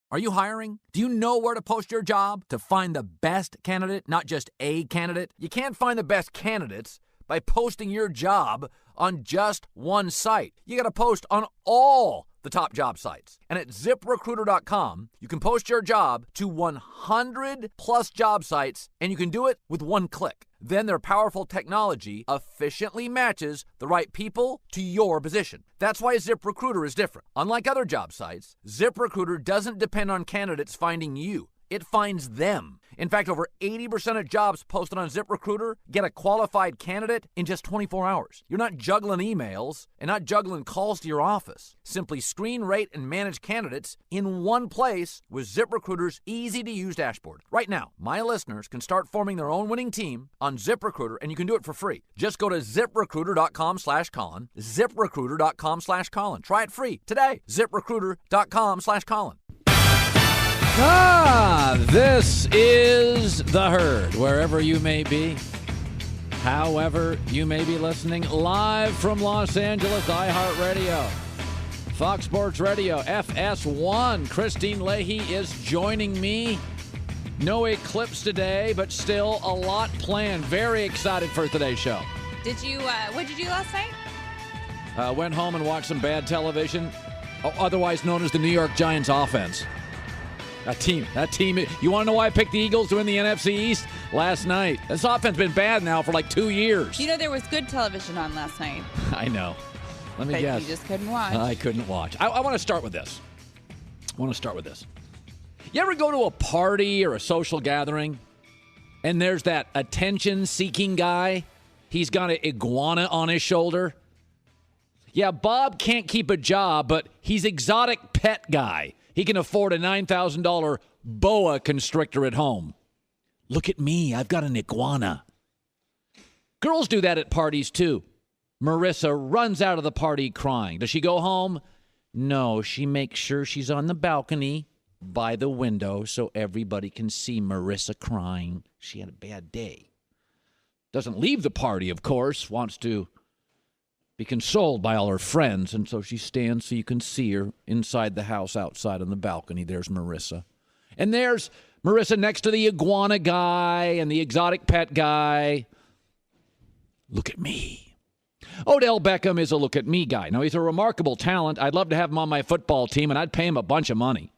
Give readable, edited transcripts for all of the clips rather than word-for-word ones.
Are you hiring? Do you know where to post your job to find the best candidate, not just a candidate? You can't find the best candidates by posting your job on just one site. You got to post on all the top job sites. And at ZipRecruiter.com, you can post your job to 100 plus job sites, and you can do it with one click. Then their powerful technology efficiently matches the right people to your position. That's why ZipRecruiter is different. Unlike other job sites, ZipRecruiter doesn't depend on candidates finding you. It finds them. In fact, over 80% of jobs posted on ZipRecruiter get a qualified candidate in just 24 hours. You're not juggling emails and not juggling calls to your office. Simply screen, rate, and manage candidates in one place with ZipRecruiter's easy-to-use dashboard. Right now, my listeners can start forming their own winning team on ZipRecruiter, and you can do it for free. Just go to ZipRecruiter.com/Colin, ZipRecruiter.com/Colin. Try it free today. ZipRecruiter.com/Colin. This is The Herd, wherever you may be, however you may be listening, live from Los Angeles, iHeartRadio, Fox Sports Radio, FS1. Christine Leahy is joining me. No eclipse today, but still a lot planned. Very excited for today's show. Did you, what did you do last night? Went home and watched some bad television, otherwise known as the New York Giants offense. That team, you want to know why I picked the Eagles to win the NFC East last night? This offense has been bad now for like 2 years. You know, there was good television on last night. I know. Let me but guess. You just couldn't watch. I couldn't watch. I want to start with this. You ever go to a party or a social gathering, and there's that attention-seeking guy? He's got an iguana on his shoulder. Yeah, Bob can't keep a job, but he's exotic pet guy. He can afford a $9,000 boa constrictor at home. Look at me. I've got an iguana. Girls do that at parties, too. Marissa runs out of the party crying. Does she go home? No, she makes sure she's on the balcony by the window so everybody can see Marissa crying. She had a bad day. Doesn't leave the party, of course. Wants to be consoled by all her friends, and so she stands so you can see her inside the house, outside on the balcony. There's Marissa. And there's Marissa next to the iguana guy and the exotic pet guy. Look at me. Odell Beckham is a look at me guy. Now, he's a remarkable talent. I'd love to have him on my football team, and I'd pay him a bunch of money.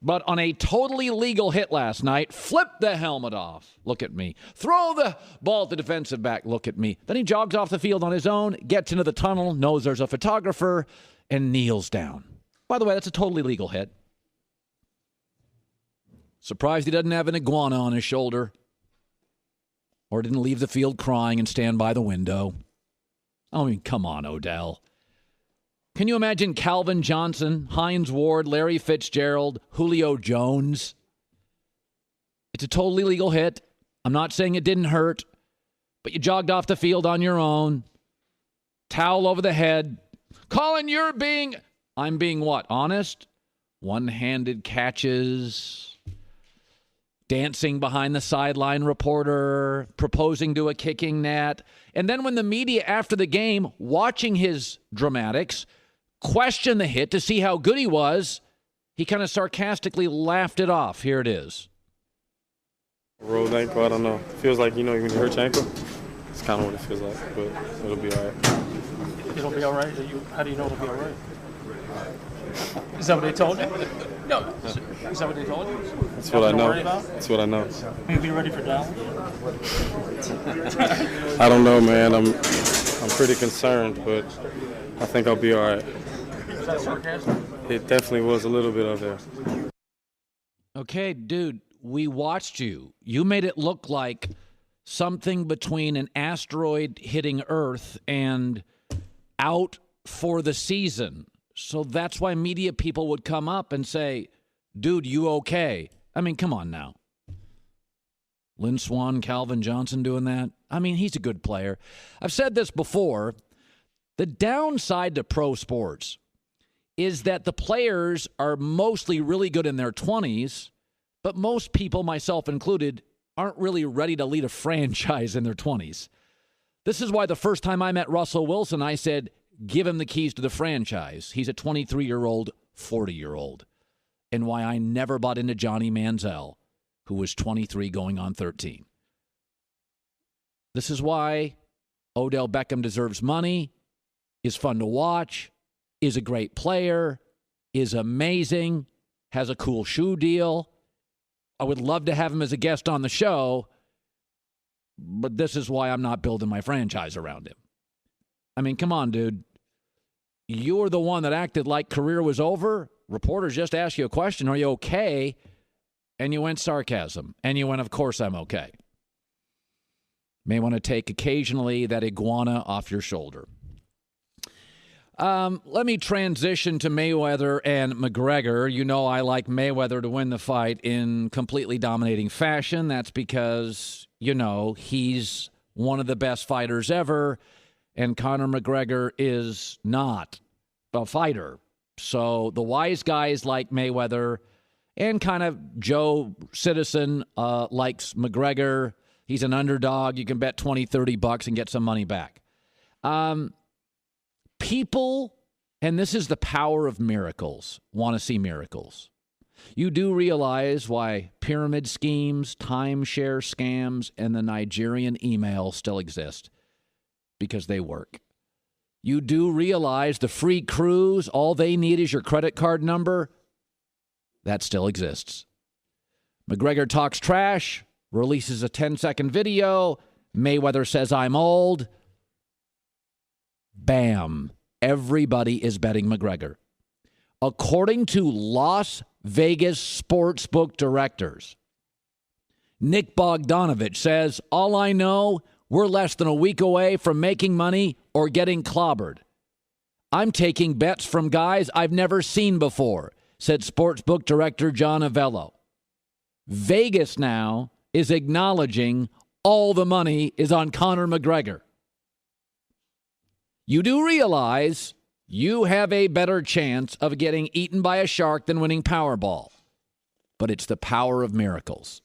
But on a totally legal hit last night, flip the helmet off. Look at me. Throw the ball to defensive back. Look at me. Then he jogs off the field on his own, gets into the tunnel, knows there's a photographer, and kneels down. By the way, that's a totally legal hit. Surprised he doesn't have an iguana on his shoulder. Or didn't leave the field crying and stand by the window. I mean, come on, Odell. Can you imagine Calvin Johnson, Hines Ward, Larry Fitzgerald, Julio Jones? It's a totally legal hit. I'm not saying it didn't hurt, but you jogged off the field on your own. Towel over the head. Colin, I'm being what? Honest? One-handed catches. Dancing behind the sideline reporter. Proposing to a kicking net. And then when the media after the game, watching his dramatics, questioned the hit to see how good he was, he kind of sarcastically laughed it off. Here it is. Rolled ankle, I don't know. Feels like, when you hurt your ankle, it's kind of what it feels like, but it'll be all right. It'll be all right? How do you know it'll be all right? Is that what they told you? No. Is that what they told you? That's what I know. That's what I know. Will you be ready for Dallas? I don't know, man. I'm pretty concerned, but I think I'll be all right. Is that sarcasm? It definitely was a little bit of there. Okay, dude, we watched you. You made it look like something between an asteroid hitting Earth and out for the season. So that's why media people would come up and say, dude, you okay? I mean, come on now. Lynn Swann, Calvin Johnson doing that. I mean, he's a good player. I've said this before. The downside to pro sports is that the players are mostly really good in their 20s, but most people, myself included, aren't really ready to lead a franchise in their 20s. This is why the first time I met Russell Wilson, I said, give him the keys to the franchise. He's a 23-year-old, 40-year-old. and why I never bought into Johnny Manziel, who was 23 going on 13. This is why Odell Beckham deserves money, is fun to watch, is a great player, is amazing, has a cool shoe deal. I would love to have him as a guest on the show, but this is why I'm not building my franchise around him. I mean, come on, dude. You're the one that acted like career was over. Reporters just asked you a question, are you okay? And you went sarcasm. And you went, of course I'm okay. May want to take occasionally that iguana off your shoulder. Let me transition to Mayweather and McGregor. You know I like Mayweather to win the fight in completely dominating fashion. That's because, you know, he's one of the best fighters ever, and Conor McGregor is not a fighter. So the wise guys like Mayweather, and kind of Joe Citizen likes McGregor. He's an underdog. You can bet $20-$30 and get some money back. People, and this is the power of miracles, want to see miracles. You do realize why pyramid schemes, timeshare scams, and the Nigerian email still exist. Because they work. You do realize the free cruise, all they need is your credit card number. That still exists. McGregor talks trash, releases a 10-second video. Mayweather says, I'm old. Bam. Everybody is betting McGregor. According to Las Vegas sportsbook directors, Nick Bogdanovich says, all I know, we're less than a week away from making money or getting clobbered. I'm taking bets from guys I've never seen before, said sportsbook director John Avello. Vegas now is acknowledging all the money is on Conor McGregor. You do realize you have a better chance of getting eaten by a shark than winning Powerball. But it's the power of miracles.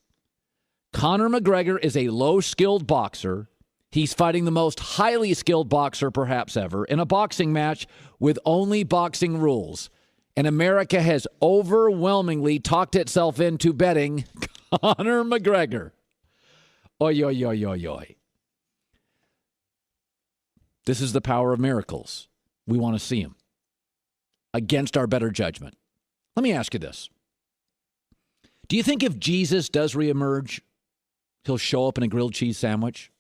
Conor McGregor is a low-skilled boxer. He's fighting the most highly skilled boxer perhaps ever in a boxing match with only boxing rules. And America has overwhelmingly talked itself into betting Conor McGregor. Oy, oy, oy, oy, oy. This is the power of miracles. We want to see him against our better judgment. Let me ask you this. Do you think if Jesus does reemerge, he'll show up in a grilled cheese sandwich?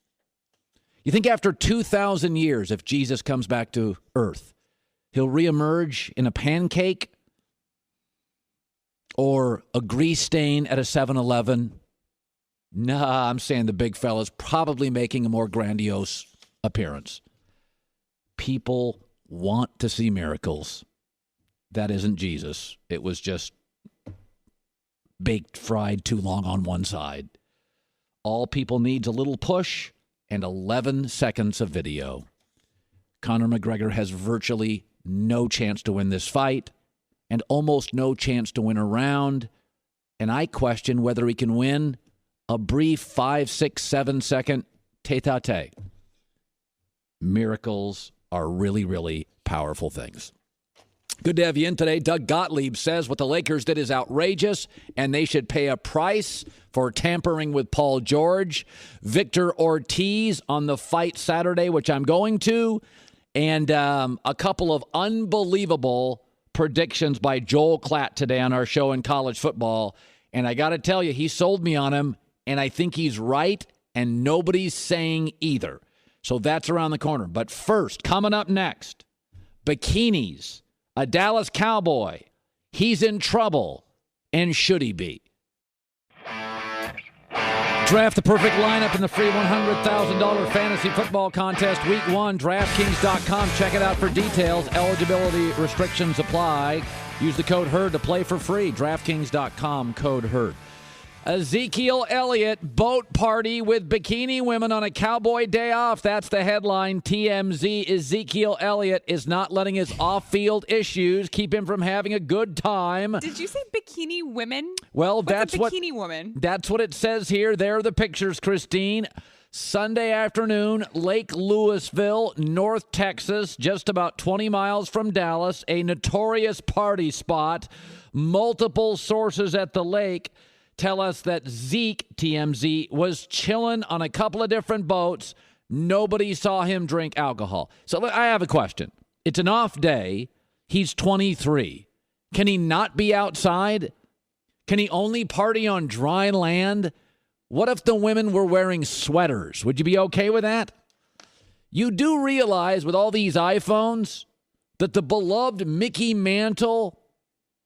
You think after 2,000 years, if Jesus comes back to earth, he'll reemerge in a pancake or a grease stain at a 7-Eleven? Nah, I'm saying the big fella's probably making a more grandiose appearance. People want to see miracles. That isn't Jesus. It was just baked, fried too long on one side. All people needs a little push and 11 seconds of video. Conor McGregor has virtually no chance to win this fight and almost no chance to win a round. And I question whether he can win a brief 5, 6, 7 second tete-a-tete. Miracles are really, really powerful things. Good to have you in today. Doug Gottlieb says what the Lakers did is outrageous, and they should pay a price for tampering with Paul George. Victor Ortiz on the fight Saturday, which I'm going to, and a couple of unbelievable predictions by Joel Klatt today on our show in college football. And I got to tell you, he sold me on him, and I think he's right, and nobody's saying either. So that's around the corner. But first, coming up next, bikinis. A Dallas Cowboy. He's in trouble. And should he be? Draft the perfect lineup in the free $100,000 fantasy football contest week 1. DraftKings.com. Check it out for details. Eligibility restrictions apply. Use the code HERD to play for free. DraftKings.com, code HERD. Ezekiel Elliott, boat party with bikini women on a Cowboy day off. That's the headline. TMZ, Ezekiel Elliott is not letting his off-field issues keep him from having a good time. Did you say bikini women? Well, What's a bikini woman? That's what it says here. There are the pictures, Christine. Sunday afternoon, Lake Louisville, North Texas, just about 20 miles from Dallas, a notorious party spot. Multiple sources at the lake tell us that Zeke, TMZ, was chilling on a couple of different boats. Nobody saw him drink alcohol. So I have a question. It's an off day. He's 23. Can he not be outside? Can he only party on dry land? What if the women were wearing sweaters? Would you be okay with that? You do realize with all these iPhones that the beloved Mickey Mantle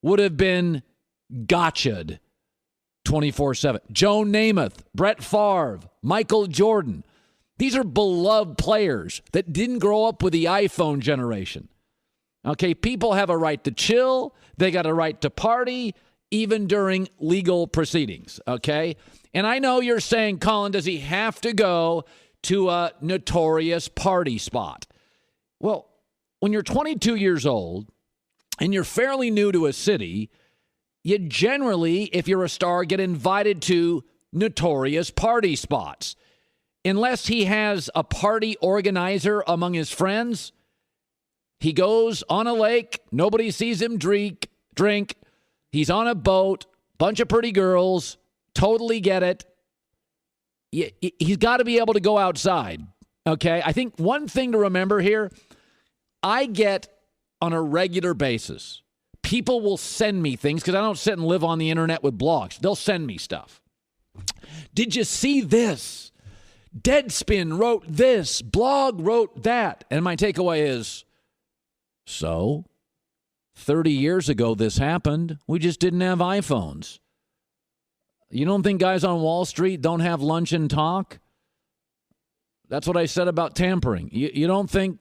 would have been gotcha'd 24/7. Joe Namath, Brett Favre, Michael Jordan. These are beloved players that didn't grow up with the iPhone generation. Okay, people have a right to chill. They got a right to party, even during legal proceedings, okay? And I know you're saying, Colin, does he have to go to a notorious party spot? Well, when you're 22 years old and you're fairly new to a city, you generally, if you're a star, get invited to notorious party spots. Unless he has a party organizer among his friends, he goes on a lake, nobody sees him drink. He's on a boat, bunch of pretty girls, totally get it. He's got to be able to go outside, okay? I think one thing to remember here, I get on a regular basis, people will send me things because I don't sit and live on the internet with blogs. They'll send me stuff. Did you see this? Deadspin wrote this. Blog wrote that. And my takeaway is, so 30 years ago this happened. We just didn't have iPhones. You don't think guys on Wall Street don't have lunch and talk? That's what I said about tampering. You don't think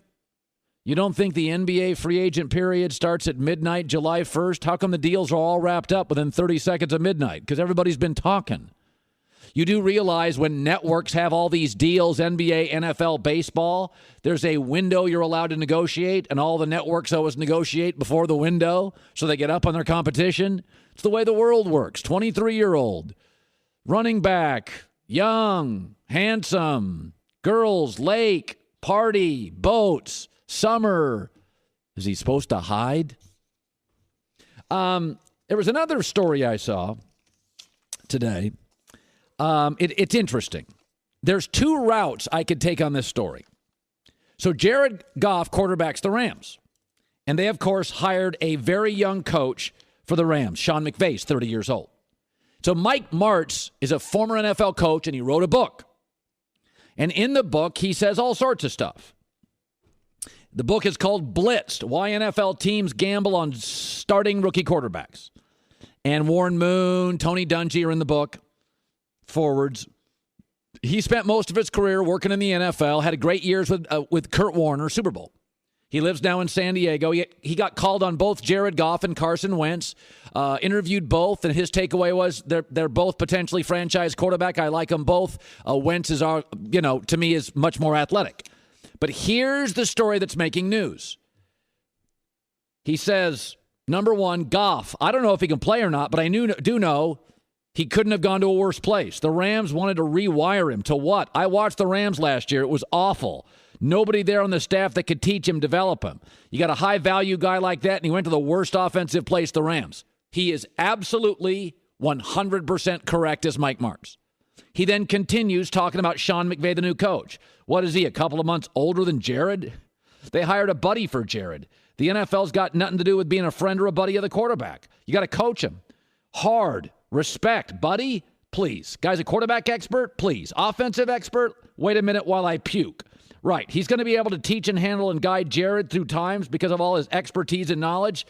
the NBA free agent period starts at midnight, July 1st? How come the deals are all wrapped up within 30 seconds of midnight? Because everybody's been talking. You do realize when networks have all these deals, NBA, NFL, baseball, there's a window you're allowed to negotiate, and all the networks always negotiate before the window so they get up on their competition. It's the way the world works. 23-year-old, running back, young, handsome, girls, lake, party, boats, summer. Is he supposed to hide? There was another story I saw today. It's interesting. There's two routes I could take on this story. So Jared Goff quarterbacks the Rams. And they, of course, hired a very young coach for the Rams. Sean McVay's 30 years old. So Mike Martz is a former NFL coach, and he wrote a book. And in the book, he says all sorts of stuff. The book is called Blitzed, Why NFL Teams Gamble on Starting Rookie Quarterbacks. And Warren Moon, Tony Dungy are in the book. Forwards. He spent most of his career working in the NFL, had great years with Kurt Warner, Super Bowl. He lives now in San Diego. He got called on both Jared Goff and Carson Wentz, interviewed both, and his takeaway was they're both potentially franchise quarterback. I like them both. Wentz is, to me, is much more athletic. But here's the story that's making news. He says, number one, Goff. I don't know if he can play or not, but I do know he couldn't have gone to a worse place. The Rams wanted to rewire him. To what? I watched the Rams last year. It was awful. Nobody there on the staff that could teach him, develop him. You got a high-value guy like that, and he went to the worst offensive place, the Rams. He is absolutely 100% correct as Mike Martz. He then continues talking about Sean McVay, the new coach. What is he, a couple of months older than Jared? They hired a buddy for Jared. The NFL's got nothing to do with being a friend or a buddy of the quarterback. You got to coach him. Hard. Respect, buddy, please. Guy's a quarterback expert, please. Offensive expert, wait a minute while I puke. Right, he's going to be able to teach and handle and guide Jared through times because of all his expertise and knowledge.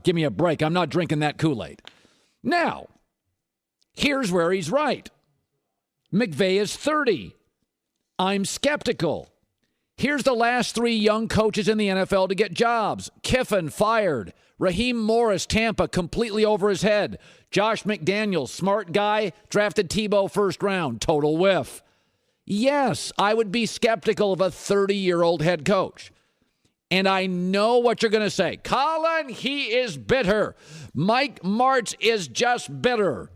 Give me a break. I'm not drinking that Kool-Aid. Now, here's where he's right. McVay is 30. I'm skeptical. Here's the last three young coaches in the NFL to get jobs. Kiffin fired. Raheem Morris, Tampa, completely over his head. Josh McDaniels, smart guy, drafted Tebow first round, total whiff. Yes, I would be skeptical of a 30-year-old head coach. And I know what you're going to say. Colin, he is bitter. Mike Martz is just bitter.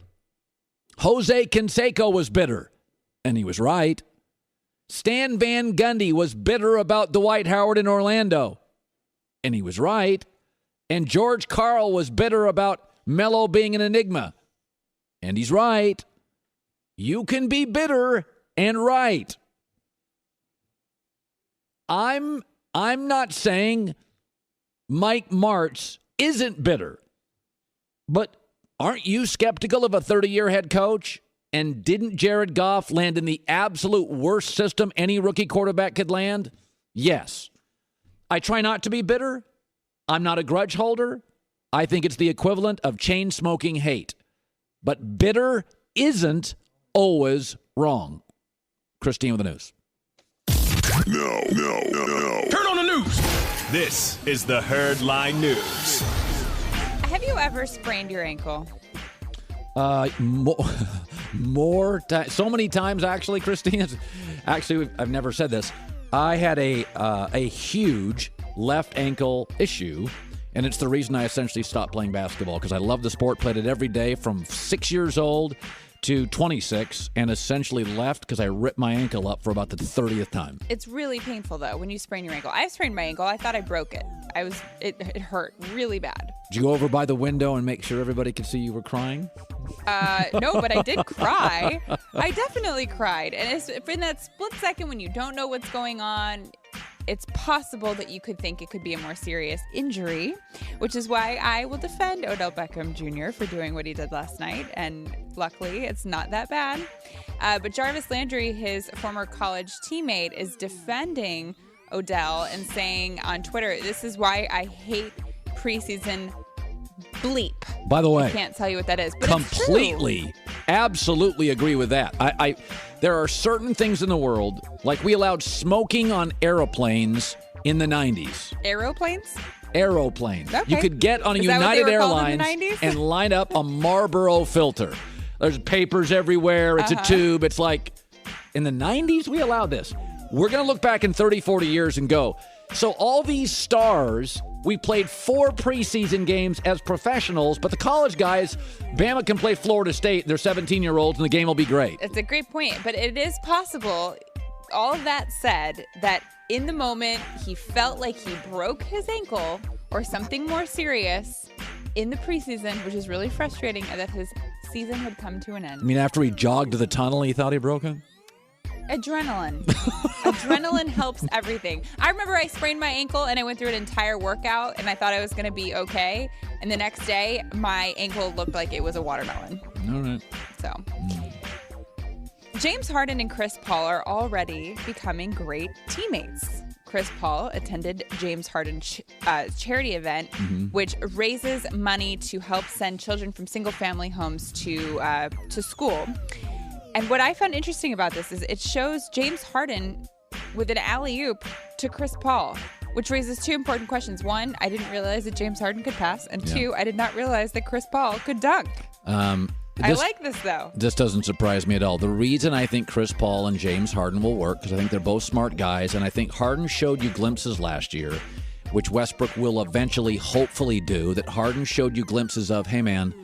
Jose Canseco was bitter. And he was right. Stan Van Gundy was bitter about Dwight Howard in Orlando, and he was right. And George Karl was bitter about Melo being an enigma, and he's right. You can be bitter and right. I'm not saying Mike Martz isn't bitter, but aren't you skeptical of a 30-year head coach? And didn't Jared Goff land in the absolute worst system any rookie quarterback could land? Yes. I try not to be bitter. I'm not a grudge holder. I think it's the equivalent of chain-smoking hate. But bitter isn't always wrong. Christine with the news. No. Turn on the news. This is the Herdline News. Have you ever sprained your ankle? So many times, actually, Christine. Actually, I've never said this. I had a huge left ankle issue, and it's the reason I essentially stopped playing basketball, because I love the sport, played it every day from 6 years old to 26, and essentially left because I ripped my ankle up for about the 30th time. It's really painful, though, when you sprain your ankle. I sprained my ankle. I thought I broke it. It hurt really bad. Did you go over by the window and make sure everybody could see you were crying? No, but I did cry. I definitely cried. And it's in that split second when you don't know what's going on, it's possible that you could think it could be a more serious injury, which is why I will defend Odell Beckham Jr. for doing what he did last night. And luckily, it's not that bad. But Jarvis Landry, his former college teammate, is defending Odell and saying on Twitter, this is why I hate preseason bleep. By the way, I can't tell you what that is, but completely, absolutely agree with that. There are certain things in the world, like we allowed smoking on aeroplanes in the 90s. Aeroplanes? Aeroplanes. Okay. You could get on a United Airlines and line up a Marlboro filter. There's papers everywhere. It's a tube. It's like, in the 90s, we allowed this. We're going to look back in 30, 40 years and go, so all these stars, we played 4 preseason games as professionals, but the college guys, Bama can play Florida State. They're 17-year-olds, and the game will be great. It's a great point, but it is possible, all of that said, that in the moment he felt like he broke his ankle or something more serious in the preseason, which is really frustrating, and that his season had come to an end. I mean, after he jogged to the tunnel, he thought he broke it? Adrenaline. Adrenaline helps everything. I remember I sprained my ankle and I went through an entire workout and I thought I was going to be okay. And the next day, my ankle looked like it was a watermelon. All right. So, James Harden and Chris Paul are already becoming great teammates. Chris Paul attended James Harden's charity event, which raises money to help send children from single-family homes to school. And what I found interesting about this is it shows James Harden with an alley-oop to Chris Paul, which raises 2 important questions. 1, I didn't realize that James Harden could pass. And 2, I did not realize that Chris Paul could dunk. I like this, though. This doesn't surprise me at all. The reason I think Chris Paul and James Harden will work, because I think they're both smart guys, and I think Harden showed you glimpses last year, which Westbrook will eventually, hopefully do, that Harden showed you glimpses of, hey, man,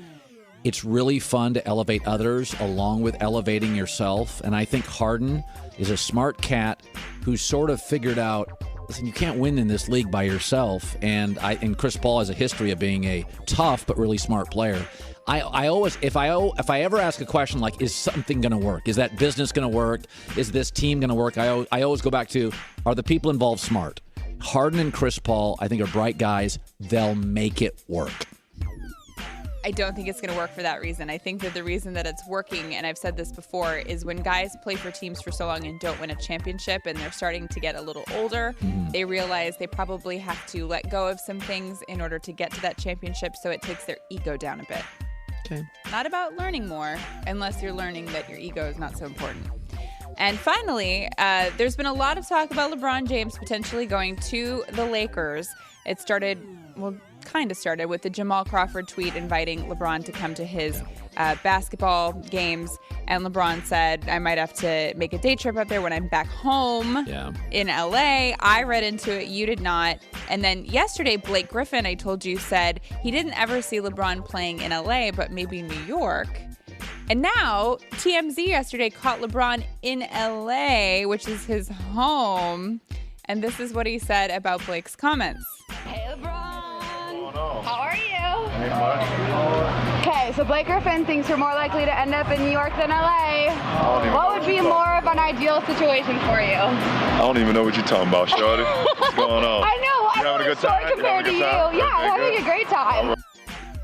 it's really fun to elevate others along with elevating yourself. And I think Harden is a smart cat who's sort of figured out, listen, you can't win in this league by yourself. And Chris Paul has a history of being a tough but really smart player. I always, if I ever ask a question like, is something going to work? Is that business going to work? Is this team going to work? I always go back to, are the people involved smart? Harden and Chris Paul, I think, are bright guys. They'll make it work. I don't think it's going to work for that reason. I think that the reason that it's working, and I've said this before, is when guys play for teams for so long and don't win a championship and they're starting to get a little older, they realize they probably have to let go of some things in order to get to that championship, so it takes their ego down a bit. Okay. Not about learning more, unless you're learning that your ego is not so important. And finally, there's been a lot of talk about LeBron James potentially going to the Lakers. It started, well, kind of started with the Jamal Crawford tweet inviting LeBron to come to his basketball games. And LeBron said, I might have to make a day trip up there when I'm back home in LA. I read into it. You did not. And then yesterday, Blake Griffin, I told you, said he didn't ever see LeBron playing in LA, but maybe New York. And now, TMZ yesterday caught LeBron in LA, which is his home. And this is what he said about Blake's comments. Hey, LeBron. How are you? Hey, much. Okay, so Blake Griffin thinks you're more likely to end up in New York than LA. What would be more of an ideal situation for you? I don't even know what you're talking about, shorty. What's going on? I know. You having a good time? Compared to you. Yeah, I'm having a great time.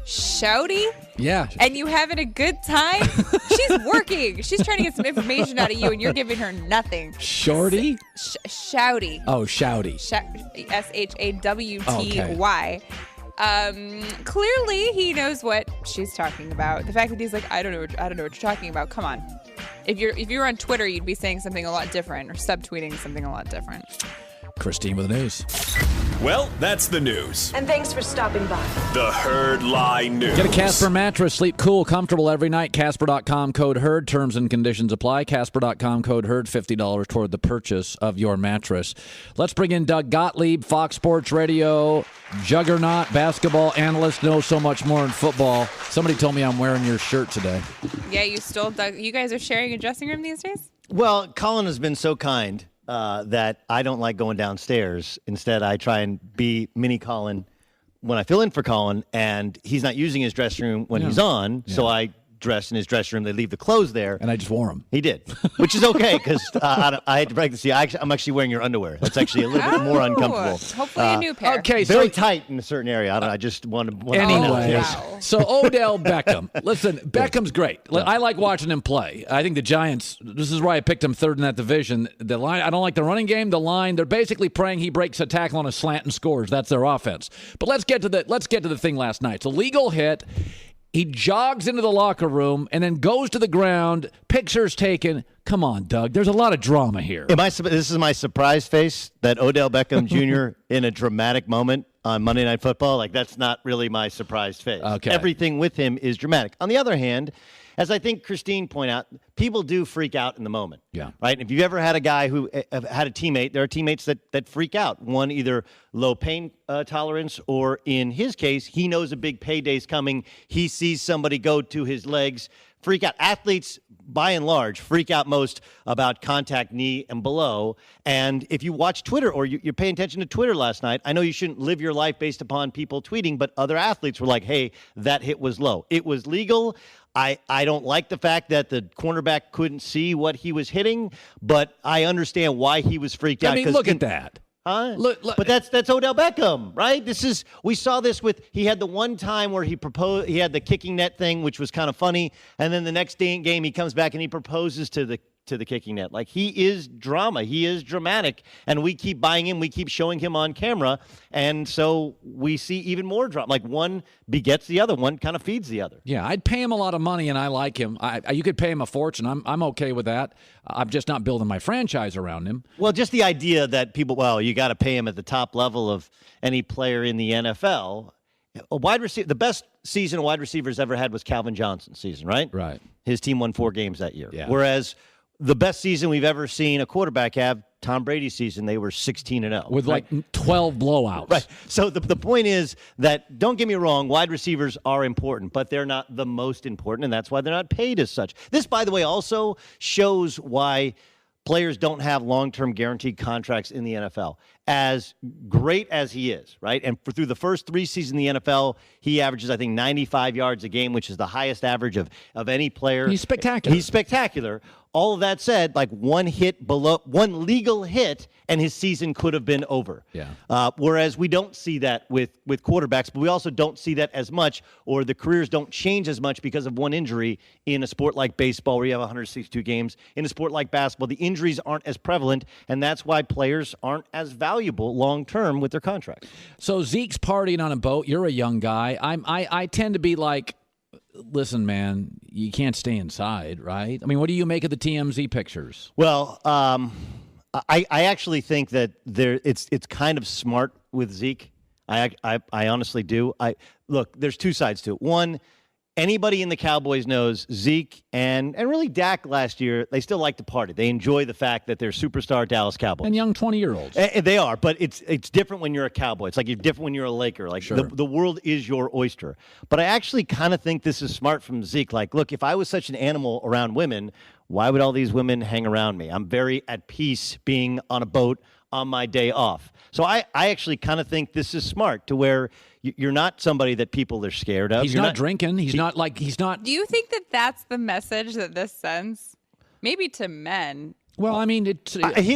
Shouty? Yeah. And you having a good time? She's working. She's trying to get some information out of you, and you're giving her nothing. Shorty? Shouty. Oh, shouty. Shawty. Clearly, he knows what she's talking about. The fact that he's like, I don't know what you're talking about. Come on. If you're on Twitter, you'd be saying something a lot different, or subtweeting something a lot different. Christine with the news. Well, that's the news. And thanks for stopping by. The Herd Lie News. Get a Casper mattress. Sleep cool, comfortable every night. Casper.com code HERD. Terms and conditions apply. Casper.com code HERD. $50 toward the purchase of your mattress. Let's bring in Doug Gottlieb, Fox Sports Radio, juggernaut, basketball analyst, knows so much more in football. Somebody told me I'm wearing your shirt today. Yeah, you stole Doug. You guys are sharing a dressing room these days? Well, Colin has been so kind that I don't like going downstairs. Instead, I try and be mini Colin when I fill in for Colin, and he's not using his dressing room when he's on, so I dress in his dressing room. They leave the clothes there. And I just wore them. He did, which is okay because I had to break the seal. I'm actually wearing your underwear. That's actually a little bit more uncomfortable. Hopefully a new pair. Okay, very tight in a certain area. I just want to. Anyway, wow. So Odell Beckham. Listen, Beckham's great. I like watching him play. I think the Giants, this is why I picked him third in that division. The line, I don't like the running game. The line, they're basically praying he breaks a tackle on a slant and scores. That's their offense. But let's get to the thing last night. It's a legal hit. He jogs into the locker room and then goes to the ground. Pictures taken. Come on, Doug. There's a lot of drama here. This is my surprise face that Odell Beckham Jr. in a dramatic moment on Monday Night Football. Like, that's not really my surprised face. Okay. Everything with him is dramatic. On the other hand, as I think Christine pointed out, people do freak out in the moment. Yeah. Right? And if you've ever had a guy who had a teammate, there are teammates that freak out. One, either low pain tolerance, or in his case, he knows a big payday's coming. He sees somebody go to his legs, freak out. Athletes, by and large, freak out most about contact knee and below. And if you watch Twitter or you're paying attention to Twitter last night, I know you shouldn't live your life based upon people tweeting, but other athletes were like, hey, that hit was low. It was legal. I don't like the fact that the cornerback couldn't see what he was hitting, but I understand why he was freaked out. I mean, look at that. Huh? Look. But that's Odell Beckham, right? We saw this he had the one time where he had the kicking net thing, which was kind of funny, and then the next game he comes back and he proposes to the kicking net. Like, he is drama. He is dramatic, and we keep buying him. We keep showing him on camera, and so we see even more drama. Like, one begets the other. One kind of feeds the other. Yeah, I'd pay him a lot of money, and I like him. You could pay him a fortune. I'm okay with that. I'm just not building my franchise around him. Well, just the idea that you got to pay him at the top level of any player in the NFL. A wide receiver, the best season a wide receiver's ever had was Calvin Johnson's season, right? Right. His team won 4 games that year. Yeah. Whereas the best season we've ever seen a quarterback have, Tom Brady's season, they were 16-0. With like 12 blowouts. Right. So the point is that, don't get me wrong, wide receivers are important, but they're not the most important, and that's why they're not paid as such. This, by the way, also shows why players don't have long-term guaranteed contracts in the NFL. As great as he is, right? And through the first 3 seasons in the NFL, he averages, I think, 95 yards a game, which is the highest average of any player. He's spectacular. He's spectacular. All of that said, like, one legal hit, and his season could have been over. Yeah. Whereas we don't see that with quarterbacks, but we also don't see that as much, or the careers don't change as much because of one injury in a sport like baseball where you have 162 games. In a sport like basketball, the injuries aren't as prevalent, and that's why players aren't as valuable long-term with their contracts. So Zeke's partying on a boat. You're a young guy. I tend to be like, listen, man, you can't stay inside, right? I mean, what do you make of the TMZ pictures? Well, I actually think that it's kind of smart with Zeke. I honestly do. Look, there's 2 sides to it. One, anybody in the Cowboys knows Zeke and really Dak last year, they still like to party. They enjoy the fact that they're superstar Dallas Cowboys. And young 20-year-olds. They are, but it's different when you're a Cowboy. It's like you're different when you're a Laker. Like Sure. the world is your oyster. But I actually kind of think this is smart from Zeke. Like, look, if I was such an animal around women, why would all these women hang around me? I'm very at peace being on a boat on my day off. So I actually kind of think this is smart to where you're not somebody that people are scared of. He's not drinking. He's not. Do you think that that's the message that this sends? Maybe to men. Well, I mean,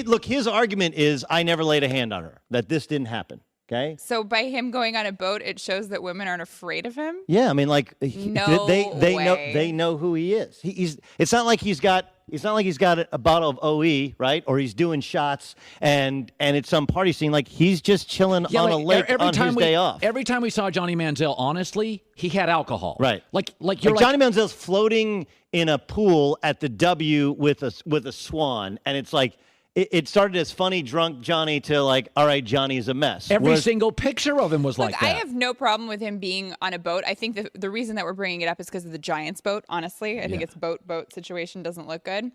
look, his argument is I never laid a hand on her, that this didn't happen. Okay. So by him going on a boat, it shows that women aren't afraid of him? Yeah, I mean, like they way. know who he is. It's not like he's got a bottle of OE, right? Or he's doing shots and it's some party scene. Like he's just chilling on a lake on his day off. Every time we saw Johnny Manziel, honestly, he had alcohol. Right. Like Johnny Manziel's floating in a pool at the W with a swan, and it's like it started as funny drunk Johnny to like, all right, Johnny's a mess. Every single picture of him was like that. I have no problem with him being on a boat. I think that the reason that we're bringing it up is because of the Giants boat, honestly. I think it's boat situation doesn't look good.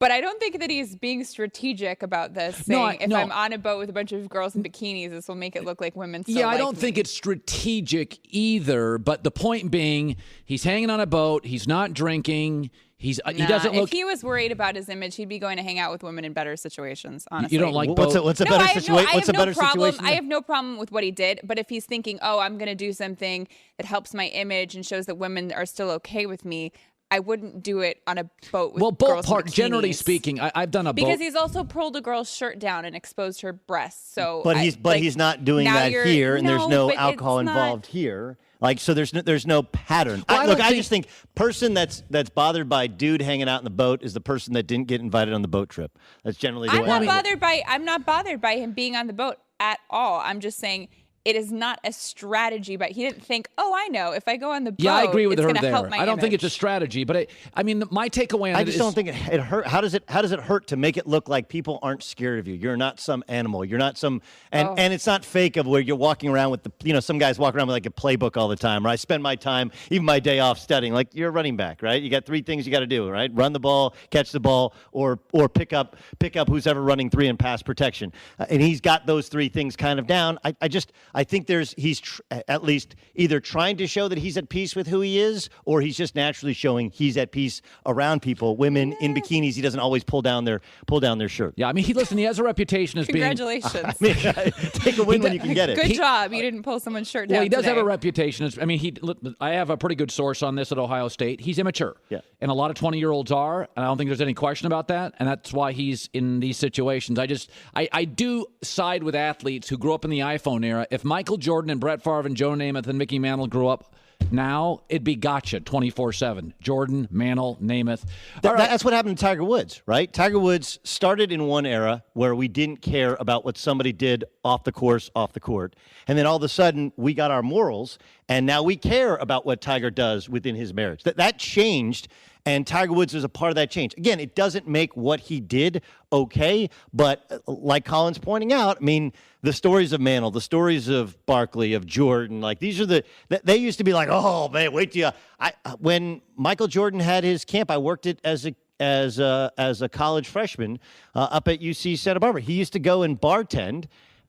But I don't think that he's being strategic about this, saying if I'm on a boat with a bunch of girls in bikinis, this will make it look like women still I don't think it's strategic either. But the point being, he's hanging on a boat. He's not drinking. He doesn't look. If he was worried about his image, he'd be going to hang out with women in better situations. Honestly, you don't like what's a better situation? What's a better situation? I have no problem with what he did, but if he's thinking, I'm going to do something that helps my image and shows that women are still okay with me, I wouldn't do it on a boat with girls in bikinis. Generally speaking, I've done a boat. Because he's also pulled a girl's shirt down and exposed her breasts. So, but he's not doing that here, and there's no alcohol involved here. Like, so there's no pattern. I just think person that's bothered by dude hanging out in the boat is the person that didn't get invited on the boat trip. That's generally the way. I'm not bothered by him being on the boat at all. I'm just saying it is not a strategy, but he didn't think, I know, if I go on the boat, I agree with it's her going to help my I don't think image. it's a strategy, but my takeaway on I just don't think it hurt. How does it hurt to make it look like people aren't scared of you? You're not some animal. You're not some, and it's not fake of where you're walking around with some guys walk around with like a playbook all the time, or I spend my time, even my day off studying. Like you're a running back, right? You got 3 things you got to do, right? Run the ball, catch the ball, or pick up who's ever running 3 in pass protection. And he's got those 3 things kind of down. I think he's at least either trying to show that he's at peace with who he is, or he's just naturally showing he's at peace around people. Women in bikinis, he doesn't always pull down their shirt. Yeah, I mean, he has a reputation as Congratulations. being. Take a win when you can get it. Good job. You didn't pull someone's shirt down. Well, he does today. have a reputation. I have a pretty good source on this at Ohio State. He's immature. Yeah. And a lot of 20-year-olds are, and I don't think there's any question about that. And that's why he's in these situations. I do side with athletes who grew up in the iPhone era. If Michael Jordan and Brett Favre and Joe Namath and Mickey Mantle grew up now, it'd be gotcha 24/7. Jordan, Mantle, Namath. That's what happened to Tiger Woods, right? Tiger Woods started in one era where we didn't care about what somebody did off the court. And then all of a sudden, we got our morals, and now we care about what Tiger does within his marriage. That changed, and Tiger Woods is a part of that change. Again, it doesn't make what he did okay, but like Colin's pointing out, I mean, the stories of Mantle, the stories of Barkley, of Jordan, like these are they used to be like, oh man, wait till when Michael Jordan had his camp, I worked it as a college freshman up at UC Santa Barbara. He used to go and bartend,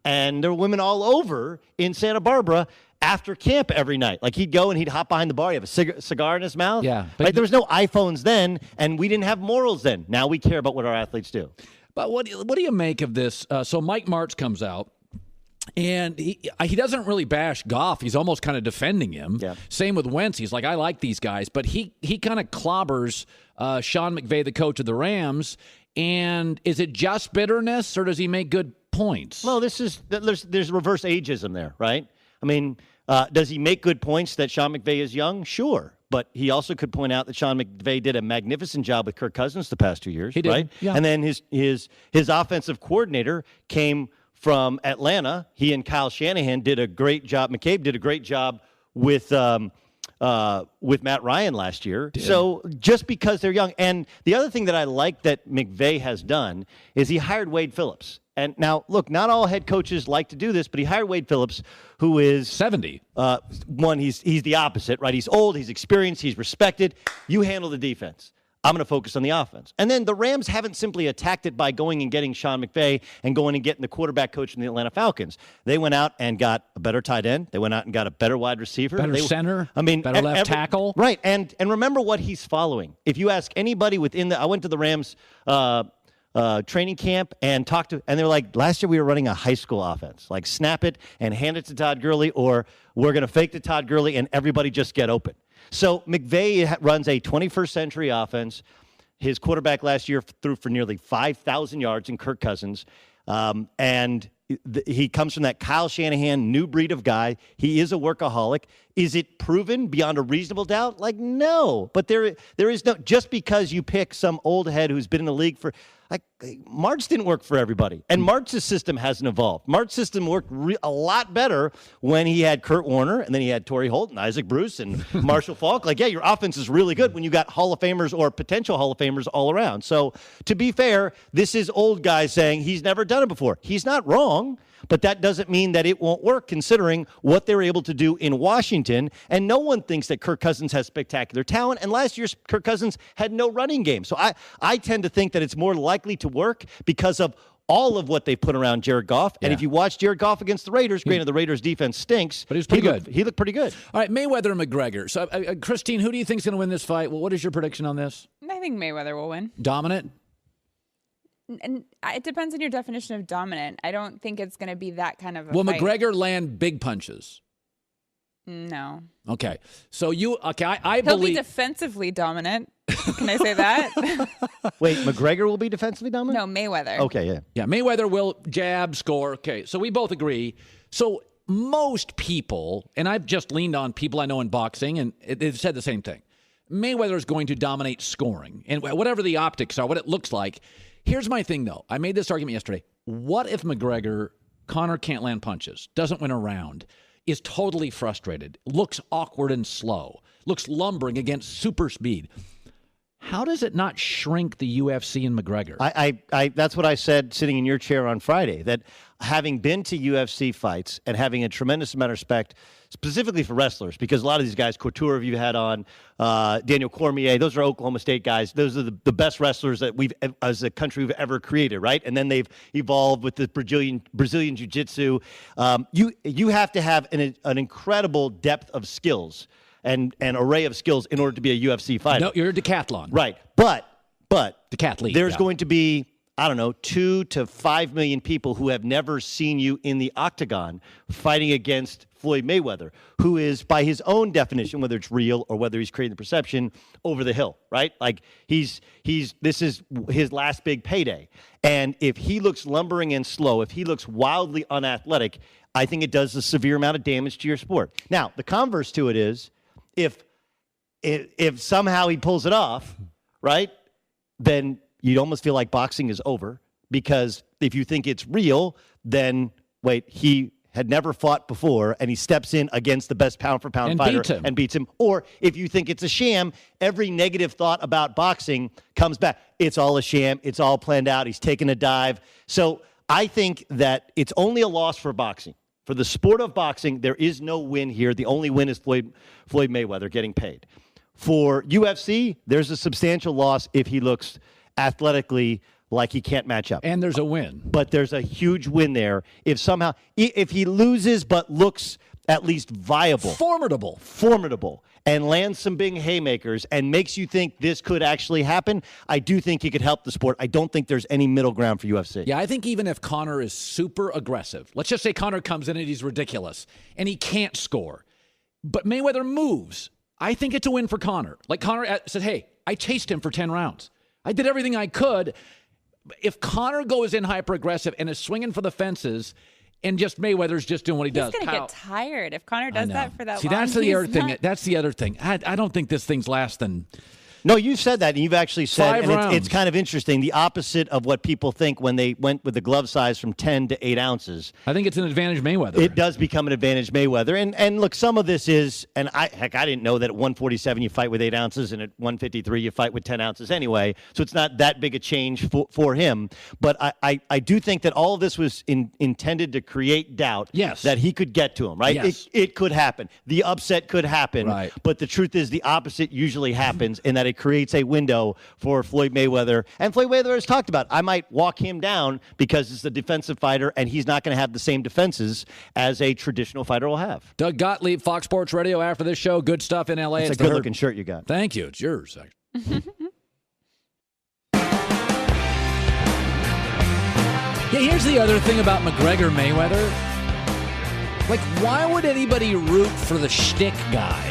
and there were women all over in Santa Barbara after camp every night. Like he'd go and he'd hop behind the bar. He have a cigar in his mouth. Yeah. Like there was no iPhones then, and we didn't have morals then. Now we care about what our athletes do. But what do you make of this? So Mike Martz comes out, and he doesn't really bash Goff. He's almost kind of defending him. Yeah. Same with Wentz. He's like, I like these guys. But he kind of clobbers Sean McVay, the coach of the Rams. And is it just bitterness, or does he make good points? Well, there's reverse ageism there, right? I mean, does he make good points that Sean McVay is young? Sure. But he also could point out that Sean McVay did a magnificent job with Kirk Cousins the past 2 years, he did. Right? Yeah. And then his offensive coordinator came from Atlanta. He and Kyle Shanahan did a great job. McCabe did a great job with with Matt Ryan last year. So just because they're young. And the other thing that I like that McVay has done is he hired Wade Phillips. And now, look, not all head coaches like to do this, but he hired Wade Phillips, who is 70. He's the opposite, right? He's old, he's experienced, he's respected. You handle the defense. I'm going to focus on the offense. And then the Rams haven't simply attacked it by going and getting Sean McVay and going and getting the quarterback coach from the Atlanta Falcons. They went out and got a better tight end. They went out and got a better wide receiver. Better center. Better left tackle. Right. And remember what he's following. If you ask anybody I went to the Rams training camp and they were like, last year we were running a high school offense. Like, snap it and hand it to Todd Gurley, or we're going to fake to Todd Gurley and everybody just get open. So McVay runs a 21st century offense. His quarterback last year threw for nearly 5,000 yards in Kirk Cousins. And he comes from that Kyle Shanahan new breed of guy. He is a workaholic. Is it proven beyond a reasonable doubt? Like, no. But there is no, just because you pick some old head who's been in the league for, like, March didn't work for everybody. And March's system hasn't evolved. March's system worked a lot better when he had Kurt Warner, and then he had Torrey Holt and Isaac Bruce and Marshall Faulk. Like, yeah, your offense is really good when you got Hall of Famers or potential Hall of Famers all around. So, to be fair, this is old guys saying he's never done it before. He's not wrong, but that doesn't mean that it won't work considering what they were able to do in Washington. And no one thinks that Kirk Cousins has spectacular talent. And last year's Kirk Cousins had no running game. So I tend to think that it's more likely to work because of all of what they put around Jared Goff. And if you watch Jared Goff against the Raiders, granted the Raiders defense stinks, but he was pretty good. He looked pretty good. All right, Mayweather and McGregor. So, Christine, who do you think is going to win this fight? Well, what is your prediction on this? I think Mayweather will win. Dominant? And it depends on your definition of dominant. I don't think it's going to be that kind of a Will fight. McGregor land big punches? No. Okay. So I He'll believe... be defensively dominant. Can I say that? Wait, McGregor will be defensively dominant? No, Mayweather. Okay, yeah. Yeah, Mayweather will jab, score. Okay, so we both agree. So most people, and I've just leaned on people I know in boxing, and they've said the same thing. Mayweather is going to dominate scoring. And whatever the optics are, what it looks like. Here's my thing, though. I made this argument yesterday. What if Conor can't land punches, doesn't win a round, is totally frustrated, looks awkward and slow, looks lumbering against super speed? How does it not shrink the UFC and McGregor? That's what I said sitting in your chair on Friday, that having been to UFC fights and having a tremendous amount of respect, specifically for wrestlers, because a lot of these guys, Couture, you had on, Daniel Cormier, those are Oklahoma State guys. Those are the best wrestlers that we've, as a country, we've ever created, right? And then they've evolved with the Brazilian Jiu-Jitsu. You have to have an incredible depth of skills and an array of skills in order to be a UFC fighter. No, you're a decathlon. Right. But decathlete. There's going to be, 2 to 5 million people who have never seen you in the octagon fighting against Floyd Mayweather, who is, by his own definition, whether it's real or whether he's creating the perception, over the hill, right? Like, this is his last big payday. And if he looks lumbering and slow, if he looks wildly unathletic, I think it does a severe amount of damage to your sport. Now, the converse to it is, if somehow he pulls it off, right, then you'd almost feel like boxing is over, because if you think it's real, then wait, he had never fought before and he steps in against the best pound-for-pound fighter and beats him. Or if you think it's a sham, every negative thought about boxing comes back. It's all a sham. It's all planned out. He's taking a dive. So I think that it's only a loss for boxing. For the sport of boxing, there is no win here. The only win is Floyd Mayweather getting paid. For UFC, there's a substantial loss if he looks athletically like he can't match up. And there's a win. But there's a huge win there if he loses but looks at least viable. Formidable. And lands some big haymakers and makes you think this could actually happen. I do think he could help the sport. I don't think there's any middle ground for UFC. Yeah, I think even if Conor is super aggressive, let's just say Conor comes in and he's ridiculous and he can't score, but Mayweather moves, I think it's a win for Conor. Like, Conor said, hey, I chased him for 10 rounds. I did everything I could. If Conor goes in hyper-aggressive and is swinging for the fences, and just Mayweather's just doing what he does. He's going to get tired if Conor does that for that long. See, that's the other thing. That's the other thing. I don't think this thing's lasting No, you said that, and you've actually said, 5 and rounds. it's kind of interesting, the opposite of what people think when they went with the glove size from 10 to 8 ounces. I think it's an advantage Mayweather. It does become an advantage Mayweather. And look, some of this is, and I didn't know that at 147 you fight with 8 ounces, and at 153 you fight with 10 ounces anyway, so it's not that big a change for him. But I do think that all of this was intended to create doubt that he could get to him, right? Yes. It could happen. The upset could happen. Right. But the truth is the opposite usually happens in that it creates a window for Floyd Mayweather. And Floyd Mayweather has talked about, I might walk him down because it's a defensive fighter and he's not going to have the same defenses as a traditional fighter will have. Doug Gottlieb, Fox Sports Radio after this show. Good stuff in L.A. It's a good-looking shirt you got. Thank you. It's yours. Yeah, here's the other thing about McGregor-Mayweather. Like, why would anybody root for the shtick guy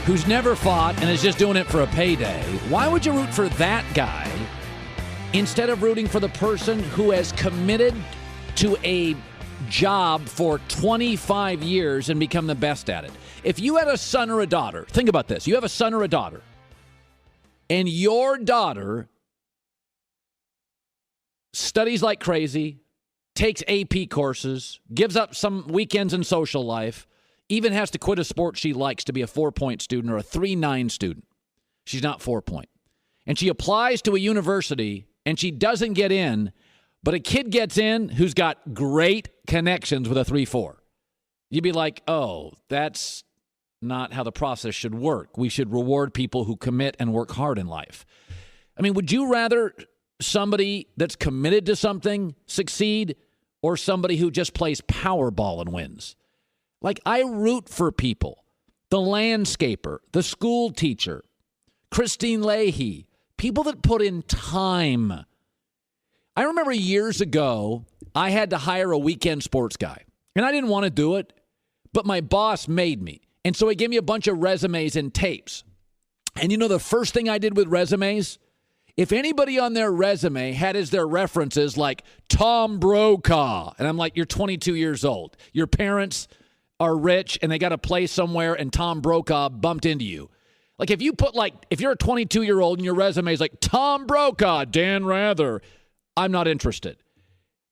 who's never fought and is just doing it for a payday? Why would you root for that guy instead of rooting for the person who has committed to a job for 25 years and become the best at it? If you had a son or a daughter, think about this. You have a son or a daughter, and your daughter studies like crazy, takes AP courses, gives up some weekends in social life, even has to quit a sport she likes to be a 4-point student or a 3.9 student. She's not 4-point. And she applies to a university, and she doesn't get in, but a kid gets in who's got great connections with a 3.4. You'd be like, oh, that's not how the process should work. We should reward people who commit and work hard in life. I mean, would you rather somebody that's committed to something succeed or somebody who just plays Powerball and wins? Like, I root for people. The landscaper, the school teacher, Christine Leahy, people that put in time. I remember years ago, I had to hire a weekend sports guy, and I didn't want to do it, but my boss made me. And so he gave me a bunch of resumes and tapes. And you know the first thing I did with resumes? If anybody on their resume had as their references like Tom Brokaw, and I'm like, you're 22 years old. Your parents are rich and they got a place somewhere and Tom Brokaw bumped into you. Like if you put if you're a 22-year-old and your resume is like Tom Brokaw, Dan Rather, I'm not interested.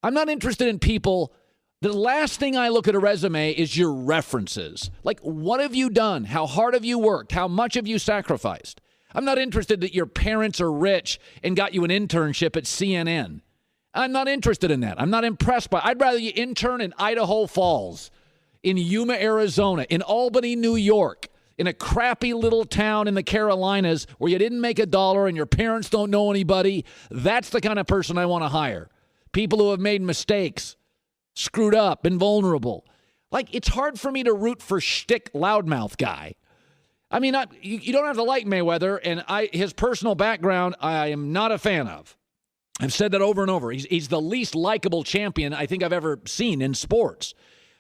I'm not interested in people. The last thing I look at a resume is your references. Like, what have you done? How hard have you worked? How much have you sacrificed? I'm not interested that your parents are rich and got you an internship at CNN. I'm not interested in that. I'm not impressed by it. I'd rather you intern in Idaho Falls, in Yuma, Arizona, in Albany, New York, in a crappy little town in the Carolinas where you didn't make $1 and your parents don't know anybody. That's the kind of person I want to hire. People who have made mistakes, screwed up, been vulnerable. Like, it's hard for me to root for shtick loudmouth guy. I mean, you don't have to like Mayweather, and his personal background I am not a fan of. I've said that over and over. He's the least likable champion I think I've ever seen in sports.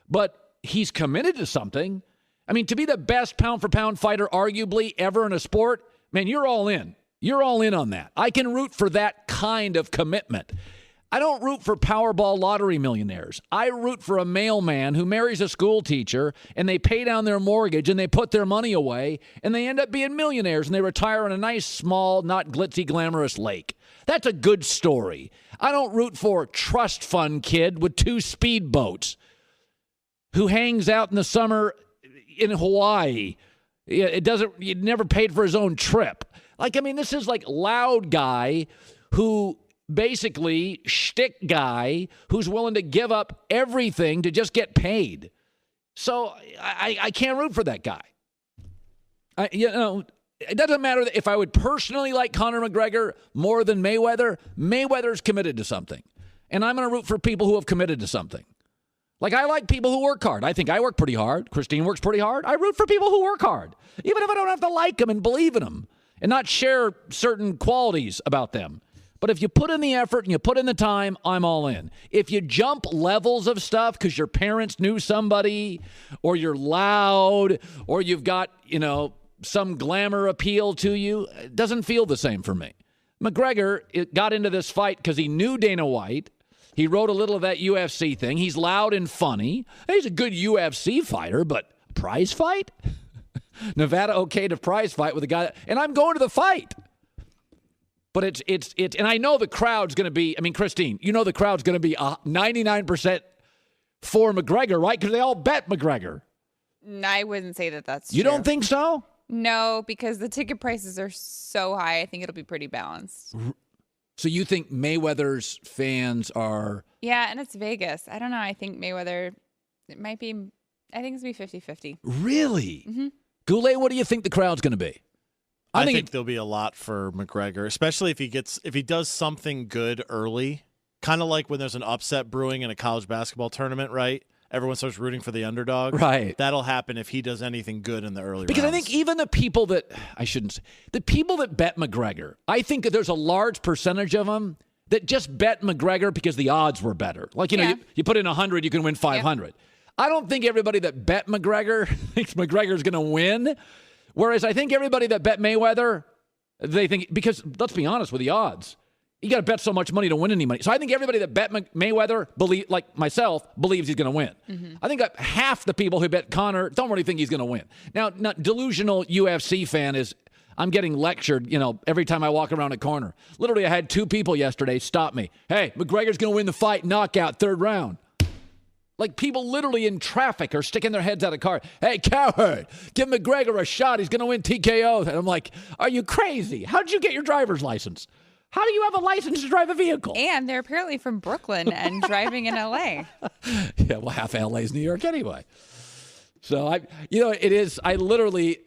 But he's committed to something. I mean, to be the best pound-for-pound fighter arguably ever in a sport, man, you're all in. You're all in on that. I can root for that kind of commitment. I don't root for Powerball lottery millionaires. I root for a mailman who marries a school teacher and they pay down their mortgage and they put their money away and they end up being millionaires and they retire on a nice, small, not glitzy, glamorous lake. That's a good story. I don't root for a trust fund kid with 2 speedboats who hangs out in the summer in Hawaii. He never paid for his own trip. Like, I mean, this is like loud guy who basically shtick guy who's willing to give up everything to just get paid. So I can't root for that guy. It doesn't matter if I would personally like Conor McGregor more than Mayweather. Mayweather's committed to something. And I'm going to root for people who have committed to something. Like, I like people who work hard. I think I work pretty hard. Christine works pretty hard. I root for people who work hard, even if I don't have to like them and believe in them and not share certain qualities about them. But if you put in the effort and you put in the time, I'm all in. If you jump levels of stuff because your parents knew somebody or you're loud or you've got, some glamour appeal to you, it doesn't feel the same for me. McGregor got into this fight because he knew Dana White. He wrote a little of that UFC thing. He's loud and funny. He's a good UFC fighter, but prize fight? Nevada okayed a prize fight with a guy. And I'm going to the fight. But it's and I know the crowd's going to be, I mean, Christine, you know the crowd's going to be 99% for McGregor, right? Because they all bet McGregor. I wouldn't say that that's true. You don't think so? No, because the ticket prices are so high. I think it'll be pretty balanced. So you think Mayweather's fans are... Yeah, and it's Vegas. I don't know. I think Mayweather, it might be, I think it's going to be 50-50. Really? Mm-hmm. Goulet, what do you think the crowd's going to be? I think there'll be a lot for McGregor, especially if he does something good early, kind of like when there's an upset brewing in a college basketball tournament, right? Everyone starts rooting for the underdog. Right. That'll happen if he does anything good in the early Because rounds. I think even the people that, the people that bet McGregor, I think that there's a large percentage of them that just bet McGregor because the odds were better. Like, you put in 100, you can win 500. Yep. I don't think everybody that bet McGregor thinks McGregor's going to win. Whereas I think everybody that bet Mayweather, they think, because let's be honest with the odds, you got to bet so much money to win any money. So I think everybody that bet Mayweather, like myself, believes he's going to win. Mm-hmm. I think that half the people who bet Conor don't really think he's going to win. Now, delusional UFC fan is, I'm getting lectured, every time I walk around a corner. Literally, I had 2 people yesterday stop me. Hey, McGregor's going to win the fight, knockout, 3rd round. Like, people literally in traffic are sticking their heads out of car. Hey, cowherd, give McGregor a shot. He's going to win TKO. And I'm like, are you crazy? How did you get your driver's license? How do you have a license to drive a vehicle? And they're apparently from Brooklyn and driving in L.A. Yeah, well, half L.A. is New York anyway. So, it is, I literally...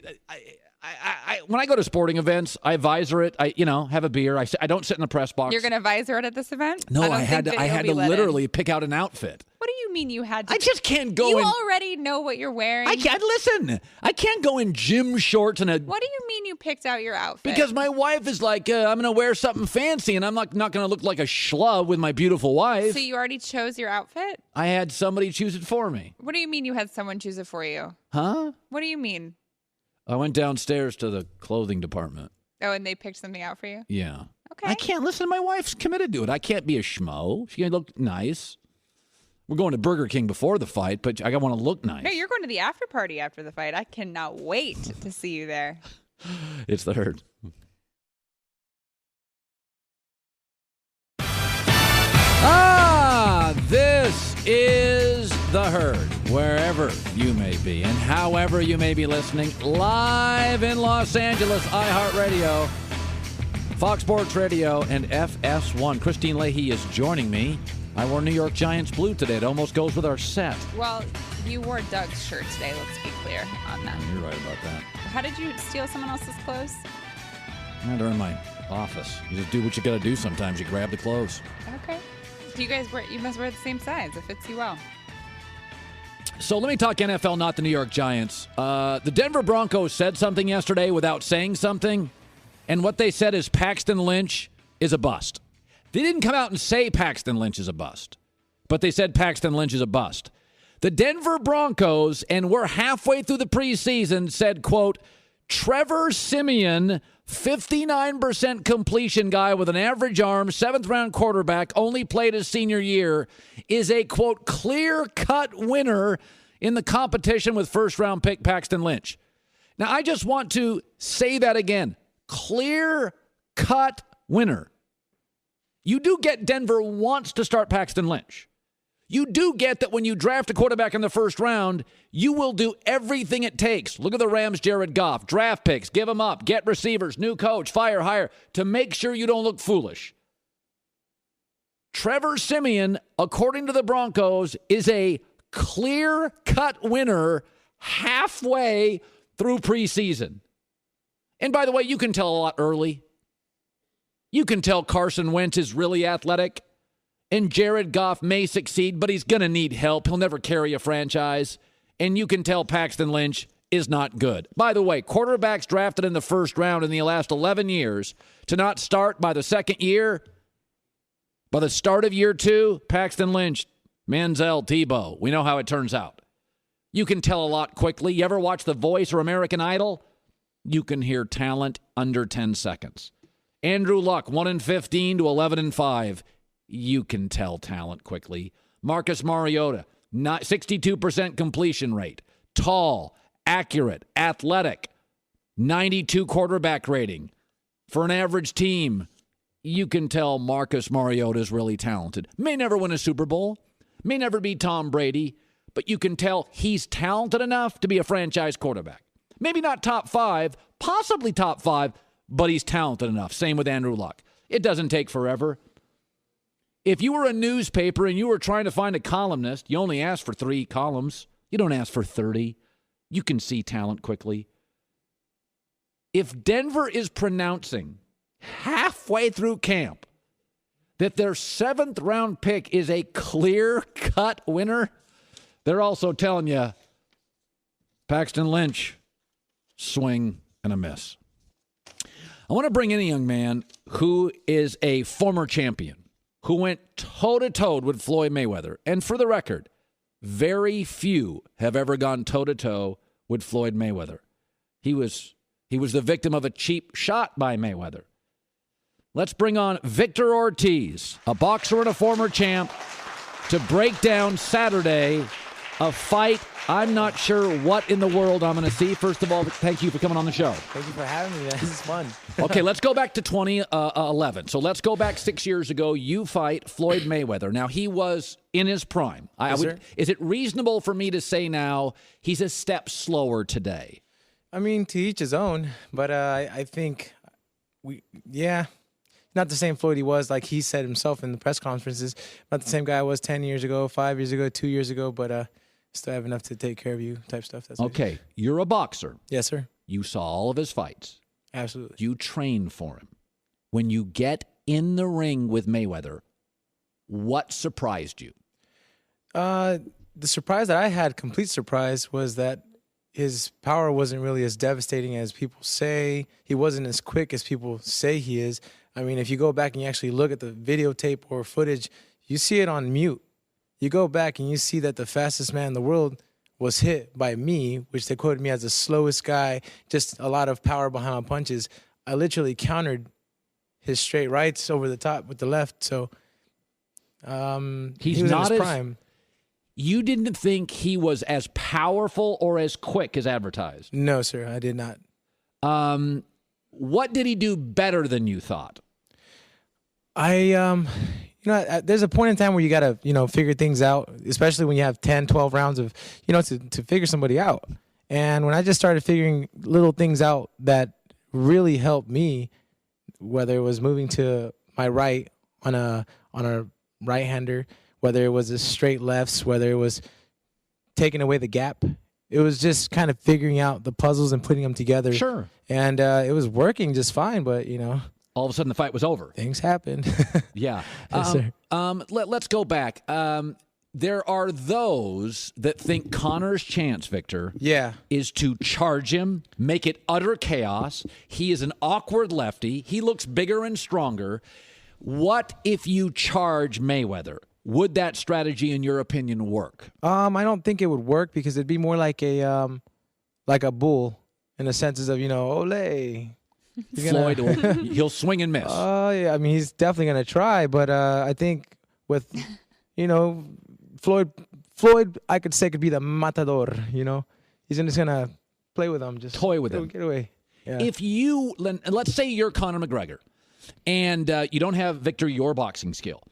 when I go to sporting events, I visor it. I have a beer. I don't sit in the press box. You're going to visor it at this event? No, I had to literally pick out an outfit. What do you mean you had to? I just can't go You in. already know what you're wearing. I can't listen. I can't go in gym shorts and a. What do you mean you picked out your outfit? Because my wife is like, I'm going to wear something fancy, and I'm not going to look like a schlub with my beautiful wife. So you already chose your outfit? I had somebody choose it for me. What do you mean you had someone choose it for you? Huh? What do you mean? I went downstairs to the clothing department. Oh, and they picked something out for you? Yeah. Okay. I can't listen. My wife's committed to it. I can't be a schmo. She can look nice. We're going to Burger King before the fight, but I want to look nice. Hey, you're going to the after party after the fight. I cannot wait to see you there. It's the Herd. This is the Herd, wherever you may be and however you may be listening, live in Los Angeles, iHeartRadio, Fox Sports Radio, and FS1. Christine Leahy is joining me. I wore New York Giants blue today. It almost goes with our set. Well, you wore Doug's shirt today. Let's be clear on that. You're right about that. How did you steal someone else's clothes? They're in my office. You just do what you got to do sometimes. You grab the clothes. Okay. Do you guys you must wear the same size. It fits you well. So let me talk NFL, not the New York Giants. The Denver Broncos said something yesterday without saying something, and what they said is Paxton Lynch is a bust. They didn't come out and say Paxton Lynch is a bust, but they said Paxton Lynch is a bust. The Denver Broncos, and we're halfway through the preseason, said, quote, Trevor Siemian, 59% completion guy with an average arm, 7th-round quarterback, only played his senior year, is a, quote, clear-cut winner in the competition with first-round pick Paxton Lynch. Now, I just want to say that again. Clear-cut winner. You do get Denver wants to start Paxton Lynch. You do get that when you draft a quarterback in the first round, you will do everything it takes. Look at the Rams' Jared Goff. Draft picks, give them up, get receivers, new coach, hire, to make sure you don't look foolish. Trevor Siemian, according to the Broncos, is a clear-cut winner halfway through preseason. And by the way, you can tell a lot early. You can tell Carson Wentz is really athletic. And Jared Goff may succeed, but he's going to need help. He'll never carry a franchise. And you can tell Paxton Lynch is not good. By the way, quarterbacks drafted in the first round in the last 11 years to not start by the second year, by the start of year 2, Paxton Lynch, Manziel, Tebow. We know how it turns out. You can tell a lot quickly. You ever watch The Voice or American Idol? You can hear talent under 10 seconds. Andrew Luck, 1-15 to 11-5. You can tell talent quickly. Marcus Mariota, 62% completion rate. Tall, accurate, athletic. 92 quarterback rating. For an average team, you can tell Marcus Mariota is really talented. May never win a Super Bowl, may never be Tom Brady, but you can tell he's talented enough to be a franchise quarterback. Maybe not top 5, possibly top 5, but he's talented enough. Same with Andrew Luck. It doesn't take forever. If you were a newspaper and you were trying to find a columnist, you only ask for 3 columns. You don't ask for 30. You can see talent quickly. If Denver is pronouncing halfway through camp that their 7th round pick is a clear-cut winner, they're also telling you Paxton Lynch, swing and a miss. I want to bring in a young man who is a former champion, who went toe-to-toe with Floyd Mayweather. And for the record, very few have ever gone toe-to-toe with Floyd Mayweather. He was the victim of a cheap shot by Mayweather. Let's bring on Victor Ortiz, a boxer and a former champ, to break down Saturday, a fight I'm not sure what in the world I'm going to see. First of all, thank you for coming on the show. Thank you for having me, man. This is fun. Okay, let's go back to 2011. So let's go back 6 years ago. You fight Floyd Mayweather. Now, he was in his prime. Sir. Is it reasonable for me to say now he's a step slower today? I mean, to each his own. But I think, not the same Floyd he was, like he said himself in the press conferences. Not the same guy I was 10 years ago, 5 years ago, 2 years ago, but still have enough to take care of you type stuff. That's okay. You're a boxer. Yes, sir. You saw all of his fights. Absolutely. You trained for him. When you get in the ring with Mayweather, what surprised you? The surprise that I had, complete surprise, was that his power wasn't really as devastating as people say. He wasn't as quick as people say he is. I mean, if you go back and you actually look at the videotape or footage, you see it on mute. You go back and you see that the fastest man in the world was hit by me, which they quoted me as the slowest guy, just a lot of power behind my punches. I literally countered his straight rights over the top with the left. So he's he was not in his prime. You didn't think he was as powerful or as quick as advertised? No, sir, I did not. What did he do better than you thought? There's a point in time where you got to, figure things out, especially when you have 10, 12 rounds of, to figure somebody out. And when I just started figuring little things out that really helped me, whether it was moving to my right on a right-hander, whether it was a straight lefts, whether it was taking away the gap, it was just kind of figuring out the puzzles and putting them together. Sure. And it was working just fine, but, all of a sudden the fight was over. Things happened. Yeah. Yes, sir. Let's go back. There are those that think Conor's chance, Victor, is to charge him, make it utter chaos. He is an awkward lefty. He looks bigger and stronger. What if you charge Mayweather? Would that strategy, in your opinion, work? I don't think it would work because it'd be more like a bull in the senses of, ole. Floyd, he'll swing and miss. Yeah, I mean, he's definitely going to try, but I think with, Floyd, I could say could be the matador, He's just going to play with him. Just toy with him. Get away. Yeah. If let's say you're Conor McGregor, and you don't have, Victor, your boxing skill,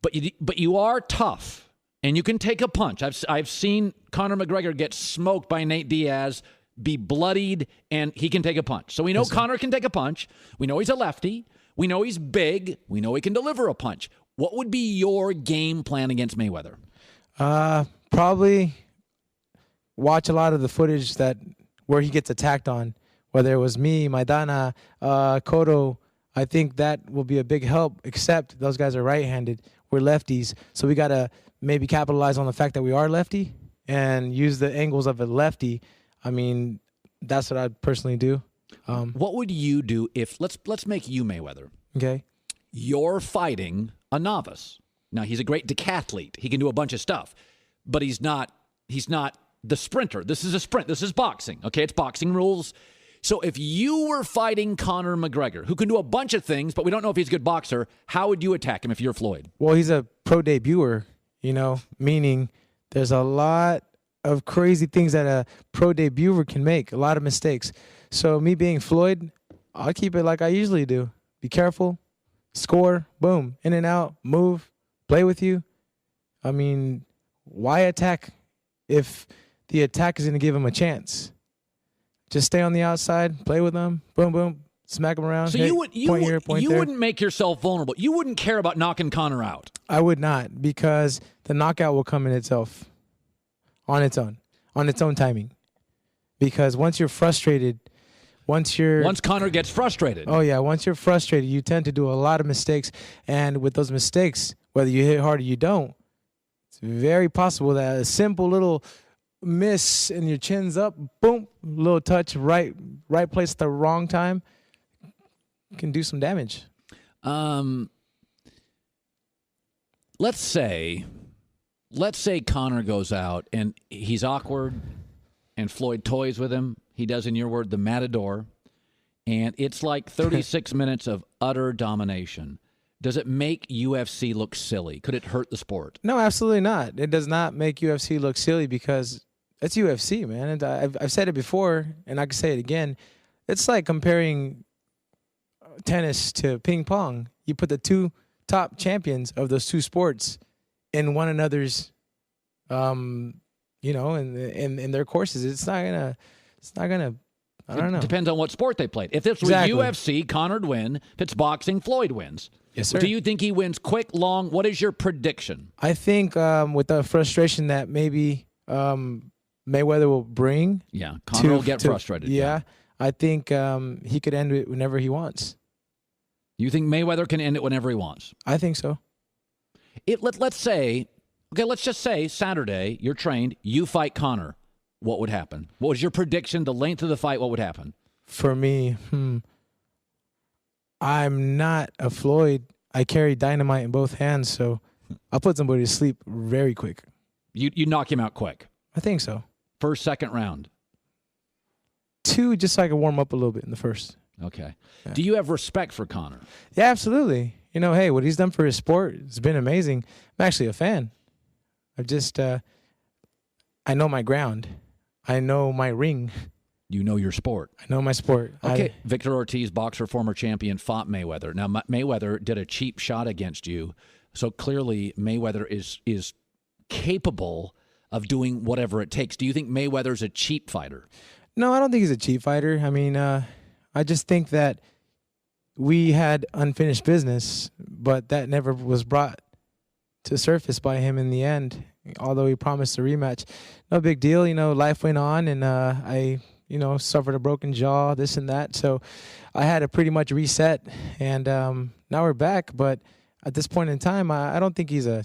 but you are tough, and you can take a punch. I've seen Conor McGregor get smoked by Nate Diaz, be bloodied, and he can take a punch. So we know Conor can take a punch. We know he's a lefty. We know he's big. We know he can deliver a punch. What would be your game plan against Mayweather? Probably watch a lot of the footage where he gets attacked on, whether it was me, Maidana, Cotto. I think that will be a big help, except those guys are right-handed. We're lefties, so we got to maybe capitalize on the fact that we are lefty and use the angles of a lefty. I mean, that's what I'd personally do. What would you do if let's make you Mayweather? Okay. You're fighting a novice. Now, he's a great decathlete. He can do a bunch of stuff, but he's not the sprinter. This is a sprint. This is boxing. Okay, it's boxing rules. So if you were fighting Conor McGregor, who can do a bunch of things, but we don't know if he's a good boxer, how would you attack him if you're Floyd? Well, he's a pro debuter, meaning there's a lot of crazy things that a pro debuter can make, a lot of mistakes. So me being Floyd, I'll keep it like I usually do. Be careful, score, boom, in and out, move, play with you. I mean, why attack if the attack is going to give him a chance? Just stay on the outside, play with them, boom, boom, smack him around. So hit, you wouldn't make yourself vulnerable. You wouldn't care about knocking Conor out. I would not, because the knockout will come in itself, on its own timing. Because once you're frustrated, once Conor gets frustrated. Oh yeah, once you're frustrated, you tend to do a lot of mistakes, and with those mistakes, whether you hit hard or you don't, it's very possible that a simple little miss and your chin's up, boom, little touch, right place at the wrong time, can do some damage. Let's say Conor goes out and he's awkward and Floyd toys with him. He does, in your word, the matador, and it's like 36 minutes of utter domination. Does it make UFC look silly? Could it hurt the sport? No, absolutely not. It does not make UFC look silly, because it's UFC, man. And I've said it before, and I can say it again. It's like comparing tennis to ping pong. You put the two top champions of those two sports in one another's, in their courses. It's not gonna. I don't know. It depends on what sport they played. If this was UFC, Conor'd win. If it's boxing, Floyd wins. Yes, sir. Do you think he wins quick, long? What is your prediction? I think with the frustration that maybe Mayweather will bring. Yeah, Conor will get frustrated. Yeah, I think he could end it whenever he wants. You think Mayweather can end it whenever he wants? I think so. Let's just say Saturday, you're trained, you fight Conor. What would happen? What was your prediction, the length of the fight, what would happen? For me, I'm not a Floyd. I carry dynamite in both hands, so I'll put somebody to sleep very quick. You knock him out quick? I think so. First, second round? 2, just so I can warm up a little bit in the first. Okay. Yeah. Do you have respect for Conor? Yeah, absolutely. Hey, what he's done for his sport, it's been amazing. I'm actually a fan. I've just, I know my ground. I know my ring. You know your sport. I know my sport. Okay. Victor Ortiz, boxer, former champion, fought Mayweather. Now, Mayweather did a cheap shot against you, so clearly Mayweather is capable of doing whatever it takes. Do you think Mayweather's a cheap fighter? No, I don't think he's a cheap fighter. I mean, I just think that we had unfinished business, but that never was brought to surface by him in the end, although he promised a rematch. No big deal. Life went on, and I suffered a broken jaw, this and that. So I had to pretty much reset, and now we're back. But at this point in time, I don't think he's a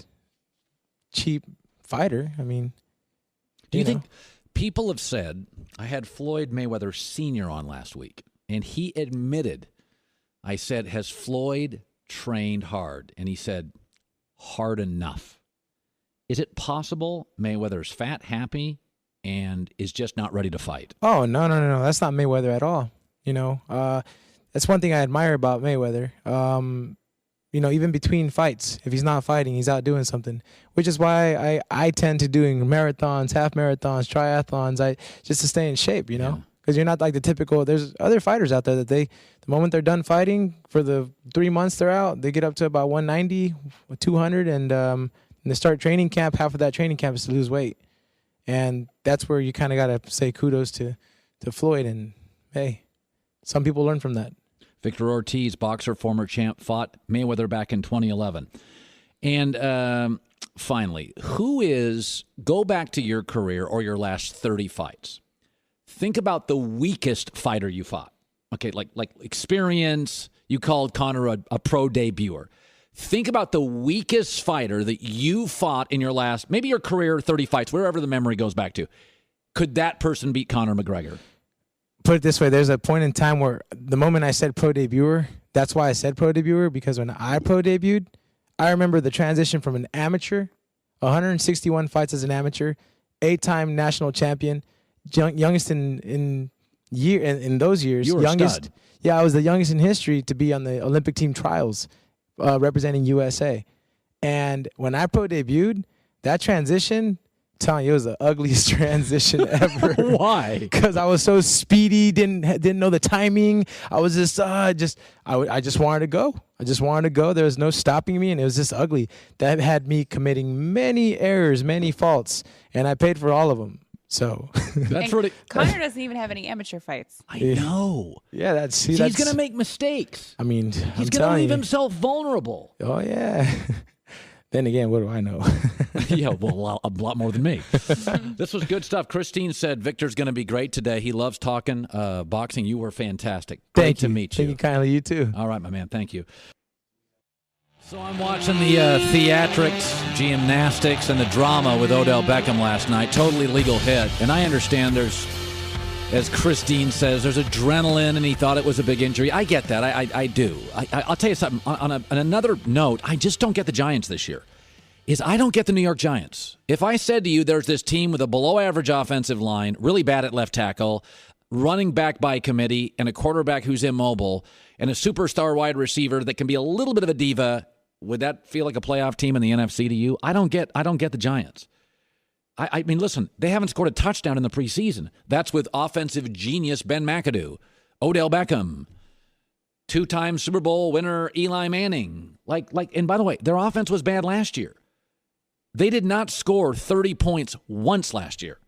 cheap fighter. I mean, do you think people have said, I had Floyd Mayweather Sr. on last week, and he admitted, I said, has Floyd trained hard? And he said, hard enough. Is it possible Mayweather's fat, happy, and is just not ready to fight? Oh, no. That's not Mayweather at all. That's one thing I admire about Mayweather. Even between fights, if he's not fighting, he's out doing something, which is why I tend to doing marathons, half marathons, triathlons, just to stay in shape, because you're not like the typical, there's other fighters out there that the moment they're done fighting, for the 3 months they're out, they get up to about 190, 200, and they start training camp. Half of that training camp is to lose weight. And that's where you kind of got to say kudos to Floyd. And, hey, some people learn from that. Victor Ortiz, boxer, former champ, fought Mayweather back in 2011. And finally, go back to your career or your last 30 fights. Think about the weakest fighter you fought. Okay, like experience, you called Conor a pro debuter. Think about the weakest fighter that you fought in your last, maybe your career, 30 fights, wherever the memory goes back to. Could that person beat Conor McGregor? Put it this way, there's a point in time where the moment I said pro debuter, that's why I said pro debuter, because when I pro debuted, I remember the transition from an amateur, 161 fights as an amateur, 8-time national champion, youngest in those years. You were a stud. Yeah, I was the youngest in history to be on the Olympic team trials representing USA. And when I pro debuted, that transition telling you, it was the ugliest transition ever. Why? Because I was so speedy, didn't know the timing. I was just I just wanted to go. I just wanted to go. There was no stopping me, and it was just ugly. That had me committing many errors, many faults, and I paid for all of them. So that's really. Conor doesn't even have any amateur fights. I know. Yeah, he's going to make mistakes. I mean, he's going to leave himself vulnerable. Oh yeah. Then again, what do I know? Yeah, well, a lot more than me. This was good stuff. Christine said Victor's going to be great today. He loves talking boxing. You were fantastic. Great to meet you. Thank you kindly. You too. All right, my man. Thank you. So I'm watching the theatrics, gymnastics, and the drama with Odell Beckham last night. Totally legal hit. And I understand there's, as Christine says, there's adrenaline, and he thought it was a big injury. I get that. I do. I'll tell you something. On another note, I just don't get the Giants this year. I don't get the New York Giants. If I said to you there's this team with a below-average offensive line, really bad at left tackle, running back by committee, and a quarterback who's immobile, and a superstar wide receiver that can be a little bit of a diva, would that feel like a playoff team in the NFC to you? I don't get the Giants. I mean, listen, they haven't scored a touchdown in the preseason. That's with offensive genius Ben McAdoo, Odell Beckham, two-time Super Bowl winner Eli Manning. And by the way, their offense was bad last year. They did not score 30 points once last year.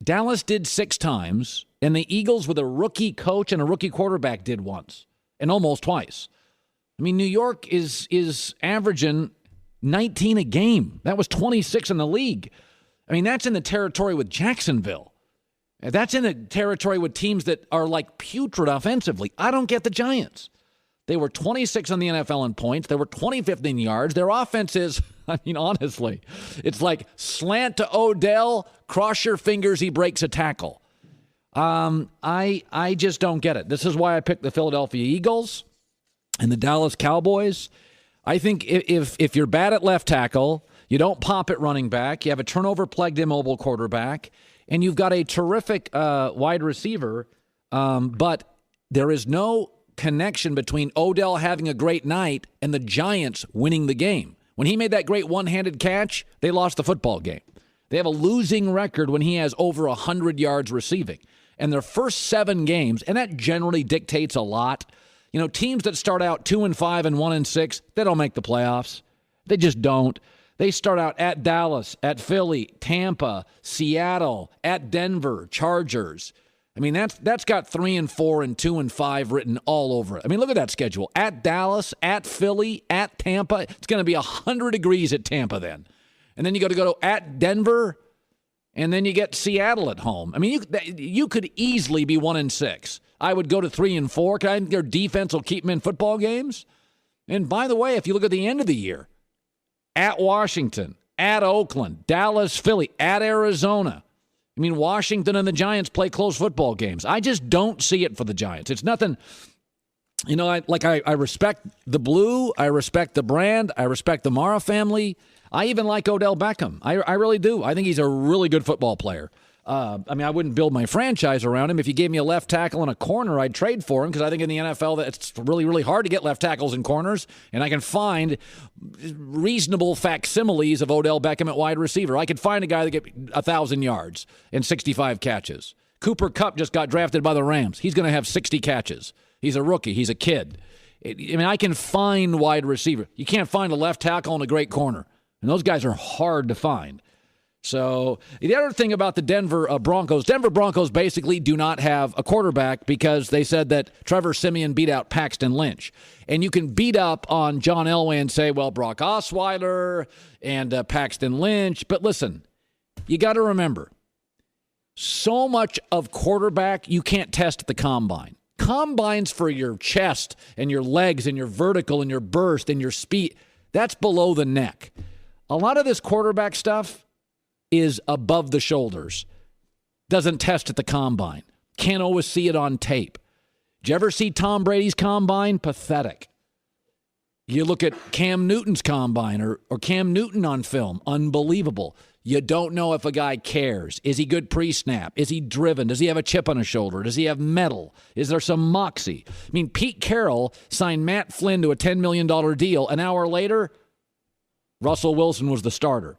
Dallas did 6 times, and the Eagles with a rookie coach and a rookie quarterback did once, and almost twice. I mean, New York is averaging 19 a game. That was 26 in the league. I mean, that's in the territory with Jacksonville. That's in the territory with teams that are like putrid offensively. I don't get the Giants. They were 26 on the NFL in points. They were 25th in yards. Their offense is, I mean, honestly, it's like slant to Odell, cross your fingers, he breaks a tackle. I just don't get it. This is why I picked the Philadelphia Eagles and the Dallas Cowboys. I think if you're bad at left tackle, you don't pop at running back, you have a turnover-plagued immobile quarterback, and you've got a terrific wide receiver, but there is no connection between Odell having a great night and the Giants winning the game. When he made that great one-handed catch, they lost the football game. They have a losing record when he has over 100 yards receiving. And their first 7 games, and that generally dictates a lot. You know, teams that start out 2-5 and 1-6, they don't make the playoffs. They just don't. They start out at Dallas, at Philly, Tampa, Seattle, at Denver, Chargers. I mean, that's got 3-4 and 2-5 written all over it. I mean, look at that schedule. At Dallas, at Philly, at Tampa. It's going to be 100 degrees at Tampa then. And then you got to go at Denver, and then you get Seattle at home. I mean, you could easily be 1-6. I would go to 3-4. I think their defense will keep them in football games. And by the way, if you look at the end of the year, at Washington, at Oakland, Dallas, Philly, at Arizona. I mean, Washington and the Giants play close football games. I just don't see it for the Giants. It's nothing, you know, I respect the blue. I respect the brand. I respect the Mara family. I even like Odell Beckham. I really do. I think he's a really good football player. I mean, I wouldn't build my franchise around him. If you gave me a left tackle and a corner, I'd trade for him because I think in the NFL that it's really, really hard to get left tackles and corners, and I can find reasonable facsimiles of Odell Beckham at wide receiver. I could find a guy that get 1,000 yards and 65 catches. Cooper Kupp just got drafted by the Rams. He's going to have 60 catches. He's a rookie. He's a kid. I mean, I can find wide receiver. You can't find a left tackle and a great corner, and those guys are hard to find. So the other thing about the Denver Broncos basically do not have a quarterback because they said that Trevor Siemian beat out Paxton Lynch. And you can beat up on John Elway and say, well, Brock Osweiler and Paxton Lynch. But listen, you got to remember, so much of quarterback you can't test at the combine. Combines for your chest and your legs and your vertical and your burst and your speed, that's below the neck. A lot of this quarterback stuff is above the shoulders. Doesn't test at the combine. Can't always see it on tape. Did you ever see Tom Brady's combine? Pathetic. You look at Cam Newton's combine or Cam Newton on film. Unbelievable. You don't know if a guy cares. Is he good pre-snap? Is he driven? Does he have a chip on his shoulder? Does he have metal? Is there some moxie? I mean, Pete Carroll signed Matt Flynn to a $10 million deal. An hour later, Russell Wilson was the starter.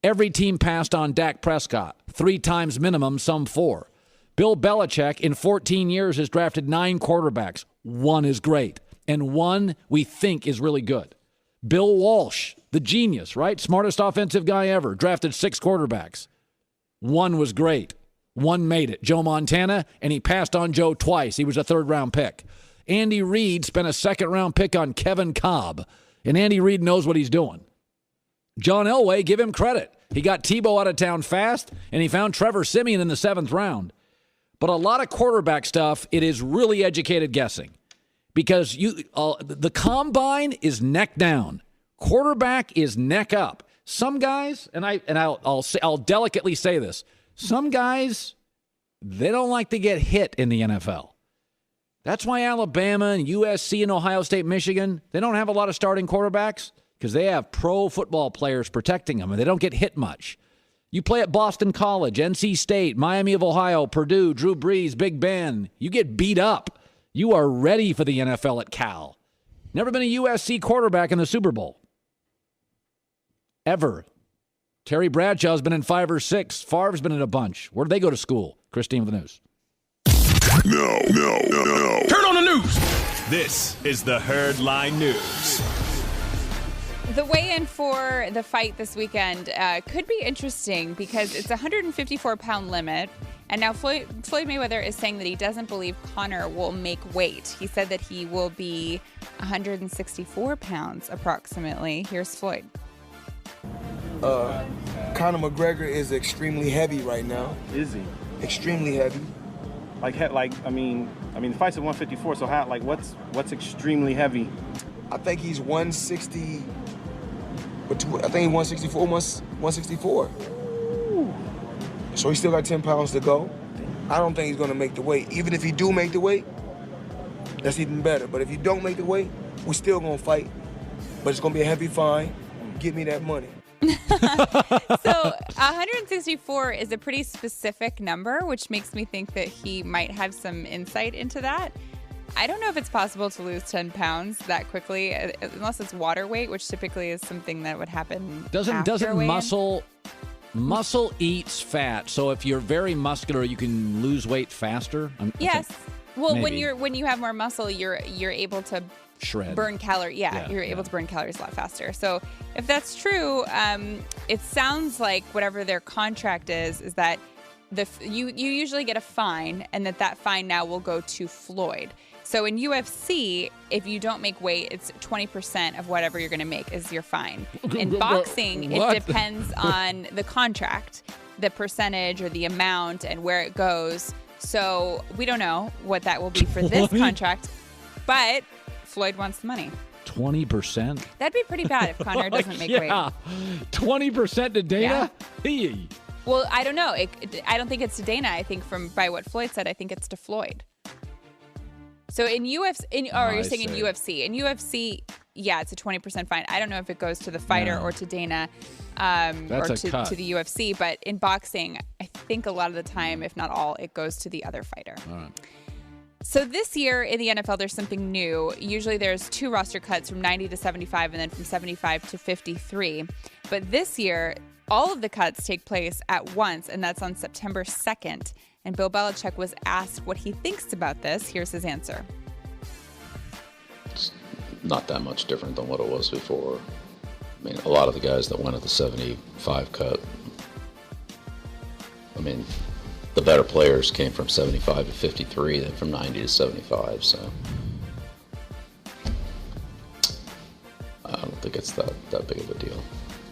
Every team passed on Dak Prescott, 3 times minimum, some 4. Bill Belichick, in 14 years, has drafted 9 quarterbacks. 1 is great, and 1 we think is really good. Bill Walsh, the genius, right? Smartest offensive guy ever, drafted 6 quarterbacks. 1 was great. 1 made it. Joe Montana, and he passed on Joe twice. He was a 3rd-round pick. Andy Reid spent a 2nd-round pick on Kevin Kolb, and Andy Reid knows what he's doing. John Elway, give him credit. He got Tebow out of town fast, and he found Trevor Siemian in the 7th round. But a lot of quarterback stuff, it is really educated guessing. Because the combine is neck down. Quarterback is neck up. Some guys, and I'll delicately say this, some guys, they don't like to get hit in the NFL. That's why Alabama and USC and Ohio State, Michigan, they don't have a lot of starting quarterbacks because they have pro football players protecting them, and they don't get hit much. You play at Boston College, NC State, Miami of Ohio, Purdue, Drew Brees, Big Ben. You get beat up. You are ready for the NFL at Cal. Never been a USC quarterback in the Super Bowl. Ever. Terry Bradshaw's been in 5 or 6. Favre's been in a bunch. Where did they go to school? Christine with the news. No. Turn on the news. This is the Herd Line News. The weigh-in for the fight this weekend could be interesting because it's a 154-pound limit. And now Floyd Mayweather is saying that he doesn't believe Conor will make weight. He said that he will be 164 pounds approximately. Here's Floyd. Conor McGregor is extremely heavy right now. Is he? Extremely heavy. I mean, the fight's at 154. So how? What's extremely heavy? I think he's 160. I think he's 164. 164. Ooh. So he's still got 10 pounds to go. I don't think he's going to make the weight. Even if he do make the weight, that's even better. But if you don't make the weight, we're still going to fight. But it's going to be a heavy fine. Give me that money. So 164 is a pretty specific number, which makes me think that he might have some insight into that. I don't know if it's possible to lose 10 pounds that quickly, unless it's water weight, which typically is something that would happen. Doesn't muscle eats fat? So if you're very muscular, you can lose weight faster. Yes. Well, maybe. when you have more muscle, you're able to shred, burn calories. You're able to burn calories a lot faster. So if that's true, it sounds like whatever their contract is that you usually get a fine, and that fine now will go to Floyd. So in UFC, if you don't make weight, it's 20% of whatever you're going to make is your fine. In boxing, it depends on the contract, the percentage or the amount and where it goes. So we don't know what that will be for this contract, but Floyd wants the money. 20%? That'd be pretty bad if Conor doesn't make weight. 20% to Dana? Yeah. Well, I don't know. I don't think it's to Dana. I think by what Floyd said, I think it's to Floyd. So in UFC, you're saying in UFC. In UFC, yeah, it's a 20% fine. I don't know if it goes to the fighter or to Dana or to the UFC. But in boxing, I think a lot of the time, if not all, it goes to the other fighter. All right. So this year in the NFL, there's something new. Usually there's 2 roster cuts from 90 to 75 and then from 75 to 53. But this year, all of the cuts take place at once, and that's on September 2nd. And Bill Belichick was asked what he thinks about this. Here's his answer. It's not that much different than what it was before. I mean, a lot of the guys that went at the 75 cut, I mean, the better players came from 75 to 53 than from 90 to 75, so I don't think it's that big of a deal.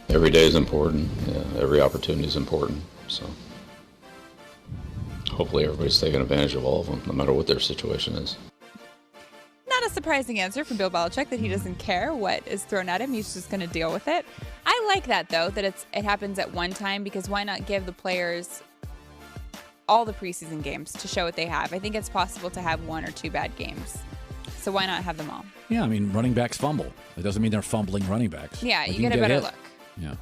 Every day is important. Yeah, every opportunity is important, so hopefully everybody's taking advantage of all of them, no matter what their situation is. Not a surprising answer from Bill Belichick that he doesn't care what is thrown at him. He's just going to deal with it. I like that, though, that it happens at one time, because why not give the players all the preseason games to show what they have? I think it's possible to have 1 or 2 bad games. So why not have them all? Yeah, I mean, running backs fumble. It doesn't mean they're fumbling running backs. Yeah, you get a better look. Yeah.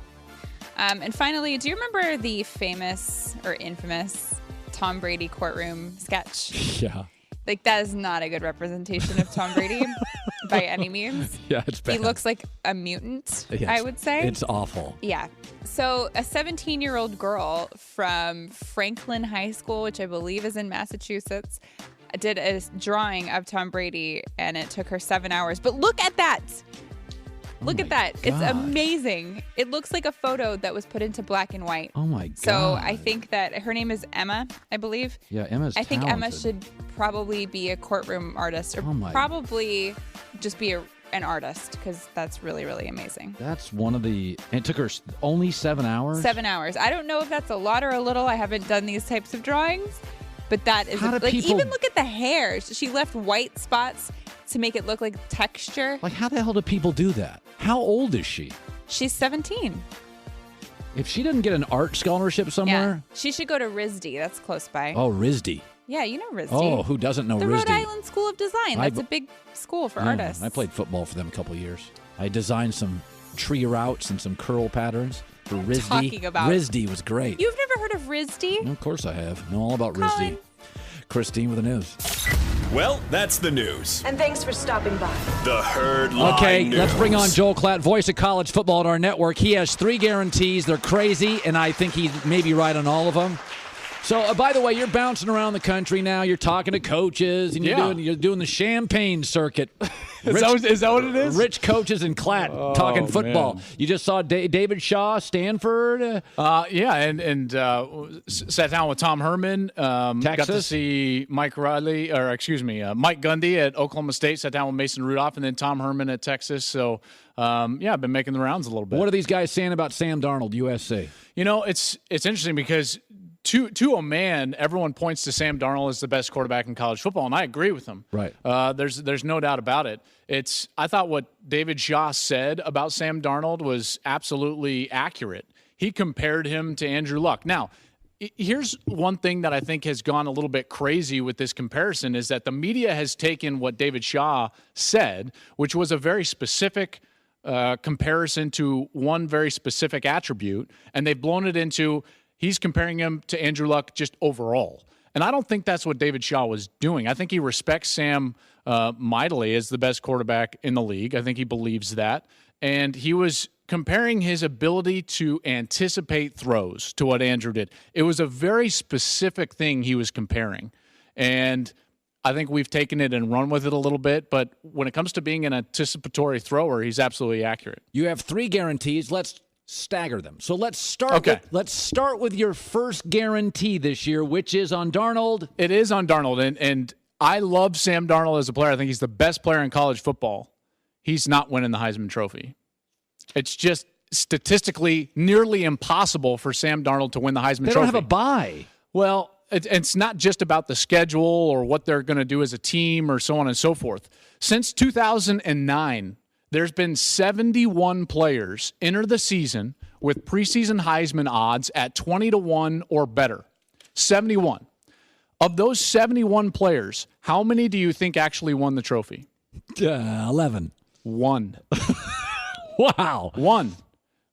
And finally, do you remember the famous or infamous Tom Brady courtroom sketch? Yeah. Like, that is not a good representation of Tom Brady. by any means. Yeah, it's bad. He looks like a mutant, Yes, I would say. It's awful. Yeah. So a 17-year-old girl from Franklin High School, which I believe is in Massachusetts, did a drawing of Tom Brady, and it took her 7 hours. But look at that. Look at that. It's amazing. It looks like a photo that was put into black and white. Oh, my God. So I think that her name is Emma, I believe. Yeah, Emma's I think Emma talented. should probably be a courtroom artist, or probably just be an artist, because that's really, really amazing. That's one of the... And it took her only 7 hours? 7 hours. I don't know if that's a lot or a little. I haven't done these types of drawings. But that is... How do like, people- even look at the hair. She left white spots to make it look like texture. Like, how the hell do people do that? How old is she? She's 17. If she didn't get an art scholarship somewhere... Yeah. She should go to RISD. That's close by. Oh, RISD. Yeah, you know RISD. Oh, who doesn't know the RISD? Rhode Island School of Design. That's a big school for artists. I played football for them a couple years. I designed some tree routes and some curl patterns for RISD. Talking about RISD was great. You've never heard of RISD? No, of course I have. Know all about RISD. Christine with the news. Well, that's the news. And thanks for stopping by. The Herd Line Okay, News. let's bring on Joel Klatt, voice of college football at our network. He has 3 guarantees. They're crazy, and I think he may be right on all of them. So, by the way, you're bouncing around the country now. You're talking to coaches, and you're doing the champagne circuit. Is that what it is? Rich coaches in Klatt talking football. Man. You just saw David Shaw, Stanford. Yeah, and sat down with Tom Herman. Texas. Got to see Mike Gundy at Oklahoma State. Sat down with Mason Rudolph, and then Tom Herman at Texas. So, I've been making the rounds a little bit. What are these guys saying about Sam Darnold, USC? You know, it's interesting because to a man, everyone points to Sam Darnold as the best quarterback in college football, and I agree with them. Right. There's no doubt about it. I thought what David Shaw said about Sam Darnold was absolutely accurate. He compared him to Andrew Luck. Now, here's one thing that I think has gone a little bit crazy with this comparison is that the media has taken what David Shaw said, which was a very specific comparison to one very specific attribute, and they've blown it into he's comparing him to Andrew Luck just overall. And I don't think that's what David Shaw was doing. I think he respects Sam mightily as the best quarterback in the league. I think he believes that. And he was comparing his ability to anticipate throws to what Andrew did. It was a very specific thing he was comparing. And I think we've taken it and run with it a little bit. But when it comes to being an anticipatory thrower, he's absolutely accurate. You have 3 guarantees. Let's stagger them. So let's start with your first guarantee this year, which is on Darnold. It is on Darnold, and I love Sam Darnold as a player. I think he's the best player in college football. He's not winning the Heisman Trophy. It's just statistically nearly impossible for Sam Darnold to win the Heisman Trophy. They don't have a bye. Well, it's not just about the schedule or what they're going to do as a team or so on and so forth. Since 2009, there's been 71 players enter the season with preseason Heisman odds at 20-1 or better. 71. Of those 71 players, how many do you think actually won the trophy? 11. 1. Wow. 1.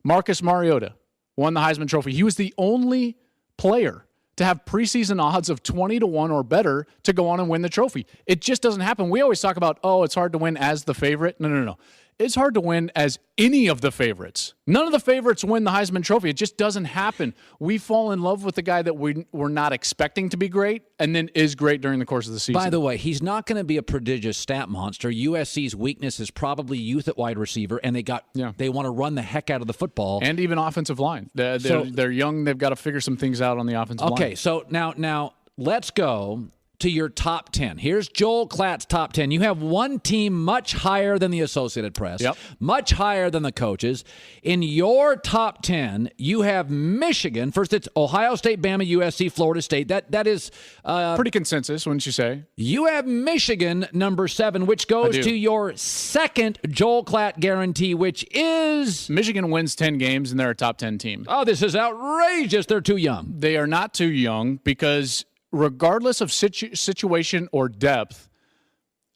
Marcus Mariota won the Heisman Trophy. He was the only player to have preseason odds of 20-1 or better to go on and win the trophy. It just doesn't happen. We always talk about, it's hard to win as the favorite. No. It's hard to win as any of the favorites. None of the favorites win the Heisman Trophy. It just doesn't happen. We fall in love with the guy that we're not expecting to be great and then is great during the course of the season. By the way, he's not going to be a prodigious stat monster. USC's weakness is probably youth at wide receiver, and they want to run the heck out of the football. And even offensive line. They're young. They've got to figure some things out on the offensive line. Okay, so now let's go to your top 10. Here's Joel Klatt's top 10. You have one team much higher than the Associated Press, much higher than the coaches. In your top 10, you have Michigan. First, it's Ohio State, Bama, USC, Florida State. That is pretty consensus, wouldn't you say? You have Michigan number 7, which goes to your second Joel Klatt guarantee, which is Michigan wins 10 games and they're a top 10 team. Oh, this is outrageous. They're too young. They are not too young because regardless of situation or depth,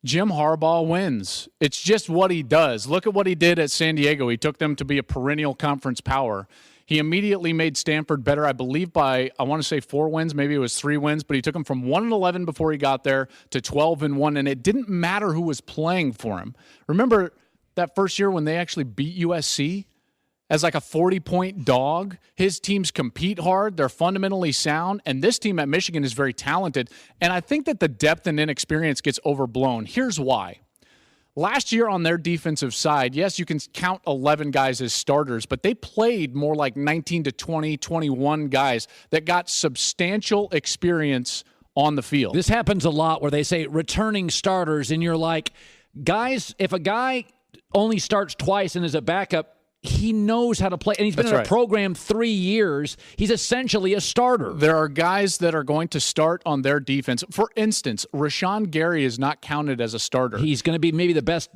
Jim Harbaugh wins. It's just what he does. Look at what he did at San Diego. He took them to be a perennial conference power. He immediately made Stanford better, I believe, by, I want to say 4 wins. Maybe it was 3 wins, but he took them from 1-11 before he got there to 12-1, and it didn't matter who was playing for him. Remember that first year when they actually beat USC? As like a 40-point dog. His teams compete hard. They're fundamentally sound. And this team at Michigan is very talented. And I think that the depth and inexperience gets overblown. Here's why. Last year on their defensive side, yes, you can count 11 guys as starters, but they played more like 19 to 20, 21 guys that got substantial experience on the field. This happens a lot where they say returning starters, and you're like, guys, if a guy only starts twice and is a backup, he knows how to play, and he's been in a program 3 years. He's essentially a starter. There are guys that are going to start on their defense. For instance, Rashawn Gary is not counted as a starter. He's going to be maybe the best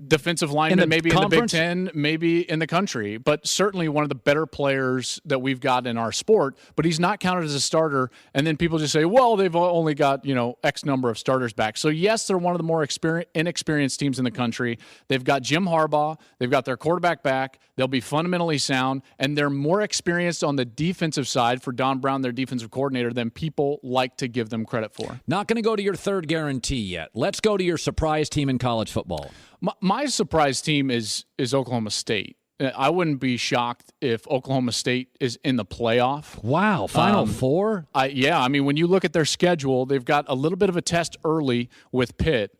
defensive lineman, maybe conference? in the Big Ten, maybe in the country, but certainly one of the better players that we've got in our sport, but he's not counted as a starter. And then people just say, well, they've only got, X number of starters back. So yes, they're one of the more inexperienced teams in the country. They've got Jim Harbaugh. They've got their quarterback back. They'll be fundamentally sound, and they're more experienced on the defensive side for Don Brown, their defensive coordinator, than people like to give them credit for. Not going to go to your third guarantee yet. Let's go to your surprise team in college football. My surprise team is Oklahoma State. I wouldn't be shocked if Oklahoma State is in the playoff. Wow, Final Four? Yeah, when you look at their schedule, they've got a little bit of a test early with Pitt,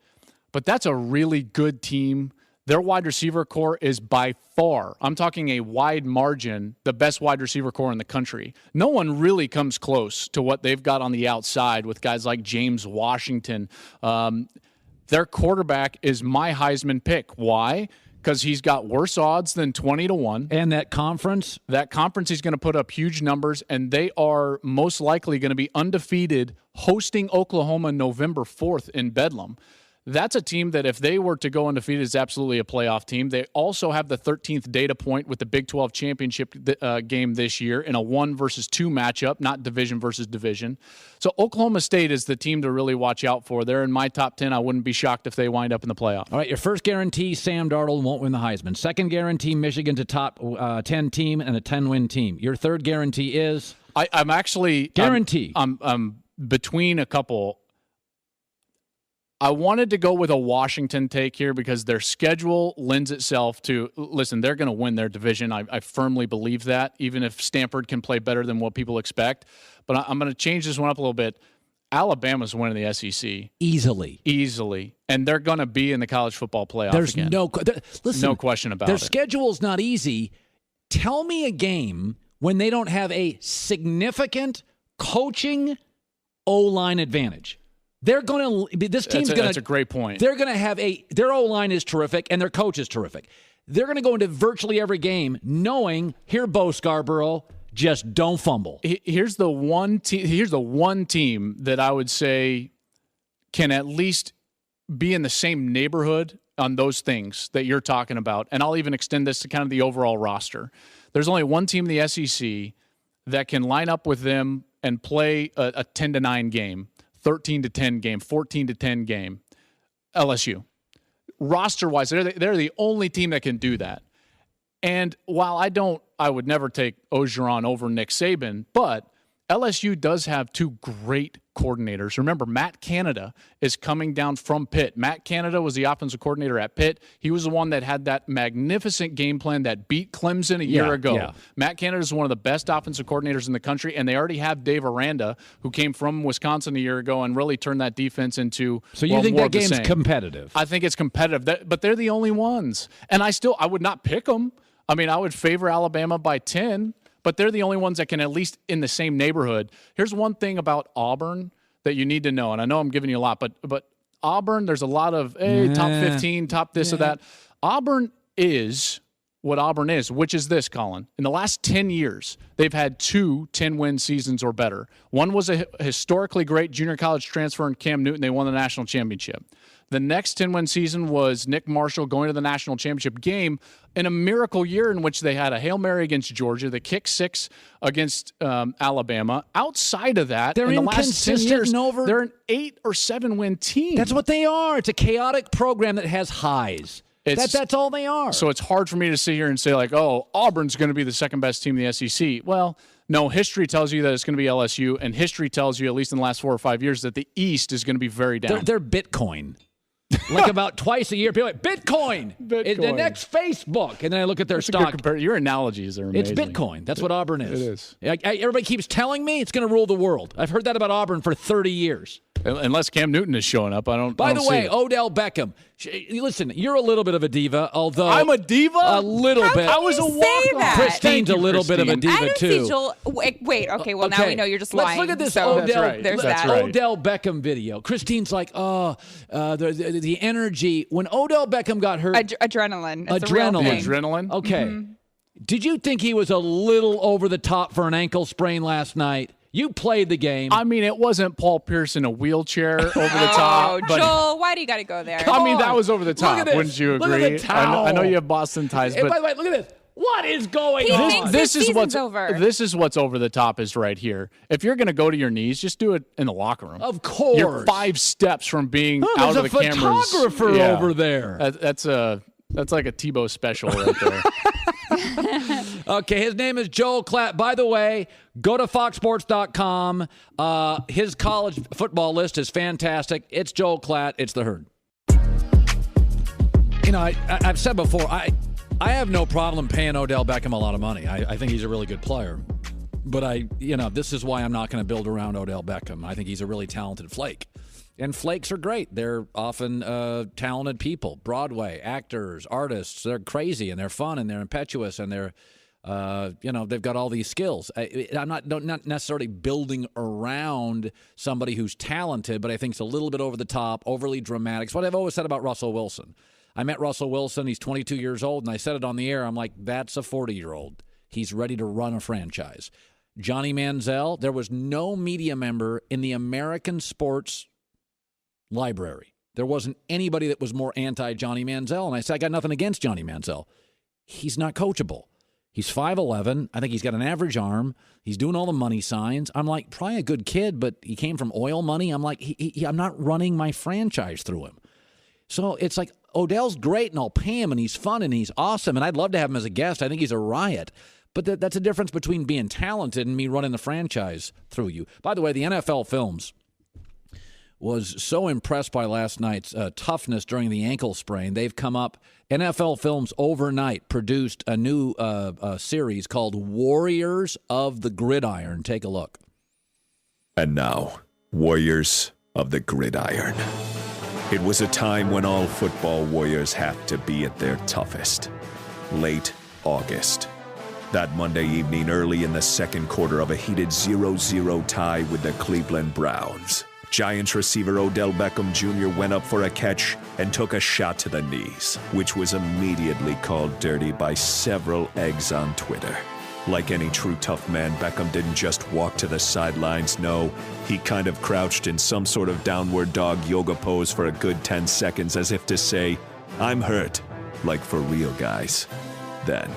but that's a really good team. Their wide receiver core is by far, I'm talking a wide margin, the best wide receiver core in the country. No one really comes close to what they've got on the outside with guys like James Washington. Their quarterback is my Heisman pick. Why? Because he's got worse odds than 20-1. And that conference? That conference, he's going to put up huge numbers, and they are most likely going to be undefeated hosting Oklahoma November 4th in Bedlam. That's a team that if they were to go undefeated is absolutely a playoff team. They also have the 13th data point with the Big 12 championship game this year in a 1 versus 2 matchup, not division versus division. So Oklahoma State is the team to really watch out for. They're in my top 10. I wouldn't be shocked if they wind up in the playoff. All right, your first guarantee, Sam Darnold won't win the Heisman. Second guarantee, Michigan's a top 10 team and a 10-win team. Your third guarantee is? I'm actually... Guarantee. I'm between a couple... I wanted to go with a Washington take here because their schedule lends itself to, listen, they're going to win their division. I firmly believe that, even if Stanford can play better than what people expect. But I'm going to change this one up a little bit. Alabama's winning the SEC. Easily. And they're going to be in the college football playoff again. No question about it. Their schedule's not easy. Tell me a game when they don't have a significant coaching O-line advantage. They're going to. This team's going to. That's a great point. They're going to have their O-line is terrific and their coach is terrific. They're going to go into virtually every game knowing, here, Bo Scarborough, just don't fumble. Here's the one team that I would say can at least be in the same neighborhood on those things that you're talking about, and I'll even extend this to kind of the overall roster. There's only one team in the SEC that can line up with them and play a 10-9 game. 13-10 game, 14-10 game, LSU. Roster-wise, they're the only team that can do that. And while I would never take Orgeron over Nick Saban, but LSU does have 2 great coordinators. Remember, Matt Canada is coming down from Pitt. Matt Canada was the offensive coordinator at Pitt. He was the one that had that magnificent game plan that beat Clemson a year ago. Yeah. Matt Canada is one of the best offensive coordinators in the country, and they already have Dave Aranda, who came from Wisconsin a year ago and really turned that defense into So you think that game's competitive? I think it's competitive, but they're the only ones. And I would not pick them. I would favor Alabama by 10. But they're the only ones that can at least in the same neighborhood. Here's one thing about Auburn that you need to know, and I know I'm giving you a lot, but Auburn, there's a lot of, top 15, top this or that. Auburn is what Auburn is, which is this, Colin. In the last 10 years, they've had 2 10-win seasons or better. One was a historically great junior college transfer in Cam Newton. They won the national championship. The next 10-win season was Nick Marshall going to the national championship game in a miracle year in which they had a Hail Mary against Georgia, the kick 6 against Alabama. Outside of that, they're in the last 10 years, they're an 8 or 7 win team. That's what they are. It's a chaotic program that has highs. That's all they are. So it's hard for me to sit here and say, like, oh, Auburn's going to be the second best team in the SEC. Well, no, history tells you that it's going to be LSU, and history tells you, at least in the last 4 or 5 years, that the East is going to be very down. They're Bitcoin. Like about twice a year, people are like, Bitcoin. The next Facebook. And then I look at their stock. Your analogies are amazing. It's Bitcoin. That's what Auburn is. It is. Everybody keeps telling me it's going to rule the world. I've heard that about Auburn for 30 years. Unless Cam Newton is showing up, I don't. By the way, Odell Beckham. Listen, you're a little bit of a diva, although I'm a diva. A little bit. I was a walk-on. Christine's a little bit of a diva I don't too. see Joel. Wait. Okay. Well, now we know you're just lying. Let's look at this so Odell. There's that. Odell Beckham video. Christine's like, the energy when Odell Beckham got hurt. Adrenaline. It's a real thing. Adrenaline. Okay. Mm-hmm. Did you think he was a little over the top for an ankle sprain last night? You played the game. I mean, it wasn't Paul Pierce in a wheelchair over the top. Oh, Joel, why do you got to go there? I mean, that was over the top. Wouldn't you agree? Look at the towel. I know you have Boston ties, but by the way, look at this. What is going He on? thinks his season's over. This is what's over the top is right here. If you're going to go to your knees, just do it in the locker room. Of course. You're 5 steps from being out of the cameras. There's a photographer over there. That's like a Tebow special right there. Okay, his name is Joel Klatt. By the way, go to foxsports.com. His college football list is fantastic. It's Joel Klatt. It's the Herd. You know, I've said before, I have no problem paying Odell Beckham a lot of money. I think he's a really good player. But this is why I'm not going to build around Odell Beckham. I think he's a really talented flake. And flakes are great. They're often talented people. Broadway, actors, artists. They're crazy and they're fun and they're impetuous and they're, they've got all these skills. I'm not necessarily building around somebody who's talented, but I think it's a little bit over the top, overly dramatic. It's what I've always said about Russell Wilson. I met Russell Wilson. He's 22 years old, and I said it on the air. I'm like, that's a 40-year-old. He's ready to run a franchise. Johnny Manziel, there was no media member in the American sports library. There wasn't anybody that was more anti-Johnny Manziel. And I said, I got nothing against Johnny Manziel. He's not coachable. He's 5'11". I think he's got an average arm. He's doing all the money signs. I'm like, probably a good kid, but he came from oil money. I'm like, I'm not running my franchise through him. So it's like, Odell's great, and I'll pay him, and he's fun, and he's awesome, and I'd love to have him as a guest. I think he's a riot. But that's a difference between being talented and me running the franchise through you. By the way, the NFL Films was so impressed by last night's toughness during the ankle sprain. They've come up, NFL Films overnight produced a new series called Warriors of the Gridiron. Take a look. And now, Warriors of the Gridiron. It was a time when all football warriors had to be at their toughest. Late August. That Monday evening, early in the second quarter of a heated 0-0 tie with the Cleveland Browns, Giants receiver Odell Beckham Jr. went up for a catch and took a shot to the knees, which was immediately called dirty by several eggs on Twitter. Like any true tough man, Beckham didn't just walk to the sidelines. No, he kind of crouched in some sort of downward dog yoga pose for a good 10 seconds as if to say, I'm hurt, like for real, guys. Then,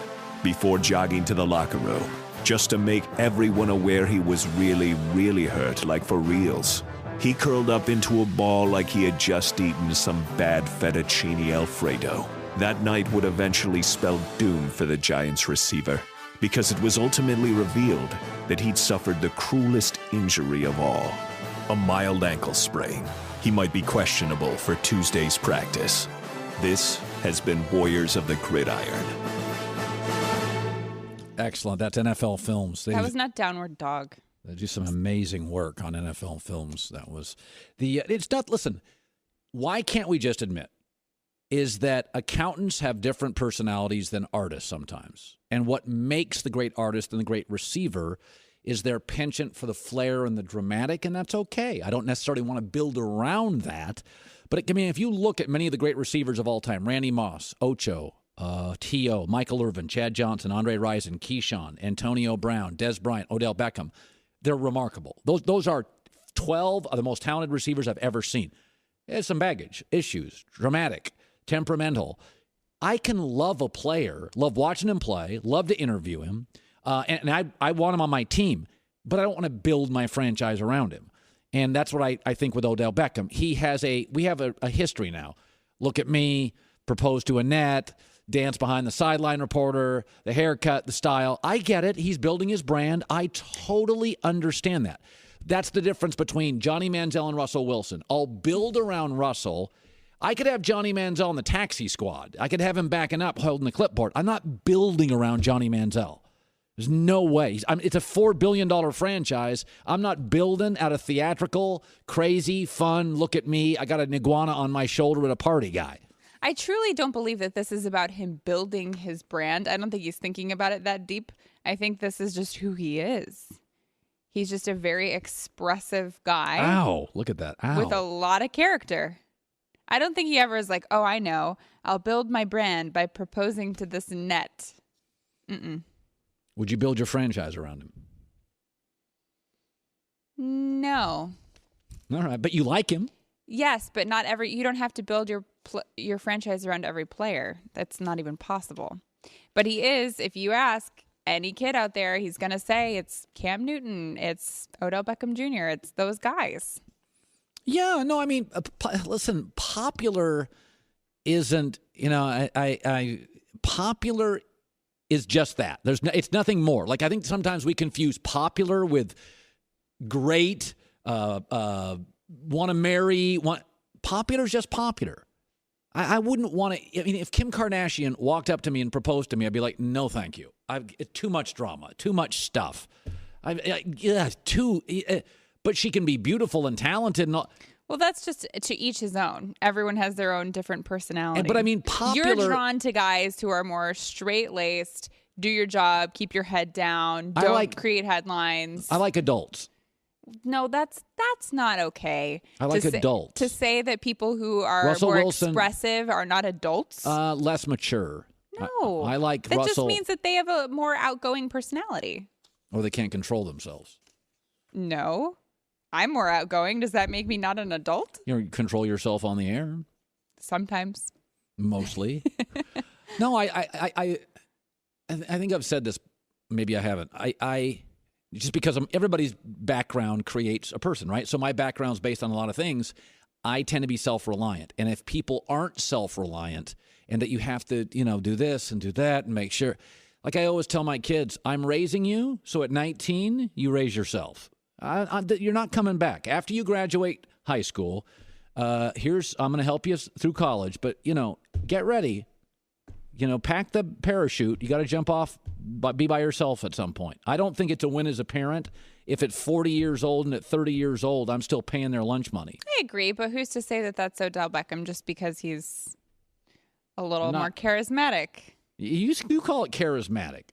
before jogging to the locker room, just to make everyone aware he was really, really hurt, like for reals, he curled up into a ball like he had just eaten some bad fettuccine Alfredo. That night would eventually spell doom for the Giants receiver, because it was ultimately revealed that he'd suffered the cruelest injury of all, a mild ankle sprain. He might be questionable for Tuesday's practice. This has been Warriors of the Gridiron. Excellent. That's NFL Films. That was not Downward Dog. They do some amazing work on NFL Films. That was it's not, listen, why can't we just admit is that accountants have different personalities than artists sometimes. And what makes the great artist and the great receiver is their penchant for the flair and the dramatic, and that's okay. I don't necessarily want to build around that. But, if you look at many of the great receivers of all time, Randy Moss, Ocho, T.O., Michael Irvin, Chad Johnson, Andre Rison, Keyshawn, Antonio Brown, Des Bryant, Odell Beckham, they're remarkable. Those are 12 of the most talented receivers I've ever seen. There's some baggage, issues, dramatic, temperamental. I can love a player, love watching him play, love to interview him, and I want him on my team, but I don't want to build my franchise around him. And that's what I think with Odell Beckham. We have a history now. Look at me. propose to Annette, dance behind the sideline reporter, the haircut, the style. I get it. He's building his brand. I totally understand that. That's the difference between Johnny Manziel and Russell Wilson. I'll build around Russell. I could have Johnny Manziel in the taxi squad. I could have him backing up, holding the clipboard. I'm not building around Johnny Manziel. There's no way. It's a $4 billion franchise. I'm not building out a theatrical, crazy, fun, look at me, I got an iguana on my shoulder at a party guy. I truly don't believe that this is about him building his brand. I don't think he's thinking about it that deep. I think this is just who he is. He's just a very expressive guy. Ow, look at that. Ow. With a lot of character. I don't think he ever is like, oh, I know. I'll build my brand by proposing to this net. Mm-mm. Would you build your franchise around him? No. All right, but you like him. Yes, but not every. You don't have to build your franchise around every player. That's not even possible. But he is. If you ask any kid out there, he's gonna say it's Cam Newton, it's Odell Beckham Jr., it's those guys. Yeah, no, I mean, listen, popular isn't. Popular is just that. It's nothing more. Like I think sometimes we confuse popular with great. Want to marry, popular is just popular. I wouldn't want to, I mean, if Kim Kardashian walked up to me and proposed to me, I'd be like, no, thank you. It's too much drama, too much stuff. But she can be beautiful and talented and all. Well, that's just to each his own. Everyone has their own different personality. But I mean, popular. You're drawn to guys who are more straight-laced, do your job, keep your head down, don't create headlines. I like adults. No, that's not okay. I like adults. To say that people who are Russell more Wilson, expressive are not adults? Less mature. No. I like that Russell. That just means that they have a more outgoing personality. Or they can't control themselves. No. I'm more outgoing. Does that make me not an adult? You control yourself on the air. Sometimes. Mostly. No, I think I've said this. Maybe I haven't. Just because everybody's background creates a person, right? So my background's based on a lot of things. I tend to be self-reliant. And if people aren't self-reliant and that you have to, do this and do that and make sure. Like I always tell my kids, I'm raising you, so at 19, you raise yourself. You're not coming back. After you graduate high school, I'm going to help you through college. But, get ready. Pack the parachute. You got to jump off, but be by yourself at some point. I don't think it's a win as a parent. If at 40 years old and at 30 years old, I'm still paying their lunch money. I agree, but who's to say that that's Odell Beckham just because he's a little more charismatic? You call it charismatic.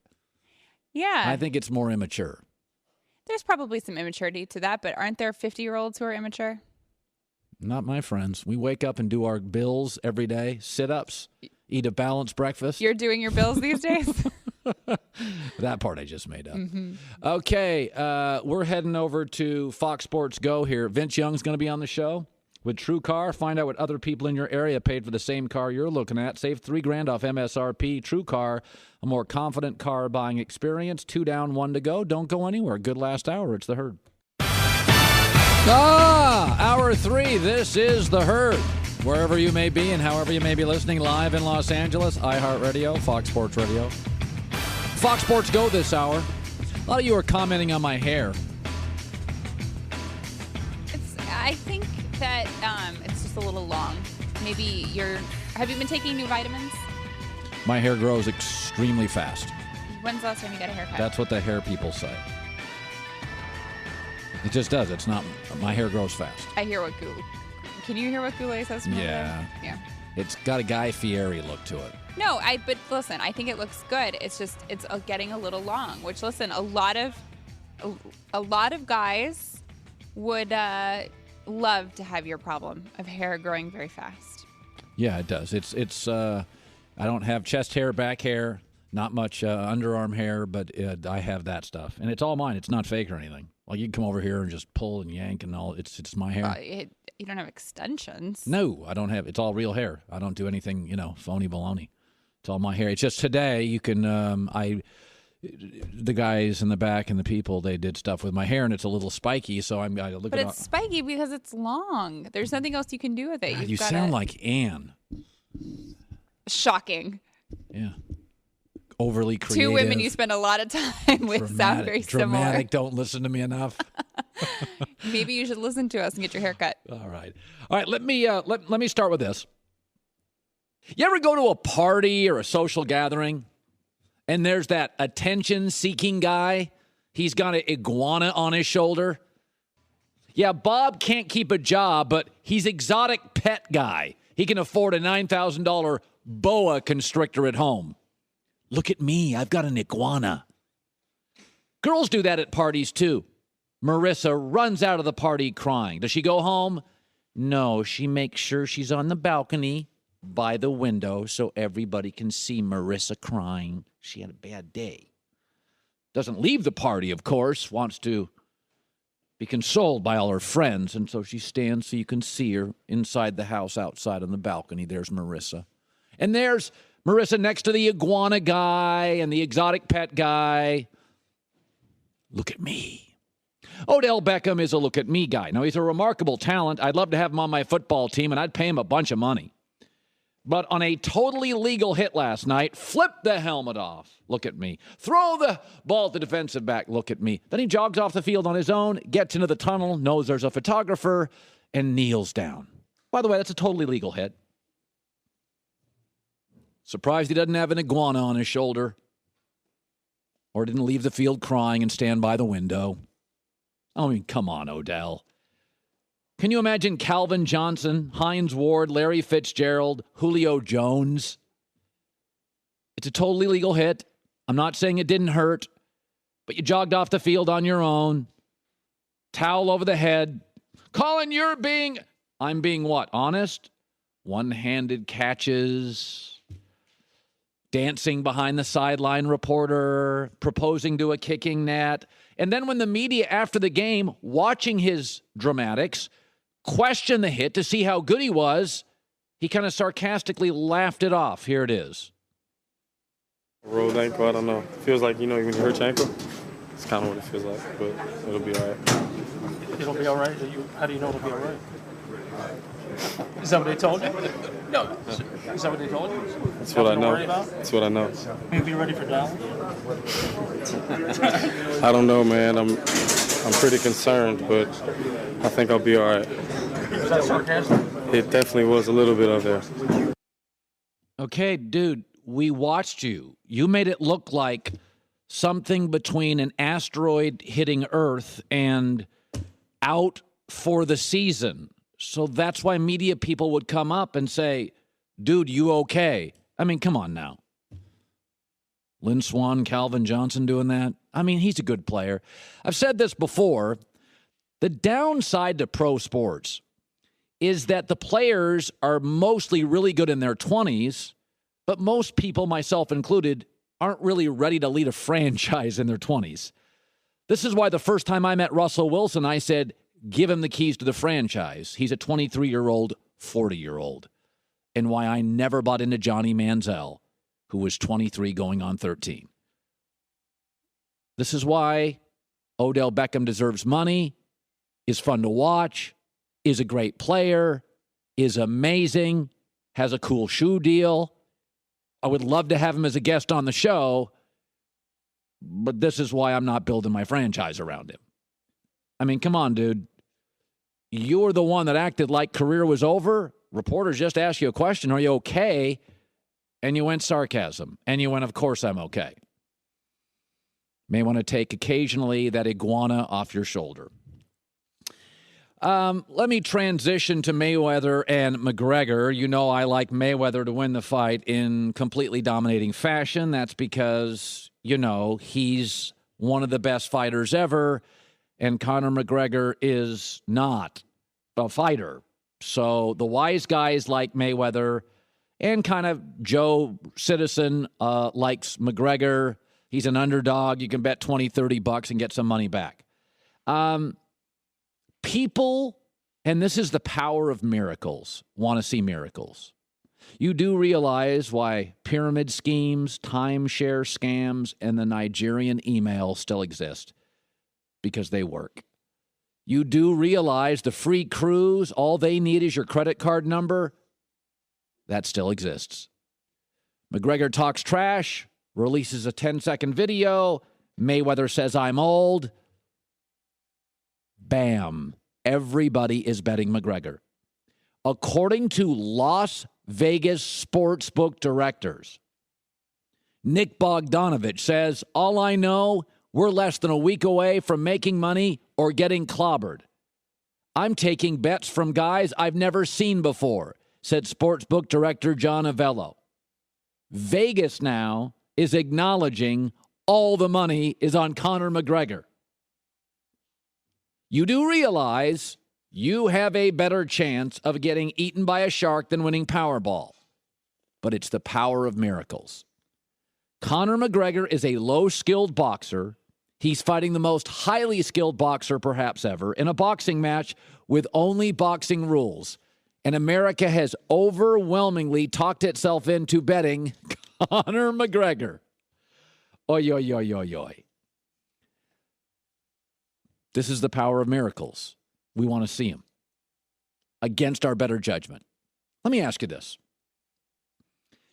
Yeah. I think it's more immature. There's probably some immaturity to that, but aren't there 50-year-olds who are immature? Not my friends. We wake up and do our bills every day, sit-ups. Eat a balanced breakfast. You're doing your bills these days? That part I just made up. Mm-hmm. Okay, we're heading over to Fox Sports Go here. Vince Young's going to be on the show with True Car. Find out what other people in your area paid for the same car you're looking at. Save $3,000 off MSRP. True Car, a more confident car buying experience. 2 down, 1 to go. Don't go anywhere. Good last hour. It's The Herd. Hour 3. This is The Herd. Wherever you may be and however you may be listening, live in Los Angeles, iHeartRadio, Fox Sports Radio. Fox Sports Go this hour. A lot of you are commenting on my hair. I think that it's just a little long. Maybe have you been taking new vitamins? My hair grows extremely fast. When's the last time you got a haircut? That's what the hair people say. It just does. It's not. My hair grows fast. I hear what Can you hear what Goulet says from over there? Yeah. It's got a Guy Fieri look to it. No, but listen, I think it looks good. It's just it's getting a little long. Which listen, a lot of guys would love to have your problem of hair growing very fast. Yeah, it does. It's. I don't have chest hair, back hair, not much underarm hair, but I have that stuff, and it's all mine. It's not fake or anything. Like you can come over here and just pull and yank and all. It's my hair. You don't have extensions. No, I don't have. It's all real hair. I don't do anything, phony baloney. It's all my hair. It's just today you can. The guys in the back and the people, they did stuff with my hair, and it's a little spiky. So I look. But it's spiky because it's long. There's nothing else you can do with it. You sound like Ann. Shocking. Yeah. Overly creative. Two women you spend a lot of time with sound very similar. Dramatic. Don't listen to me enough. Maybe you should listen to us and get your hair cut. All right. Let me start with this. You ever go to a party or a social gathering, and there's that attention-seeking guy? He's got an iguana on his shoulder. Yeah, Bob can't keep a job, but he's exotic pet guy. He can afford a $9,000 boa constrictor at home. Look at me. I've got an iguana. Girls do that at parties, too. Marissa runs out of the party crying. Does she go home? No, she makes sure she's on the balcony by the window so everybody can see Marissa crying. She had a bad day. Doesn't leave the party, of course. Wants to be consoled by all her friends, and so she stands so you can see her inside the house, outside on the balcony. There's Marissa. And there's Marissa next to the iguana guy and the exotic pet guy. Look at me. Odell Beckham is a look-at-me guy. Now, he's a remarkable talent. I'd love to have him on my football team, and I'd pay him a bunch of money. But on a totally legal hit last night, flip the helmet off. Look at me. Throw the ball to defensive back. Look at me. Then he jogs off the field on his own, gets into the tunnel, knows there's a photographer, and kneels down. By the way, that's a totally legal hit. Surprised he doesn't have an iguana on his shoulder. Or didn't leave the field crying and stand by the window. I mean, come on, Odell. Can you imagine Calvin Johnson, Hines Ward, Larry Fitzgerald, Julio Jones? It's a totally legal hit. I'm not saying it didn't hurt, but you jogged off the field on your own. Towel over the head. Colin, I'm being what? Honest? One-handed catches. Dancing behind the sideline reporter. Proposing to a kicking net. And then when the media after the game, watching his dramatics, questioned the hit to see how good he was, he kind of sarcastically laughed it off. Here it is. Rolled ankle, I don't know. Feels like, when you hurt your ankle, it's kind of what it feels like, but it'll be all right. It'll be all right? How do you know it'll be all right? Is that what they told you? No. Is that what they told you? That's what I know. That's what I know. Will you be ready for Dallas? I don't know, man. I'm pretty concerned, but I think I'll be all right. Was that sarcastic? It definitely was a little bit of there. Okay, dude, we watched you. You made it look like something between an asteroid hitting Earth and out for the season. So that's why media people would come up and say, dude, you okay? I mean, come on now. Lynn Swann, Calvin Johnson doing that. I mean, he's a good player. I've said this before. The downside to pro sports is that the players are mostly really good in their 20s, but most people, myself included, aren't really ready to lead a franchise in their 20s. This is why the first time I met Russell Wilson, I said, give him the keys to the franchise. He's a 23-year-old, 40-year-old. And why I never bought into Johnny Manziel, who was 23 going on 13. This is why Odell Beckham deserves money, is fun to watch, is a great player, is amazing, has a cool shoe deal. I would love to have him as a guest on the show, but this is why I'm not building my franchise around him. I mean, come on, dude. You were the one that acted like career was over. Reporters just asked you a question, are you okay? And you went sarcasm. And you went, of course I'm okay. May want to take occasionally that iguana off your shoulder. Let me transition to Mayweather and McGregor. You know I like Mayweather to win the fight in completely dominating fashion. That's because, he's one of the best fighters ever, and Conor McGregor is not a fighter. So the wise guys like Mayweather, and kind of Joe Citizen likes McGregor. He's an underdog. You can bet $20-$30 and get some money back. People, and this is the power of miracles, want to see miracles. You do realize why pyramid schemes, timeshare scams, and the Nigerian email still exist. Because they work. You do realize the free cruise, all they need is your credit card number. That still exists. McGregor talks trash, releases a 10-second video. Mayweather says, I'm old. Bam. Everybody is betting McGregor. According to Las Vegas sportsbook directors, Nick Bogdanovich says, all I know, we're less than a week away from making money or getting clobbered. I'm taking bets from guys I've never seen before, said sportsbook director John Avello. Vegas now is acknowledging all the money is on Conor McGregor. You do realize you have a better chance of getting eaten by a shark than winning Powerball. But it's the power of miracles. Conor McGregor is a low-skilled boxer. He's fighting the most highly skilled boxer perhaps ever in a boxing match with only boxing rules. And America has overwhelmingly talked itself into betting Conor McGregor. Oy, oy, oy, oy, oy. This is the power of miracles. We want to see him against our better judgment. Let me ask you this.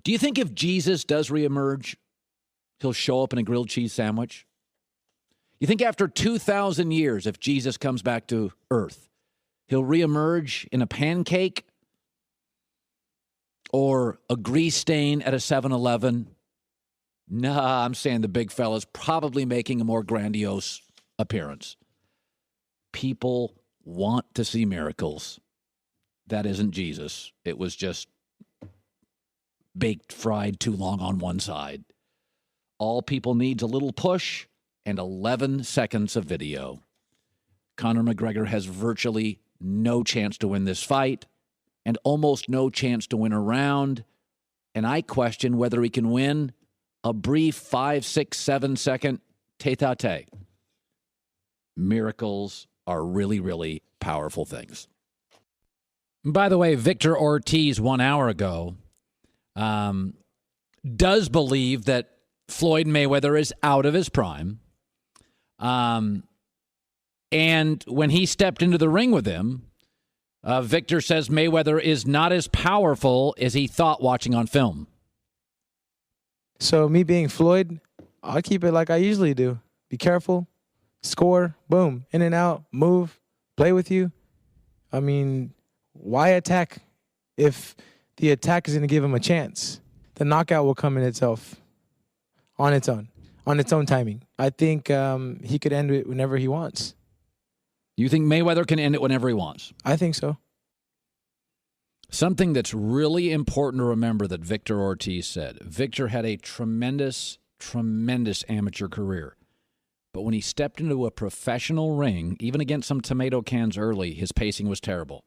Do you think if Jesus does reemerge, he'll show up in a grilled cheese sandwich? You think after 2,000 years, if Jesus comes back to earth, he'll reemerge in a pancake or a grease stain at a 7-Eleven? Nah, I'm saying the big fella's probably making a more grandiose appearance. People want to see miracles. That isn't Jesus. It was just baked, fried too long on one side. All people needs a little push and 11 seconds of video. Conor McGregor has virtually no chance to win this fight and almost no chance to win a round. And I question whether he can win a brief 5, 6, 7 second tete-a-tete. Miracles are really, really powerful things. By the way, Victor Ortiz 1 hour ago does believe that Floyd Mayweather is out of his prime. And when he stepped into the ring with him, Victor says Mayweather is not as powerful as he thought watching on film. So me being Floyd, I'll keep it like I usually do. Be careful, score, boom, in and out, move, play with you. I mean, why attack if the attack is going to give him a chance? The knockout will come in itself, on its own timing. I think he could end it whenever he wants. You think Mayweather can end it whenever he wants? I think so. Something that's really important to remember that Victor Ortiz said. Victor had a tremendous, tremendous amateur career. But when he stepped into a professional ring, even against some tomato cans early, his pacing was terrible.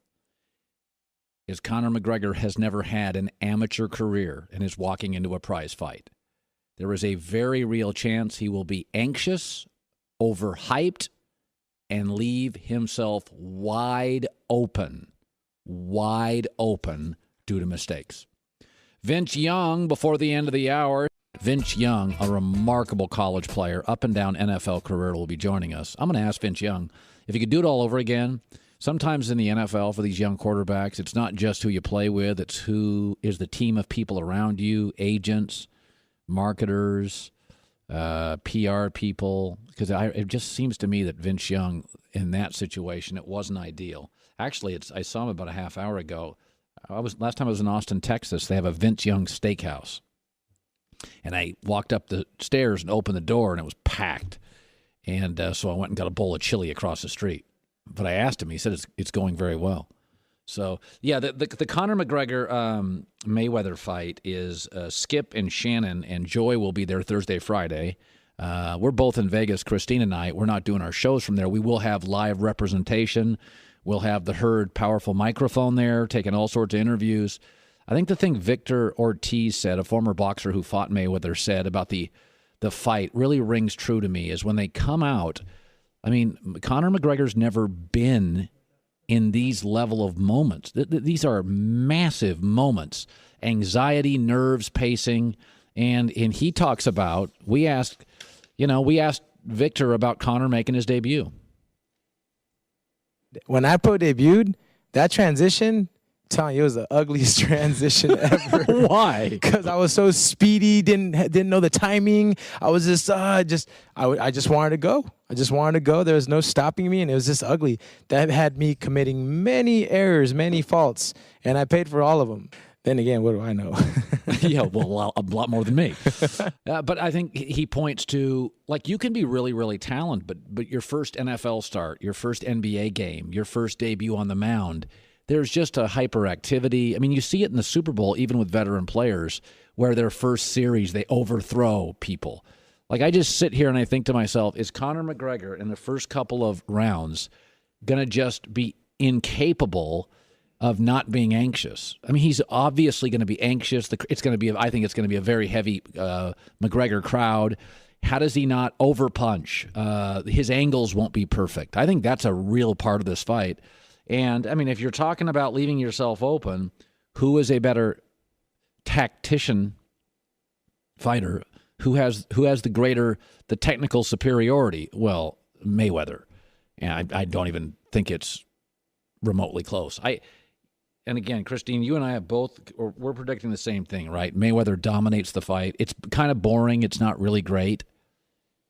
As Conor McGregor has never had an amateur career and is walking into a prize fight. There is a very real chance he will be anxious, overhyped, and leave himself wide open due to mistakes. Vince Young, before the end of the hour. Vince Young, a remarkable college player, up and down NFL career, will be joining us. I'm going to ask Vince Young if he could do it all over again. Sometimes in the NFL for these young quarterbacks, it's not just who you play with, it's who is the team of people around you, agents, marketers, PR people, because it just seems to me that Vince Young, in that situation, it wasn't ideal. Actually, I saw him about a half hour ago. Last time I was in Austin, Texas, they have a Vince Young steakhouse. And I walked up the stairs and opened the door, and it was packed. And so I went and got a bowl of chili across the street. But I asked him. He said it's going very well. So, yeah, the Conor McGregor Mayweather fight is Skip and Shannon, and Joy will be there Thursday, Friday. We're both in Vegas, Christine and I. We're not doing our shows from there. We will have live representation. We'll have the Herd powerful microphone there, taking all sorts of interviews. I think the thing Victor Ortiz said, a former boxer who fought Mayweather, said about the fight really rings true to me, is when they come out, I mean, Conor McGregor's never been in these level of moments. These are massive moments. Anxiety, nerves, pacing, and he talks about, we asked Victor about Conor making his debut. When I pro debuted, that transition telling you, it was the ugliest transition ever. Why? Because I was so speedy, didn't know the timing. I was just I just wanted to go. I just wanted to go. There was no stopping me, and it was just ugly. That had me committing many errors, many faults, and I paid for all of them. Then again, what do I know? Yeah, well, a lot more than me. But I think he points to, like, you can be really, really talented, but your first NFL start, your first NBA game, your first debut on the mound, there's just a hyperactivity. I mean, you see it in the Super Bowl, even with veteran players, where their first series, they overthrow people. Like, I just sit here and I think to myself, is Conor McGregor in the first couple of rounds going to just be incapable of not being anxious? I mean, he's obviously going to be anxious. I think it's going to be a very heavy McGregor crowd. How does he not overpunch? His angles won't be perfect. I think that's a real part of this fight. And, I mean, if you're talking about leaving yourself open, who is a better tactician fighter? Who has the technical superiority? Well, Mayweather. And I don't even think it's remotely close. And again, Christine, you and I we're predicting the same thing, right? Mayweather dominates the fight. It's kind of boring. It's not really great.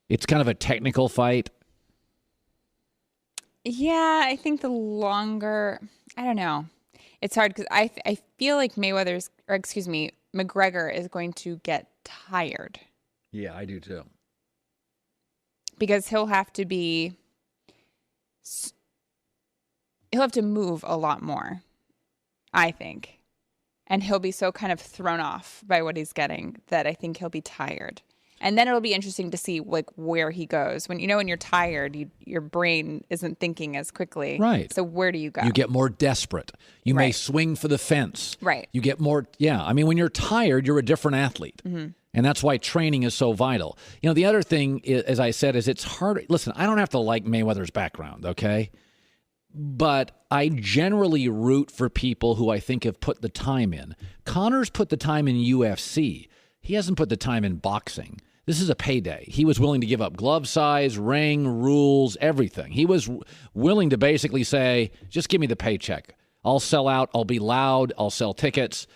It's kind of a technical fight. Yeah, I think I don't know. It's hard because I feel like McGregor is going to get tired. Yeah, I do too. Because he'll have to move a lot more, I think. And he'll be so kind of thrown off by what he's getting that I think he'll be tired. And then it'll be interesting to see like where he goes. When you're tired, your brain isn't thinking as quickly. Right. So where do you go? You get more desperate. You may swing for the fence. Right. You get more. Yeah. I mean, when you're tired, you're a different athlete. Mm-hmm. And that's why training is so vital. The other thing, as I said, is it's hard. Listen, I don't have to like Mayweather's background, okay? But I generally root for people who I think have put the time in. Conor's put the time in UFC. He hasn't put the time in boxing. This is a payday. He was willing to give up glove size, ring, rules, everything. He was willing to basically say, just give me the paycheck. I'll sell out. I'll be loud. I'll sell tickets.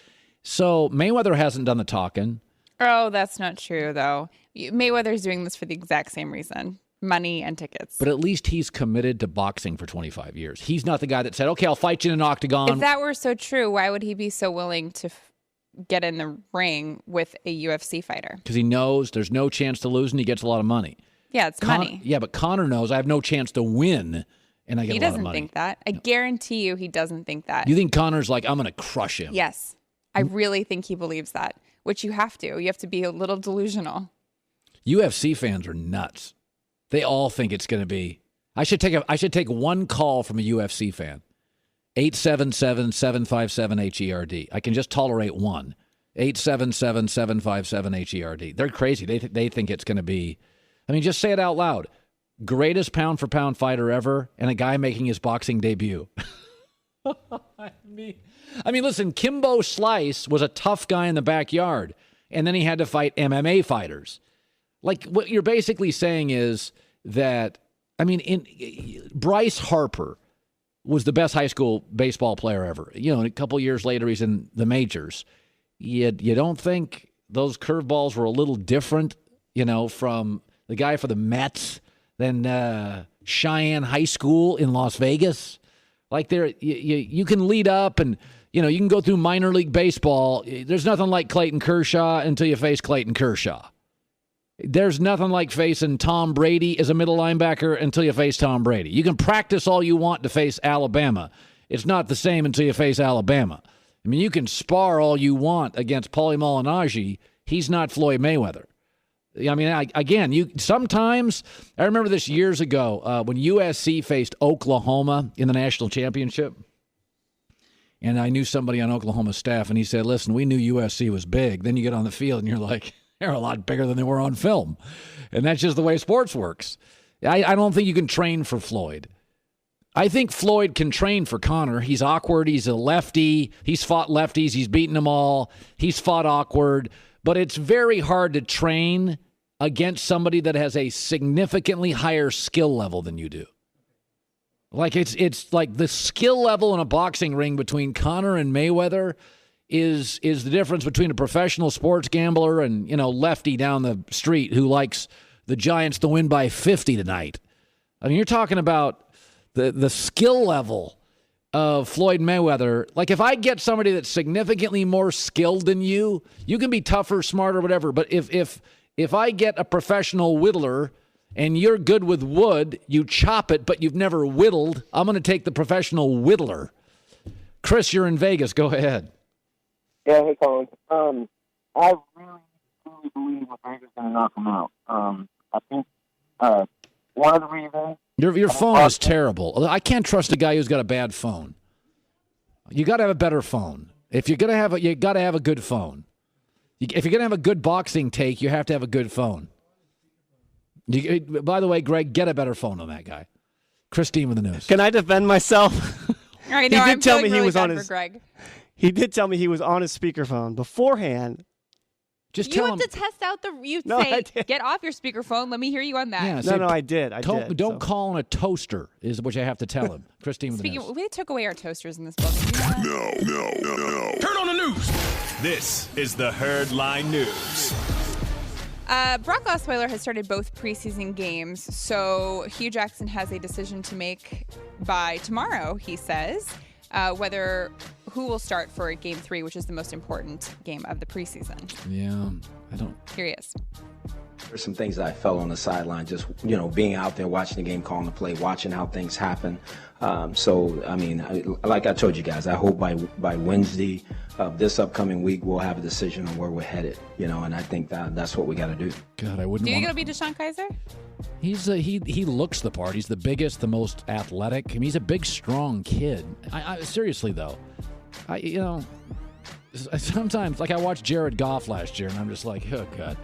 So Mayweather hasn't done the talking. Oh, that's not true, though. Mayweather's doing this for the exact same reason. Money and tickets. But at least he's committed to boxing for 25 years. He's not the guy that said, okay, I'll fight you in an octagon. If that were so true, why would he be so willing to get in the ring with a UFC fighter? Because he knows there's no chance to lose and he gets a lot of money. Yeah, it's money. Yeah, but Conor knows I have no chance to win and I get a lot of money. He doesn't think that. I guarantee you he doesn't think that. You think Conor's like, I'm going to crush him? Yes. I really think he believes that, which you have to. You have to be a little delusional. UFC fans are nuts. They all think it's going to be. I should take one call from a UFC fan. 877-757-HERD. I can just tolerate one. 877-757-HERD. They're crazy. They think it's going to be. I mean, just say it out loud. Greatest pound-for-pound fighter ever, and a guy making his boxing debut. I mean, listen, Kimbo Slice was a tough guy in the backyard, and then he had to fight MMA fighters. Like, what you're basically saying is that, I mean, Bryce Harper was the best high school baseball player ever. A couple years later, he's in the majors. You don't think those curveballs were a little different, from the guy for the Mets than Cheyenne High School in Las Vegas? Like, you can lead up and, you can go through minor league baseball. There's nothing like Clayton Kershaw until you face Clayton Kershaw. There's nothing like facing Tom Brady as a middle linebacker until you face Tom Brady. You can practice all you want to face Alabama. It's not the same until you face Alabama. I mean, you can spar all you want against Paulie Malignaggi. He's not Floyd Mayweather. I mean, sometimes, I remember this years ago when USC faced Oklahoma in the national championship. And I knew somebody on Oklahoma's staff, and he said, listen, we knew USC was big. Then you get on the field, and you're like, they're a lot bigger than they were on film. And that's just the way sports works. I don't think you can train for Floyd. I think Floyd can train for Conor. He's awkward. He's a lefty. He's fought lefties. He's beaten them all. He's fought awkward. But it's very hard to train against somebody that has a significantly higher skill level than you do. Like it's like the skill level in a boxing ring between Conor and Mayweather is the difference between a professional sports gambler and, lefty down the street who likes the Giants to win by 50 tonight. I mean, you're talking about the skill level of Floyd Mayweather. Like, if I get somebody that's significantly more skilled than you can be tougher, smarter, whatever. But if I get a professional whittler and you're good with wood, you chop it, but you've never whittled, I'm going to take the professional whittler. Chris, you're in Vegas. Go ahead. Yeah, hey, Colin. I really, truly believe McGregor's going to knock him out. I think one of the reasons... Your phone is terrible. I can't trust a guy who's got a bad phone. You got to have a better phone. If you're going to have you got to have a good phone. If you're going to have a good boxing take, you have to have a good phone. By the way, Greg, get a better phone on that guy. Christine with the news. Can I defend myself? I know. I'm feeling really bad for Greg. He did tell me he was on his speakerphone beforehand. Just you have to test out get off your speakerphone. Let me hear you on that. Yeah, I did. Don't call on a toaster, is what you have to tell him. Christine with the news. We took away our toasters in this book. No. Turn on the news. This is the Herd Line News. Brock Osweiler has started both preseason games, so Hugh Jackson has a decision to make by tomorrow, he says, who will start for Game 3, which is the most important game of the preseason. Yeah, I don't... Here he is. There's some things that I felt on the sideline, just, being out there, watching the game, calling the play, watching how things happen. Like I told you guys, I hope by Wednesday of this upcoming week, we'll have a decision on where we're headed, and I think that's what we got to do. God, I wouldn't Do you think it'll be Deshaun Kaiser? He looks the part. He's the biggest, the most athletic. I mean, he's a big, strong kid. I seriously, though, sometimes, like I watched Jared Goff last year, and I'm just like, oh, God.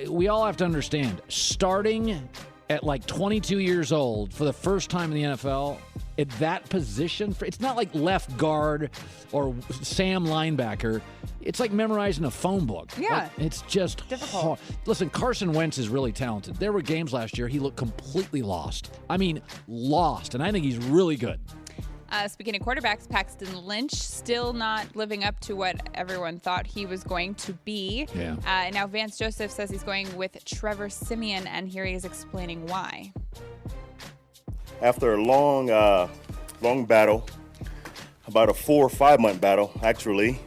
We all have to understand, starting at like 22 years old for the first time in the NFL, at that position, it's not like left guard or Sam linebacker. It's like memorizing a phone book. Yeah. It's just difficult. hard. Listen, Carson Wentz is really talented. There were games last year he looked completely lost. I mean, lost. And I think he's really good. Speaking of quarterbacks, Paxton Lynch still not living up to what everyone thought he was going to be. Yeah. Now Vance Joseph says he's going with Trevor Siemian, and here he is explaining why. After a long battle, about a 4 or 5 month battle, actually,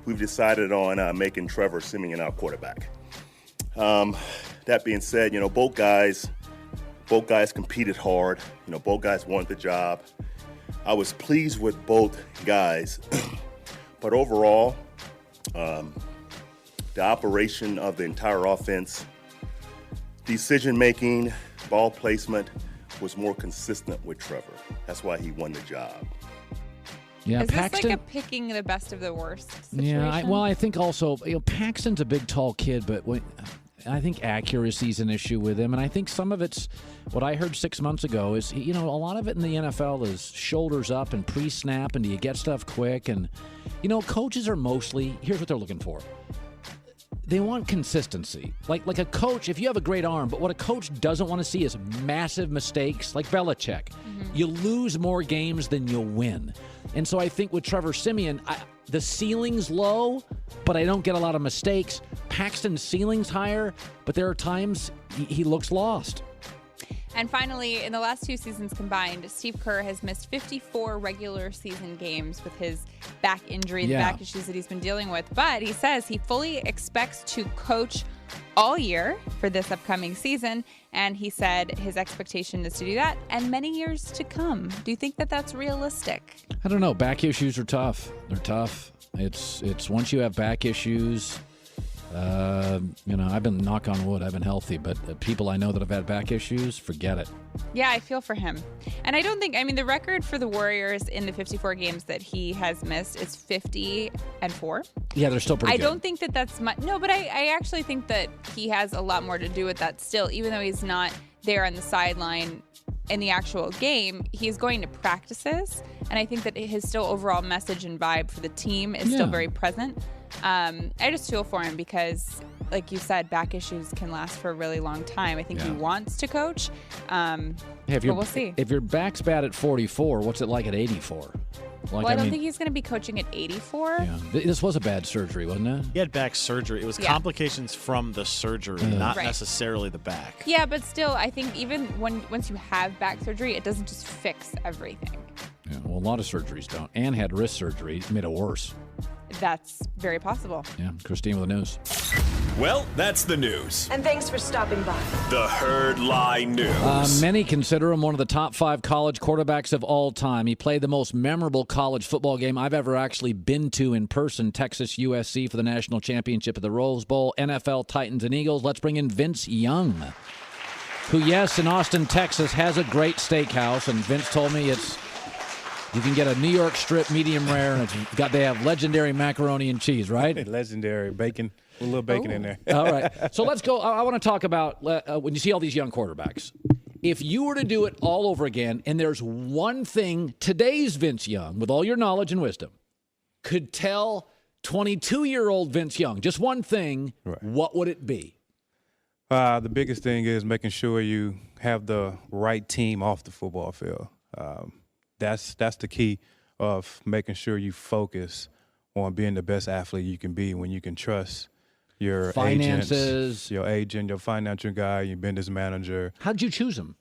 we've decided on making Trevor Siemian our quarterback. That being said, both guys competed hard. Both guys wanted the job. I was pleased with both guys, but overall, the operation of the entire offense, decision-making, ball placement was more consistent with Trevor. That's why he won the job. Yeah, is this Paxton, like a picking the best of the worst situation? Yeah, I think also, Paxton's a big, tall kid, but I think accuracy is an issue with him, and I think some of it's what I heard 6 months ago is, a lot of it in the NFL is shoulders up and pre-snap, and do you get stuff quick? And, coaches are mostly, here's what they're looking for. They want consistency. Like a coach, if you have a great arm, but what a coach doesn't want to see is massive mistakes, like Belichick. Mm-hmm. You lose more games than you'll win. And so I think with Trevor Siemian, the ceiling's low, but I don't get a lot of mistakes. Paxton's ceiling's higher, but there are times he looks lost. And finally, in the last 2 seasons combined, Steve Kerr has missed 54 regular season games with his back injury, the back issues that he's been dealing with. But he says he fully expects to coach all year for this upcoming season. And he said his expectation is to do that and many years to come. Do you think that that's realistic? I don't know. Back issues are tough. They're tough. It's once you have back issues, I've been, knock on wood, I've been healthy, but people I know that have had back issues, forget it. Yeah, I feel for him. And I don't think, the record for the Warriors in the 54 games that he has missed is 50-4. Yeah, they're still pretty good. I don't think that that's much. No, but I actually think that he has a lot more to do with that still, even though he's not there on the sideline in the actual game. He's going to practices, and I think that his still overall message and vibe for the team is still very present. I just feel for him because like you said, back issues can last for a really long time. I think he wants to coach, but we'll see. If your back's bad at 44, what's it like at 84? Well, I don't think he's going to be coaching at 84. Yeah. This was a bad surgery, wasn't it? He had back surgery. It was complications from the surgery, not necessarily the back. Yeah, but still, I think even once you have back surgery, it doesn't just fix everything. Yeah, well, a lot of surgeries don't. Ann had wrist surgery. It made it worse. That's very possible. Yeah, Christine with the news. Well, that's the news. And thanks for stopping by. The Herd Lie News. Many consider him one of the top 5 college quarterbacks of all time. He played the most memorable college football game I've ever actually been to in person, Texas USC for the national championship at the Rose Bowl, NFL Titans and Eagles. Let's bring in Vince Young, who, yes, in Austin, Texas, has a great steakhouse. And Vince told me you can get a New York strip medium rare, and they have legendary macaroni and cheese, right? Legendary bacon. A little bacon in there. All right. So let's go. I want to talk about when you see all these young quarterbacks. If you were to do it all over again, and there's one thing today's Vince Young, with all your knowledge and wisdom, could tell 22-year-old Vince Young, just one thing, what would it be? The biggest thing is making sure you have the right team off the football field. That's the key of making sure you focus on being the best athlete you can be when you can trust your finances, your agent, your financial guy, your business manager. How'd you choose him?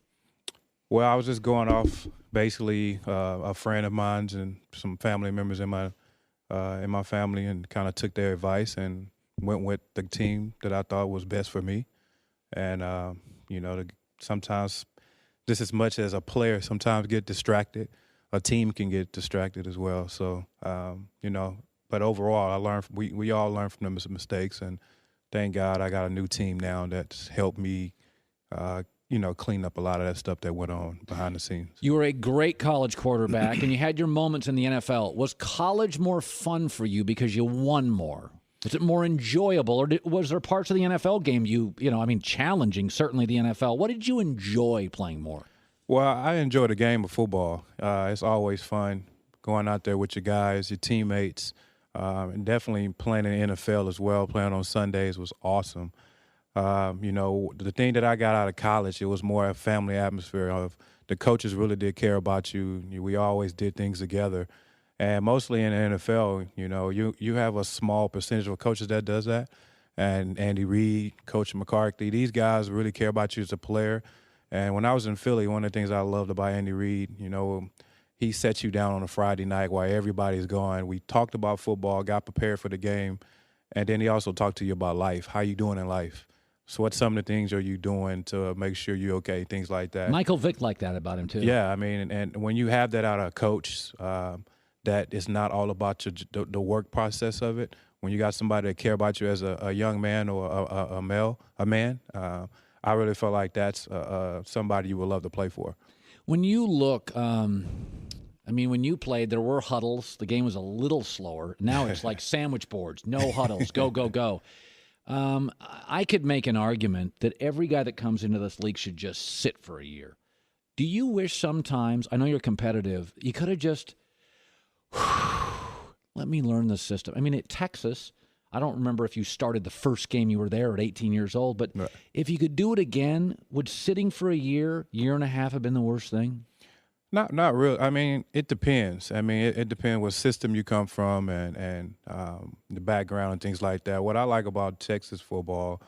Well, I was just going off basically a friend of mine's and some family members in my family, and kind of took their advice and went with the team that I thought was best for me. And sometimes, just as much as a player, sometimes get distracted. A team can get distracted as well. So but overall, I learned. We all learn from the mistakes, and thank God I got a new team now that's helped me, clean up a lot of that stuff that went on behind the scenes. You were a great college quarterback, and you had your moments in the NFL. Was college more fun for you because you won more? Was it more enjoyable, or was there parts of the NFL game challenging? Certainly the NFL. What did you enjoy playing more? Well, I enjoy the game of football. It's always fun going out there with your guys, your teammates. And definitely playing in the NFL as well, playing on Sundays was awesome. The thing that I got out of college, it was more a family atmosphere of the coaches really did care about you. We always did things together. And mostly in the NFL, you have a small percentage of coaches that does that. And Andy Reid, Coach McCarthy, these guys really care about you as a player. And when I was in Philly, one of the things I loved about Andy Reid, he sets you down on a Friday night while everybody's gone. We talked about football, got prepared for the game, and then he also talked to you about life. How you doing in life? So what some of the things are you doing to make sure you're okay, things like that. Michael Vick liked that about him, too. Yeah, and when you have that out of a coach, that is not all about the work process of it. When you got somebody that care about you as a young man or a man, I really feel like that's somebody you would love to play for. When you look, when you played, there were huddles. The game was a little slower. Now it's like sandwich boards, no huddles, go, go, go. I could make an argument that every guy that comes into this league should just sit for a year. Do you wish sometimes, I know you're competitive, you could have just, let me learn this system. At Texas, I don't remember if you started the first game you were there at 18 years old, but if you could do it again, would sitting for a year and a half have been the worst thing? Not really. It depends. It depends what system you come from and the background and things like that. What I like about Texas football,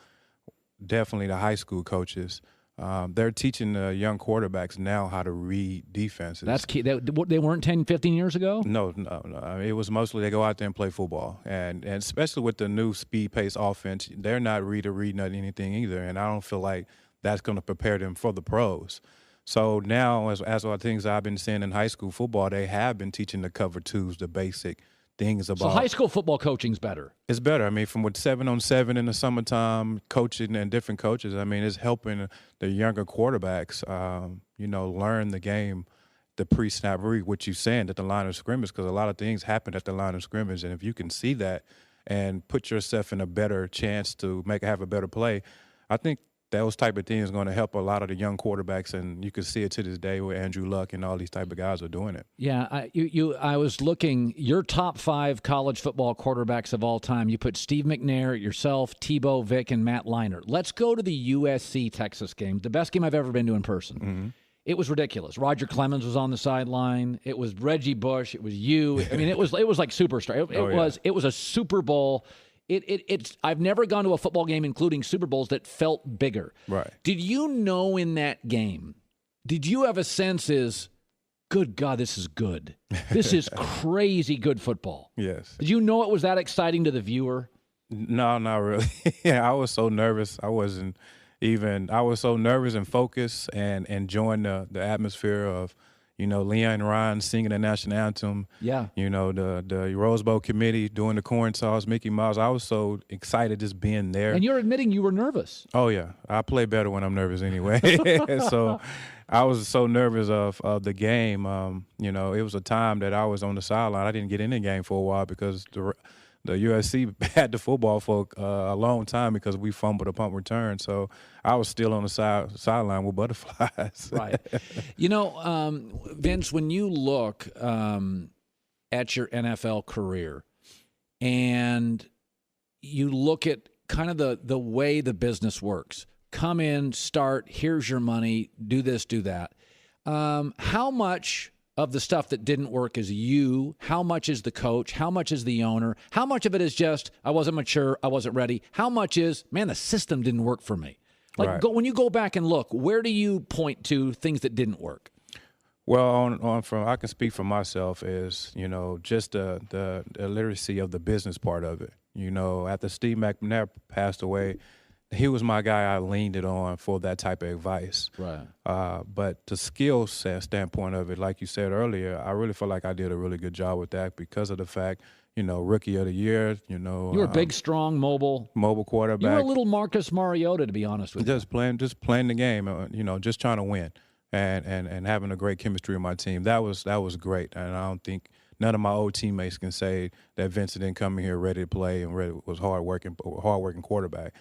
definitely the high school coaches, they're teaching the young quarterbacks now how to read defenses. That's key. They weren't 10, 15 years ago? No. It was mostly they go out there and play football. And especially with the new speed-paced offense, they're not reading anything either. And I don't feel like that's going to prepare them for the pros. So now, as all things I've been seeing in high school football, they have been teaching the cover twos, the basic things about. So high school football coaching's better. It's better. From with 7-on-7 in the summertime, coaching and different coaches. It's helping the younger quarterbacks, learn the game, the pre-snap read, what you're saying at the line of scrimmage, because a lot of things happen at the line of scrimmage, and if you can see that and put yourself in a better chance to have a better play, I think those type of things are going to help a lot of the young quarterbacks, and you can see it to this day where Andrew Luck and all these type of guys are doing it. Yeah, I was looking, your top 5 college football quarterbacks of all time. You put Steve McNair, yourself, Tebow, Vic, and Matt Leinart. Let's go to the USC-Texas game, the best game I've ever been to in person. Mm-hmm. It was ridiculous. Roger Clemens was on the sideline. It was Reggie Bush. It was you. I mean, it was like Superstar. It was a Super Bowl. It's I've never gone to a football game, including Super Bowls, that felt bigger. Right. Did you know in that game, did you have a sense good God, this is good. This is crazy good football. Yes. Did you know it was that exciting to the viewer? No, not really. I was so nervous. I was so nervous and focused and enjoying the atmosphere of, Leon Ryan singing the national anthem. Yeah. The Rose Bowl committee doing the corn toss, Mickey Mouse. I was so excited just being there. And you're admitting you were nervous. Oh, yeah. I play better when I'm nervous anyway. So I was so nervous of the game. It was a time that I was on the sideline. I didn't get in the game for a while because the USC had the football for a long time because we fumbled a punt return. So I was still on the sideline with butterflies. Right. Vince, when you look at your NFL career and you look at kind of the way the business works, come in, start, here's your money, do this, do that. How much of the stuff that didn't work is you? How much is the coach? How much is the owner? How much of it is just, I wasn't mature, I wasn't ready? How much is, man, the system didn't work for me? Like, when you go back and look, where do you point to things that didn't work? Well, I can speak for myself is, just the literacy of the business part of it. After Steve McNair passed away, he was my guy I leaned it on for that type of advice. Right. But the skill set standpoint of it, like you said earlier, I really feel like I did a really good job with that because of the fact, Rookie of the Year, you were a big, strong, mobile quarterback. You were a little Marcus Mariota, to be honest with you. Just playing the game, just trying to win and having a great chemistry with my team. That was great. And I don't think none of my old teammates can say that Vincent didn't come in here ready to play and was hard-working quarterback.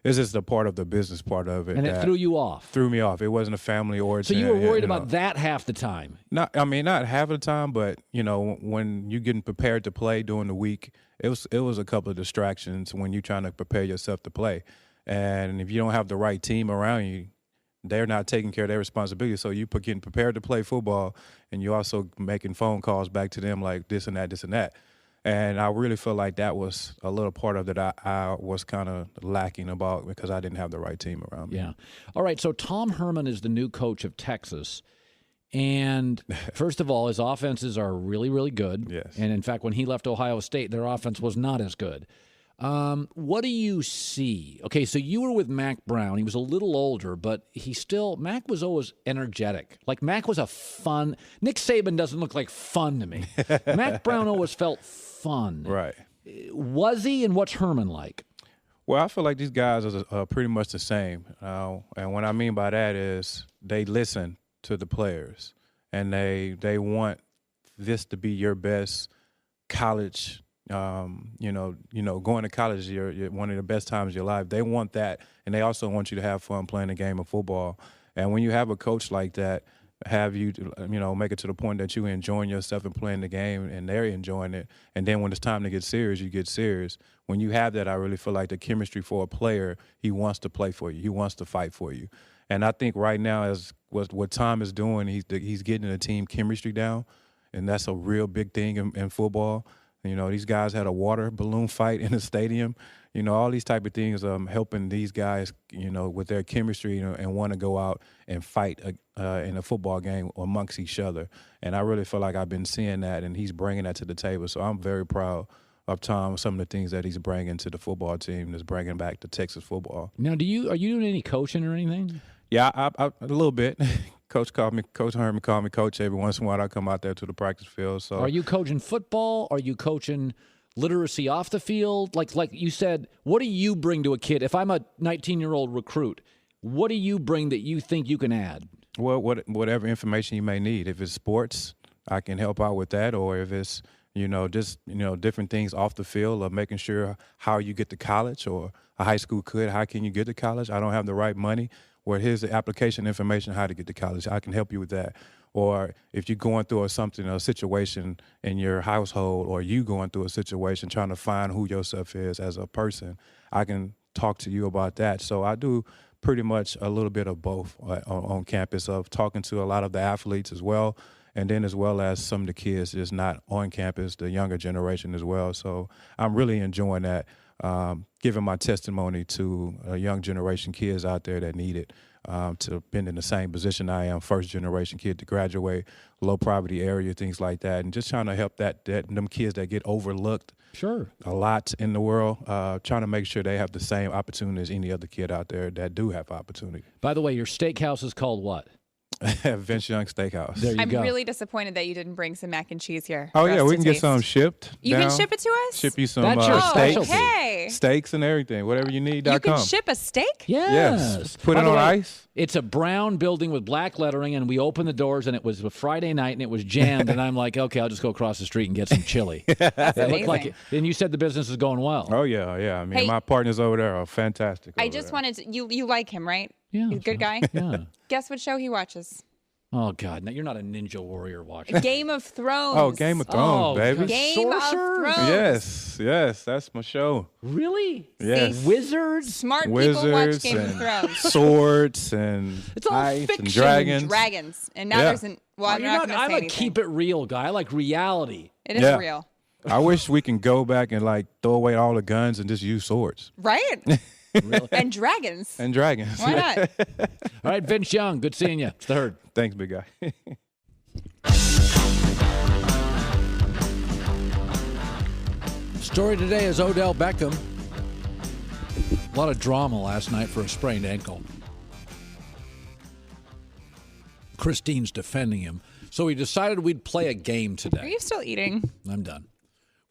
This is the part of the business part of it. And it threw you off. Threw me off. It wasn't a family origin. So you were worried about that half the time. Not half the time, but when you're getting prepared to play during the week, it was a couple of distractions when you're trying to prepare yourself to play. And if you don't have the right team around you, they're not taking care of their responsibility. So you getting prepared to play football, and you're also making phone calls back to them like this and that, this and that. And I really feel like that was a little part of that I was kind of lacking about because I didn't have the right team around me. Yeah. All right, so Tom Herman is the new coach of Texas. And first of all, his offenses are really, really good. Yes. And in fact, when he left Ohio State, their offense was not as good. What do you see? Okay, so you were with Mac Brown. He was a little older, but Mac was always energetic. Like, Mac was Nick Saban doesn't look like fun to me. Mac Brown always felt fun. Right. Was he, and what's Herman like? Well, I feel like these guys are pretty much the same. And what I mean by that is they listen to the players, and they want this to be your best college. Going to college, you're one of the best times of your life. They want that, and they also want you to have fun playing the game of football. And when you have a coach like that, have you, make it to the point that you're enjoying yourself and playing the game, and they're enjoying it. And then when it's time to get serious, you get serious. When you have that, I really feel like the chemistry for a player, he wants to play for you. He wants to fight for you. And I think right now, as what Tom is doing, he's getting the team chemistry down, and that's a real big thing in football. These guys had a water balloon fight in the stadium. All these type of things helping these guys, with their chemistry and want to go out and fight in a football game amongst each other. And I really feel like I've been seeing that, and he's bringing that to the table. So I'm very proud of Tom, some of the things that he's bringing to the football team, that's bringing back to Texas football. Now, are you doing any coaching or anything? Yeah, I a little Coach Herman called me coach every once in a while. I come out there to the practice field. So, are you coaching football? Are you coaching literacy off the field? Like you said, what do you bring to a kid? If I'm a 19-year-old recruit, what do you bring that you think you can add? Well, whatever information you may need. If it's sports, I can help out with that. Or if it's just different things off the field of making sure how you get to college, or a high school could. How can you get to college? I don't have the right money. Well, here's the application information how to get to college. I can help you with that. Or if you're going through a situation in your household, or you going through a situation trying to find who yourself is as a person, I can talk to you about that. So I do pretty much a little bit of both on campus, of talking to a lot of the athletes as well, and then as well as some of the kids just not on campus, the younger generation as well. So I'm really enjoying that, giving my testimony to young generation kids out there that need it, to been in the same position I am, first generation kid to graduate, low poverty area, things like that, and just trying to help them kids that get overlooked a lot in the world, trying to make sure they have the same opportunity as any other kid out there that do have opportunity. By the way, your steakhouse is called what? Vince Young Steakhouse. There you go. I'm really disappointed that you didn't bring some mac and cheese here. Oh, for yeah, us we to can get taste. some shipped. You down. can ship it to us? Ship you some That's your steaks, okay. steaks and everything, whatever you need. You can ship a steak? Yes. Put By it the on way, ice. It's a brown building with black lettering, and we opened the doors, and it was a Friday night, and it was jammed, and I'm like, okay, I'll just go across the street and get some chili. That's It looked amazing. like it. And you said the business is going well. Oh, yeah. I mean, Hey. my partners over there are fantastic. I just wanted to, you like him, right? Yeah. He's a good guy? Yeah. Guess what show he watches? Oh, God. Now, you're not a Ninja Warrior watcher. Game of Thrones. Oh, Game of Thrones, baby. Game of Thrones. Yes, that's my show. Really? Yes. Wizards? Smart people watch Wizards Game of and Thrones. swords and It's all knights fiction. and dragons. Dragons. And now Yeah. there's an, well, I'm You're not going to say I'm a anything. keep it real guy. I like reality. It is Yeah. real. I wish we can go back and throw away all the guns and just use swords Right? And dragons. and dragons. Why not? All right, Vince Young, good seeing you. It's the Herd. Thanks, big guy. Story today is Odell Beckham. A lot of drama last night for a sprained ankle. Christine's defending him. So we decided we'd play a game Are today. you still eating? I'm done.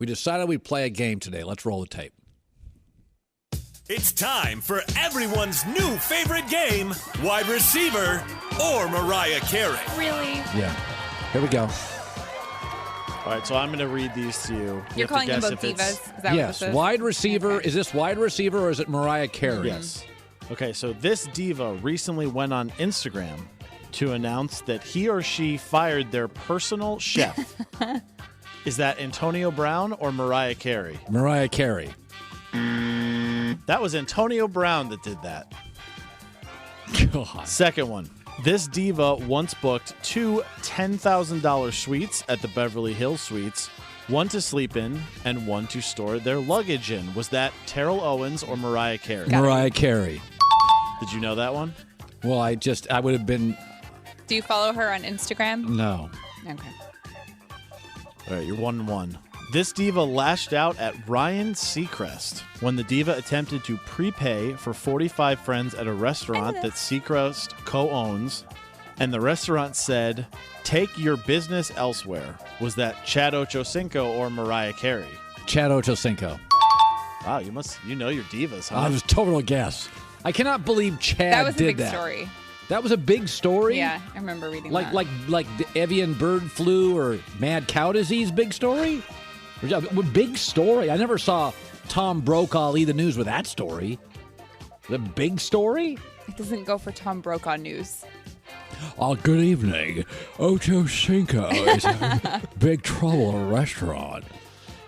We decided we'd play a game today. Let's roll the tape. It's time for everyone's new favorite game, wide receiver or Mariah Carey. Really? Yeah. Here we go. All right, so I'm going to read these to you. You You're have to calling them guess both if it's- divas? Is that Yes. what this is? Wide receiver. Is this wide receiver or is it Mariah Carey? Yes. Okay, so this diva recently went on Instagram to announce that he or she fired their personal chef. Is that Antonio Brown or Mariah Carey? Mariah Carey. That was Antonio Brown that did that. God. Second one. This diva once booked two $10,000 suites at the Beverly Hills Suites, one to sleep in and one to store their luggage in. Was that Terrell Owens or Mariah Carey? Mariah Carey. Did you know that one? Well, I would have been, Do you follow her on Instagram? no. Okay. All right, you're 1-1. This diva lashed out at Ryan Seacrest when the diva attempted to prepay for 45 friends at a restaurant that Seacrest co-owns, and the restaurant said, "Take your business elsewhere." Was that Chad Ochocinco or Mariah Carey? Chad Ochocinco. Wow, you know your divas, huh? I was total guess. I cannot believe Chad That was a did big that. story. That was a big story? Yeah, I remember reading Like that. like the avian bird flu or mad cow disease big story? Big story. I never saw Tom Brokaw lead the news with that story. The big story? It doesn't go for Tom Brokaw news. Oh, good evening. Ocho Cinco is in big trouble at a restaurant.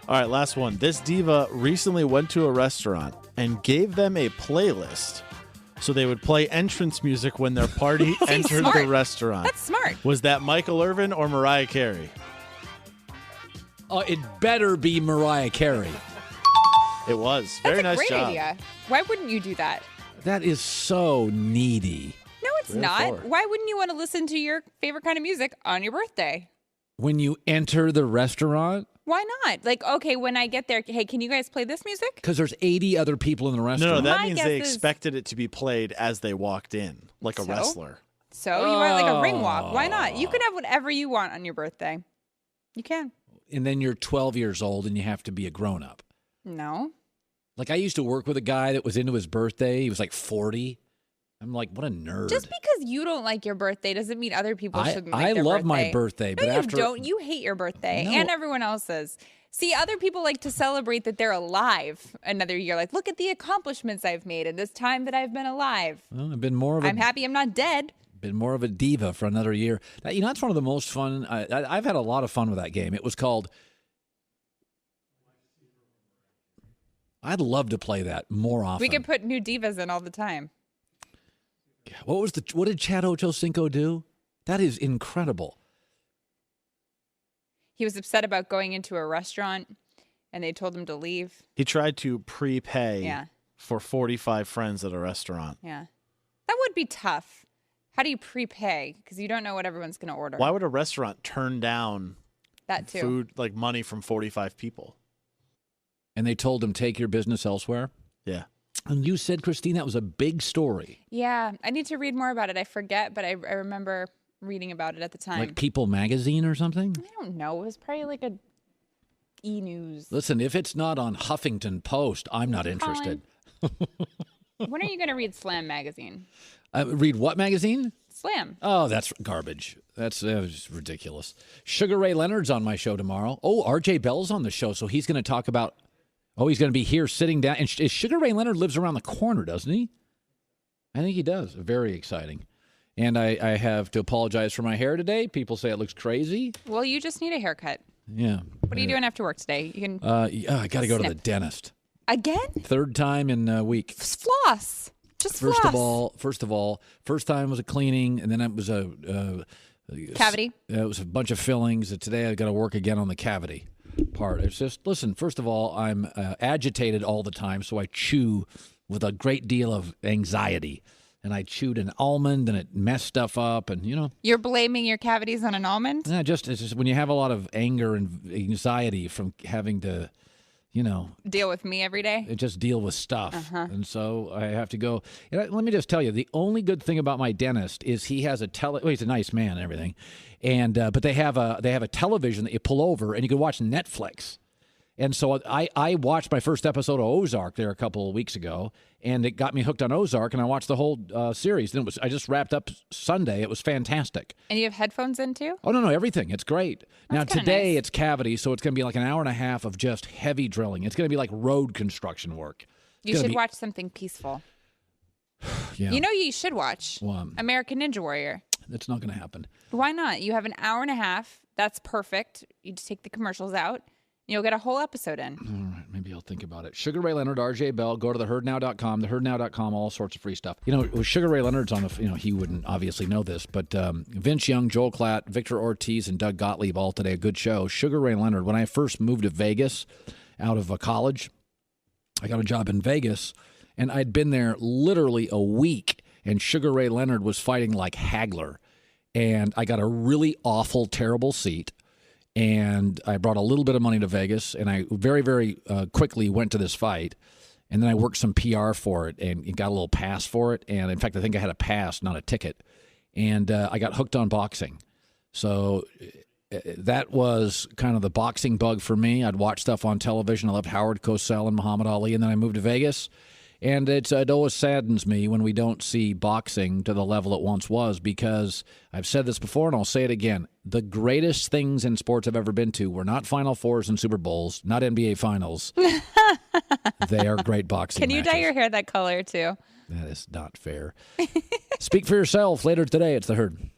All right, last one. This diva recently went to a restaurant and gave them a playlist so they would play entrance music when their party entered the smart. restaurant. That's smart. Was that Michael Irvin or Mariah Carey? It better be Mariah Carey. It was. That's Very a nice great job. idea. Why wouldn't you do that? That is so needy. No, it's 3 or not. 4. Why wouldn't you want to listen to your favorite kind of music on your birthday? When you enter the restaurant, Why not? Like, okay, when I get there, hey, can you guys play this music? because there's 80 other people in the No, restaurant. that My means guess they is- expected it to be played as they walked in, like a So? wrestler. So you want like a ring walk. Why not? You can have whatever you want on your birthday. You can. And then you're 12 years old and you have to be a grown-up. No. Like I used to work with a guy that was into his birthday. He was like 40. I'm like, what a nerd. Just because you don't like your birthday doesn't mean other people shouldn't like their love birthday. my birthday, but no, after you don't. You hate your birthday No. and everyone else's. See, other people like to celebrate that they're alive another year. Like, look at the accomplishments I've made in this time that I've been alive. Well, I've been more of a I'm happy I'm not dead. been more of a diva for another year. That's one of the most fun. I've had a lot of fun with that game. It was called. I'd love to play that more often. We could put new divas in all the time. What did Chad Ochocinco do? That is incredible. He was upset about going into a restaurant, and they told him to leave. He tried to prepay Yeah. for 45 friends at a restaurant. Yeah, that would be tough. How do you prepay? Because you don't know what everyone's going to order. Why would a restaurant turn down That too. food, like money from 45 people? And they told him, take your business elsewhere? Yeah. And you said, Christine, that was a big story. Yeah, I need to read more about it. I forget, but I remember reading about it at the time. Like People Magazine or something? I don't know. It was probably like a e-news. Listen, if it's not on Huffington Post, I'm not interested. When are you going to read Slam magazine? Read what magazine? Slam. Oh, that's garbage. That's just ridiculous. Sugar Ray Leonard's on my show tomorrow. Oh, RJ Bell's on the show, so he's going to talk about... Oh, he's going to be here sitting down. And Sugar Ray Leonard lives around the corner, doesn't he? I think he does. Very exciting. And I have to apologize for my hair today. People say it looks crazy. Well, you just need a haircut. Yeah. What are you doing after work today? You can. Yeah, I got to go to the dentist. Again? Third time in a week. Floss. Just First floss. of all, first time was a cleaning, and then it was a Cavity. It was a bunch of fillings. Today I got to work again on the cavity part. It's just, listen, first of all, I'm agitated all the time, so I chew with a great deal of anxiety. And I chewed an almond, and it messed stuff up, and, you know. You're blaming your cavities on an almond? Yeah, it's just when you have a lot of anger and anxiety from having to, you know. Deal with me every day? Just deal with stuff. Uh-huh. And so I have to go. Let me just tell you, the only good thing about my dentist is he has well, he's a nice man and everything. And but they have a television that you pull over and you can watch Netflix. And so I watched my first episode of Ozark there a couple of weeks ago, and it got me hooked on Ozark, and I watched the whole series. Then I just wrapped up Sunday. It was fantastic. And you have headphones in too? Oh, no, everything. It's great. Now, today nice. it's cavity, so it's going to be like an hour and a half of just heavy drilling. It's going to be like road construction work. You should watch something peaceful. Yeah. You know you should watch Well, American Ninja Warrior. That's not going to happen. Why not? You have an hour and a half. That's perfect. You just take the commercials out. You'll get a whole episode in. All right, maybe I'll think about it. Sugar Ray Leonard, RJ Bell, go to theherdnow.com, theherdnow.com, all sorts of free stuff. You know, with Sugar Ray Leonard's on the, he wouldn't obviously know this, but Vince Young, Joel Klatt, Victor Ortiz, and Doug Gottlieb all today, a good show. Sugar Ray Leonard, when I first moved to Vegas out of college, I got a job in Vegas, and I'd been there literally a week, and Sugar Ray Leonard was fighting like Hagler, and I got a really awful, terrible seat. And I brought a little bit of money to Vegas, and I very, very quickly went to this fight. And then I worked some PR for it and got a little pass for it. And, in fact, I think I had a pass, not a ticket. And I got hooked on boxing. So that was kind of the boxing bug for me. I'd watch stuff on television. I loved Howard Cosell and Muhammad Ali. And then I moved to Vegas. And it always saddens me when we don't see boxing to the level it once was, because I've said this before and I'll say it again. The greatest things in sports I've ever been to were not Final Fours and Super Bowls, not NBA Finals. They are great boxing Can you matches. dye your hair that color too? That is not fair. Speak for yourself. Later today, it's The Herd.